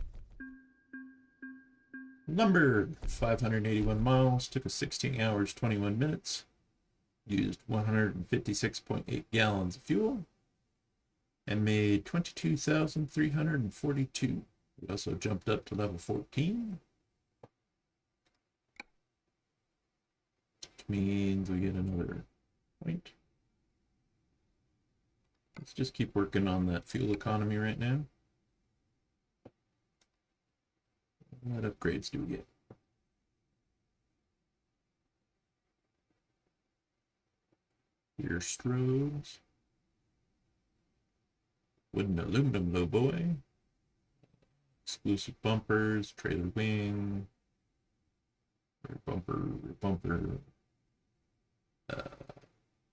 Number 581 miles, took us 16 hours, 21 minutes, used 156.8 gallons of fuel, and made 22,342. We also jumped up to level 14, which means we get another point. Let's just keep working on that fuel economy right now. What upgrades do we get? Rear strobes. Wooden aluminum low boy. Exclusive bumpers, trailer wing. Rear bumper.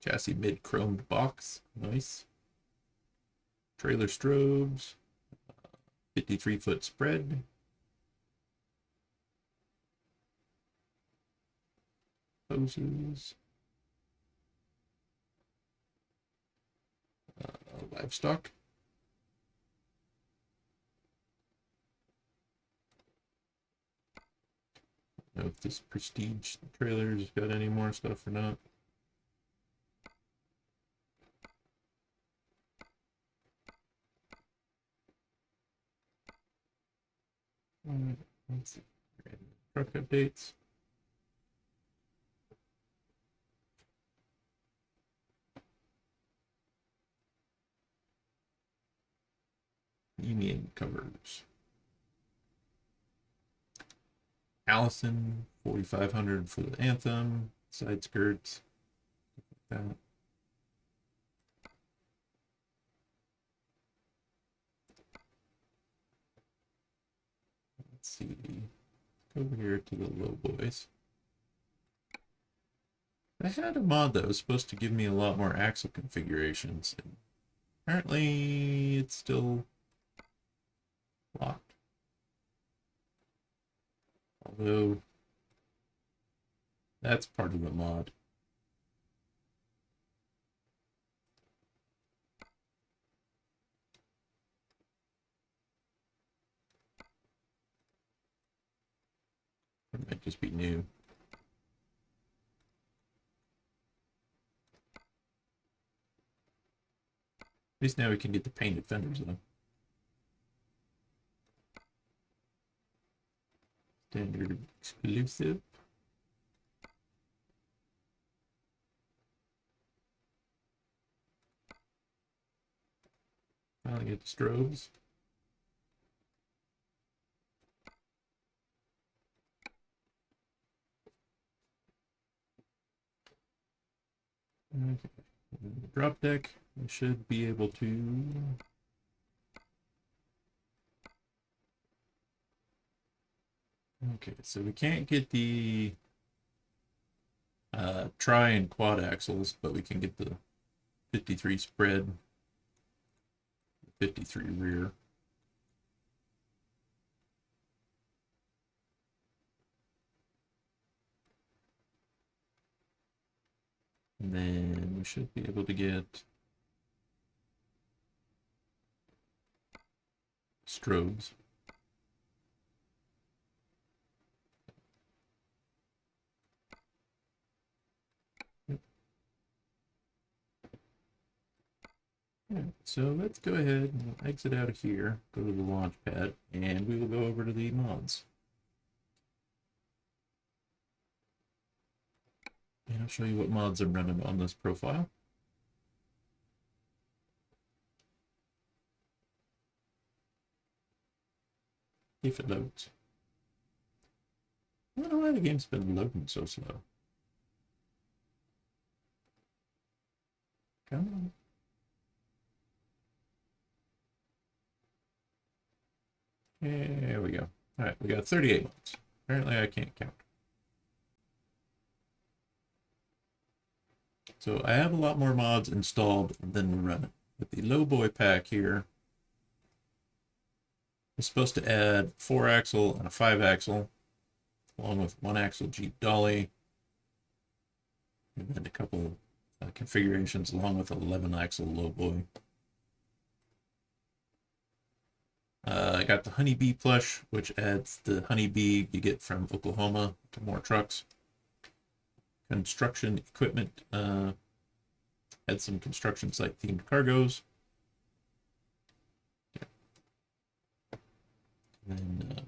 Chassis mid chromed box. Nice. Trailer strobes. 53-foot spread. Hoses. Livestock. know if this Prestige trailer's got any more stuff or not. Let's see. Truck updates. Union covers. Allison, 4,500 for the Anthem. Side skirts. Like that. Let's see. Over here to the low boys. I had a mod that was supposed to give me a lot more axle configurations. And apparently, it's still locked. Although, that's part of the mod. It might just be new. At least now we can get the painted fenders though. Standard exclusive. Finally get the strobes. Okay. The drop deck, we should be able to. Okay, so we can't get the tri and quad axles, but we can get the 53 spread, 53 rear. And then we should be able to get strobes. Yeah, so let's go ahead and exit out of here, go to the launch pad, and we will go over to the mods. And I'll show you what mods are running on this profile. If it loads. I don't know why the game's been loading so slow. Come on. There we go. Alright, we got 38 mods. Apparently I can't count. So I have a lot more mods installed than we're running. With the low boy pack here, it's supposed to add 4-axle and a 5-axle, along with 1-axle Jeep dolly, and then a couple configurations along with 11-axle low boy. I got the Honeybee plush, which adds the honeybee you get from Oklahoma to more trucks. Construction equipment, had some construction site themed cargoes. Yeah. And then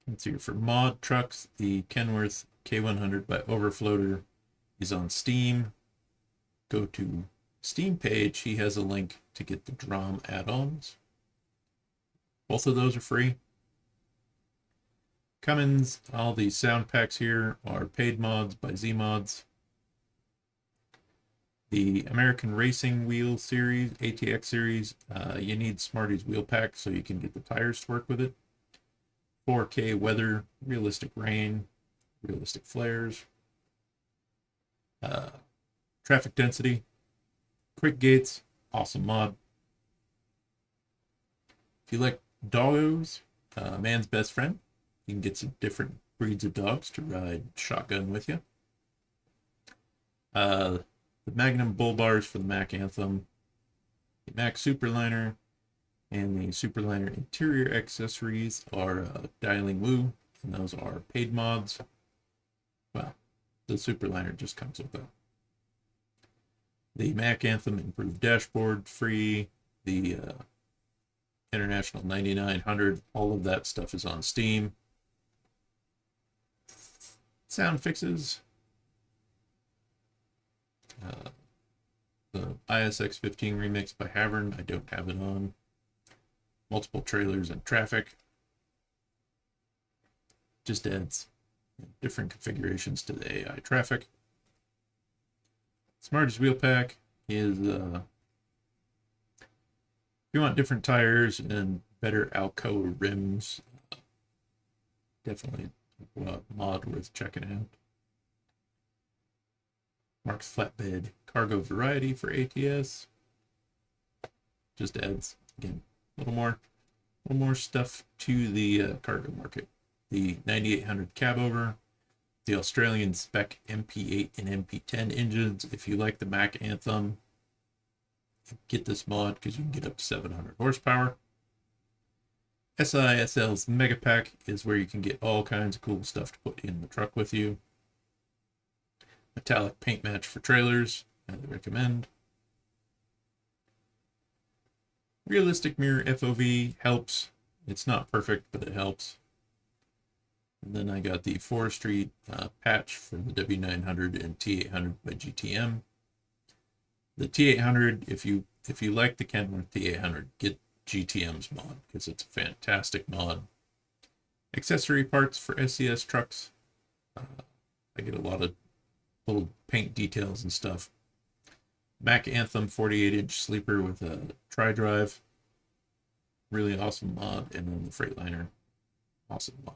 let's see, for mod trucks, the Kenworth K100 by Overfloater is on Steam. Go to Steam page, he has a link to get the Drum add-ons. Both of those are free. Cummins, all these sound packs here are paid mods by Z-Mods. The American Racing Wheel Series, ATX Series, you need Smarty's wheel pack so you can get the tires to work with it. 4K weather, realistic rain, realistic flares. Traffic density, quick gates, awesome mod. If you like doggos, man's best friend, you can get some different breeds of dogs to ride shotgun with you. The Magnum bull bars for the Mack Anthem, the Mack Superliner, and the Superliner interior accessories are Dialing Woo and those are paid mods. Well, the Superliner just comes with them. The Mack Anthem improved dashboard, free. The International 9900, all of that stuff is on Steam. Sound fixes. The ISX 15 remix by Havern, I don't have it on. Multiple trailers and traffic. Just adds different configurations to the AI traffic. Smartest wheel pack is if you want different tires and better Alcoa rims, definitely a mod worth checking out. Mark's flatbed cargo variety for ATS. Just adds, again, a little more stuff to the cargo market. The 9800 cab over, the Australian spec MP8 and MP10 engines. If you like the Mack Anthem, get this mod because you can get up to 700 horsepower. SISL's Mega Pack is where you can get all kinds of cool stuff to put in the truck with you. Metallic paint match for trailers, I recommend. Realistic mirror FOV helps. It's not perfect, but it helps. And then I got the forestry patch for the W900 and T800 by GTM. The T800, if you like the Kenworth T800, get GTM's mod because it's a fantastic mod. Accessory parts for SCS trucks. I get a lot of little paint details and stuff. Mack Anthem 48-inch sleeper with a tri-drive. Really awesome mod. And then the Freightliner. Awesome mod.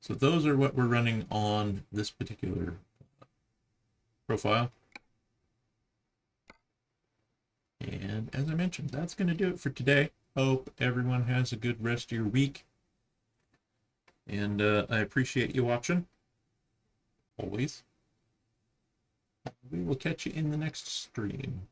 So those are what we're running on this particular profile. And as I mentioned, that's going to do it for today. Hope everyone has a good rest of your week. And I appreciate you watching. Always. We will catch you in the next stream.